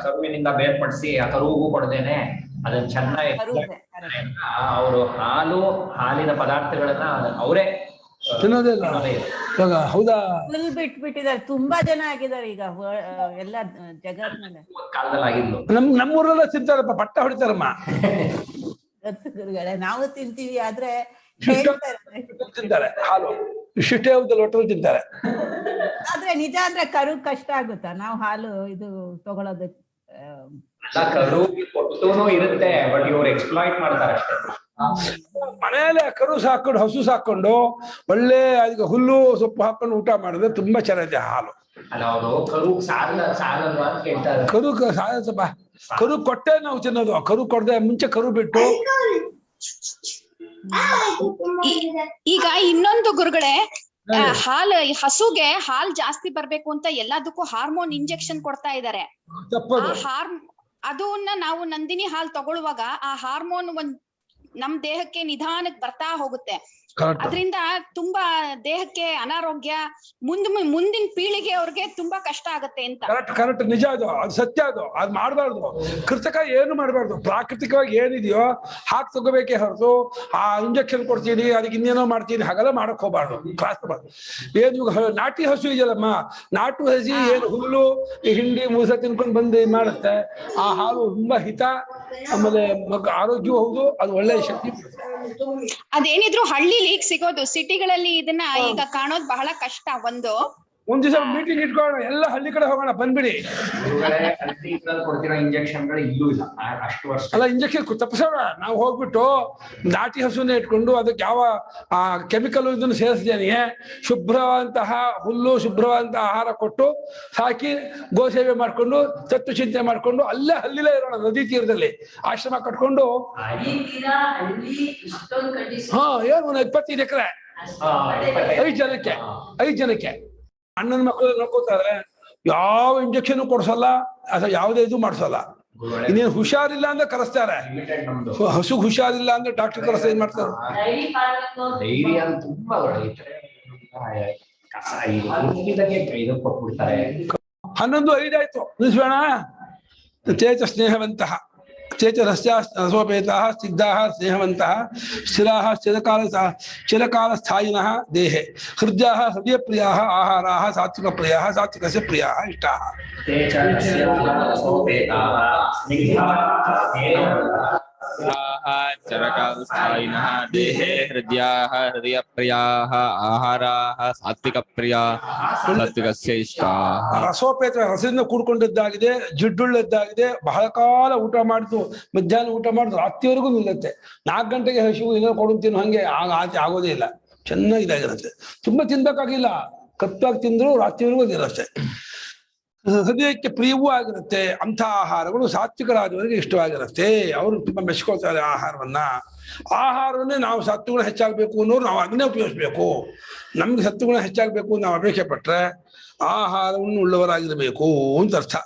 ಕರುವಿನಿಂದ ಬೇರ್ಪಡಿಸಿ ಆ ಕರುವಿಗೂ ಕೊಡದೇನೆ ಅದನ್ನ ಚೆನ್ನಾಗಿ ಅವರು ಹಾಲಿನ ಪದಾರ್ಥಗಳನ್ನ ಅವರೇ ತಿನ್ನೋದಿಲ್ಲ. ಹೌದಾ, ಫುಲ್ ಬಿಟ್ಬಿಟ್ಟಿದ್ದಾರೆ. ತುಂಬಾ ಜನ ಆಗಿದ್ದಾರೆ ಈಗ ಎಲ್ಲ ಜಗತ್ನಲ್ಲಿ. ಕಾಲದಲ್ಲಿ ಆಗಿದ್ಲು. ನಮ್ಮೂರೆಲ್ಲ ತಿಂತಾರಪ್ಪ, ಪಟ್ಟ ಹೊಡಿತಾರಮ್ಮ. ಗುರುಗಳೇ, ನಾವು ತಿಂತೀವಿ, ಆದ್ರೆ ತಿಂತಾರೆ ಹಾಲು ಶಿಷ್ಟೇ ಹೋಟೆಲ್ ತಿಂತಾರೆ. ಆದ್ರೆ ನಿಜ ಅಂದ್ರೆ ಕರು ಕಷ್ಟ ಆಗುತ್ತಾ ನಾವು ಹಾಲು ಇದು ತಗೊಳೋದಕ್ಕೆ? ಕರುಗೆ ಕೊಟ್ಟೂನು ಇರುತ್ತೆ, ಬಟ್ ಇವ್ರು ಎಕ್ಸ್ಪ್ಲಾಯ್ಟ್ ಮಾಡ್ತಾರೆ ಅಷ್ಟೇ. ಮನೆಯಲ್ಲೇ ಕರು ಸಾಕೊಂಡು ಹಸು ಸಾಕೊಂಡು ಒಳ್ಳೆ ಅದಕ್ಕೆ ಹುಲ್ಲು ಸೊಪ್ಪು ಹಾಕೊಂಡು ಊಟ ಮಾಡಿದ್ರೆ ತುಂಬಾ ಚೆನ್ನಾಗಿದೆ ಹಾಲು. ಅಲ್ಲ ಅವರು ಕರು ಸಾಲಲ್ವಾ ಅಂತ ಕೇಳ್ತಾರೆ. ಕರು ಸ್ವಲ್ಪ ಕರು ಕೊಟ್ಟೆ ನಾವು ತಿನ್ನೋದು, ಕರು ಕೊಡದೆ ಮುಂಚೆ ಕರು ಬಿಟ್ಟು. ಈಗ ಇನ್ನೊಂದು ಗುರುಗಳೇ, ಹಸುಗೆ ಹಾಲ್ ಜಾಸ್ತಿ ಬರ್ಬೇಕು ಅಂತ ಎಲ್ಲದಕ್ಕೂ ಹಾರ್ಮೋನ್ ಇಂಜೆಕ್ಷನ್ ಕೊಡ್ತಾ ಇದ್ದಾರೆ. ಅದನ್ನ ನಾವು ನಂದಿನಿ ಹಾಲ್ ತಗೊಳ್ಳುವಾಗ ಆ ಹಾರ್ಮೋನ್ ನಮ್ ದೇಹಕ್ಕೆ ನಿಧಾನಕ್ಕೆ ಬರ್ತಾ ಹೋಗುತ್ತೆ. ಅದರಿಂದ ತುಂಬಾ ದೇಹಕ್ಕೆ ಅನಾರೋಗ್ಯ, ಮುಂದಿನ ಪೀಳಿಗೆ ಅವ್ರಿಗೆ ತುಂಬಾ ಕಷ್ಟ ಆಗತ್ತೆ ಅಂತ. ಕರೆಕ್ಟ್ ನಿಜ, ಅದು ಸತ್ಯ. ಅದು ಮಾಡ್ಬಾರ್ದು, ಕೃತಕ ಏನು ಮಾಡ್ಬಾರ್ದು. ಪ್ರಾಕೃತಿಕವಾಗಿ ಏನಿದೆಯೋ ಹಾಕಿ ತಗೋಬೇಕೇ ಹೊರತು ಆ ಇಂಜೆಕ್ಷನ್ ಕೊಡ್ತೀನಿ ಅದಕ್ಕೆ ಇನ್ನೇನೋ ಮಾಡ್ತೀನಿ ಹಾಗೆಲ್ಲ ಮಾಡಕ್ ಹೋಗ್ಬಾರ್ದು. ಏನು ನಾಟಿ ಹಸು ಇದೆಯಲ್ಲಮ್ಮ, ನಾಟು ಹಸಿ ಏನು ಹುಲ್ಲು ಹಿಂಡಿ ಮೂಸ ತಿನ್ಕೊಂಡು ಬಂದು ಮಾಡುತ್ತೆ. ಆ ಹಾಲು ತುಂಬಾ ಹಿತ, ಆಮೇಲೆ ಆರೋಗ್ಯ ಹೌದು, ಅದು ಒಳ್ಳೆ ಶಕ್ತಿ. ಅದೇನಿದ್ರು ಹಳ್ಳಿಲಿ ಸಿಗೋದು, ಸಿಟಿಗಳಲ್ಲಿ ಇದನ್ನ ಈಗ ಕಾಣೋದು ಬಹಳ ಕಷ್ಟ. ಒಂದ್ ದಿವಸ ಮೀಟಿಂಗ್ ಇಟ್ಕೊಳ್ಳೋಣ, ಎಲ್ಲ ಹಳ್ಳಿ ಕಡೆ ಹೋಗೋಣ, ಬಂದ್ಬಿಡಿ. ಕೊಡ್ತಿರೋ ಇಂಜೆಕ್ಷನ್ಗಳು ಇಲ್ಲೂ ಇಲ್ಲ ಅಷ್ಟು ವರ್ಷ. ಅಲ್ಲ, ಇಂಜೆಕ್ಷನ್ ತಪ್ಪಿಸೋಣ. ನಾವು ಹೋಗ್ಬಿಟ್ಟು ನಾಟಿ ಹಸುನೇ ಇಟ್ಕೊಂಡು ಅದಕ್ಕೆ ಯಾವ ಕೆಮಿಕಲ್ ಇದನ್ನು ಸೇರಿಸಿದೇನೆ, ಶುಭ್ರವಂತಹ ಹುಲ್ಲು ಶುಭ್ರವಂತಹ ಆಹಾರ ಕೊಟ್ಟು ಸಾಕಿ ಗೋಸೇವೆ ಮಾಡ್ಕೊಂಡು ತತ್ವ ಚಿಂತೆ ಮಾಡ್ಕೊಂಡು ಅಲ್ಲೇ ಹಳ್ಳಿಲೇ ಇರೋಣ, ನದಿ ತೀರದಲ್ಲಿ ಆಶ್ರಮ ಕಟ್ಕೊಂಡು. ಏನು 25 ಎಕರೆ 5 ಜನಕ್ಕೆ ಅಣ್ಣನ ಮಕ್ಕಳು ನೋಡ್ಕೋತಾರೆ. ಯಾವ ಇಂಜೆಕ್ಷನ್ ಕೊಡ್ಸಲ್ಲ ಅಥವಾ ಯಾವುದೇ ಇದು ಮಾಡ್ಸಲ್ಲ. ಇನ್ನೇನು ಹುಷಾರಿಲ್ಲ ಅಂದ್ರೆ ಕರೆಸ್ತಾರೆ, ಹಸು ಹುಷಾರಿಲ್ಲ ಅಂದ್ರೆ ಡಾಕ್ಟರ್ ಕರೆಸ ಏನ್ ಮಾಡ್ತಾರೆ. ತುಂಬಾ 11:05 ಆಯ್ತು, ನಿಲ್ಸೋಣ. ಚೇತ ಸ್ನೇಹವಂತಹ ಚೇತನಸ್ಯ ರಸೋಪೇತಾಃ ಸ್ನಿಗ್ಧಾಃ ಸ್ನೇಹವಂತಃ ಸ್ಥಿರಾಃ ಚಿರಕಾಲಸ್ಥಾಯಿನಃ ದೇಹೆ ಹೃದಯಾಃ ಹೃದಯಪ್ರಿಯಾಃ ಆಹಾರಾಃ ಸಾತ್ವಿಕಪ್ರಿಯಾಃ ಸಾತ್ವಿಕಸ್ಯ ಪ್ರಿಯಾಃ ಇಷ್ಟಾಃ. ಚರಕಾಲಸ್ಥಾಯಿನಃ ದೇಹೇ ಹೃದಯಾಃ ಹೃದಯಪ್ರಿಯಾಃ ಆಹಾರಾಃ ಸಾತ್ವಿಕಪ್ರಿಯಾಃ ಸಾತ್ವಿಕಸ್ಯ ಇಷ್ಟಾಃ. ರಸೋಪೇತ, ರಸದಿಂದ ಕೂಡ್ಕೊಂಡಿದ್ದಾಗಿದೆ, ಜಿಡ್ಡುಳ್ಳದ್ದಾಗಿದೆ. ಬಹಳ ಕಾಲ ಊಟ ಮಾಡಿದ್ದು, ಮಧ್ಯಾಹ್ನ ಊಟ ಮಾಡಿದ್ದು ರಾತ್ರಿವರೆಗೂ ನಿಲ್ಲುತ್ತೆ. 4 ಗಂಟೆಗೆ ಹಸಿವು ಏನೋ ಕೊಡುತ್ತೀನೋ ಹಂಗೆ ಆಗೋದೇ ಇಲ್ಲ, ಚೆನ್ನಾಗಿದಾಗಿರುತ್ತೆ. ತುಂಬಾ ತಿನ್ಬೇಕಾಗಿಲ್ಲ, ಕಪ್ಪಾಗಿ ತಿಂದ್ರು ರಾತ್ರಿವರೆಗೂ ಇರುತ್ತೆ. ಹೃದಯಕ್ಕೆ ಪ್ರಿಯವೂ ಆಗಿರುತ್ತೆ. ಅಂಥ ಆಹಾರಗಳು ಸಾತ್ವಿಕರಾದವರಿಗೆ ಇಷ್ಟವಾಗಿರುತ್ತೆ. ಅವರು ತುಂಬಾ ಮೆಚ್ಕೊಳ್ತಾರೆ ಆಹಾರವನ್ನ. ಆಹಾರವನ್ನೇ ನಾವು ಸತ್ವಗುಣ ಹೆಚ್ಚಾಗಬೇಕು ಅನ್ನೋರು ನಾವು ಅದನ್ನೇ ಉಪಯೋಗಿಸ್ಬೇಕು. ನಮ್ಗೆ ಸತ್ವಗುಣ ಹೆಚ್ಚಾಗಬೇಕು ನಾವು ಅಪೇಕ್ಷೆ ಪಟ್ರೆ ಆಹಾರವನ್ನು ಉಳ್ಳವರಾಗಿರ್ಬೇಕು ಅಂತ ಅರ್ಥ.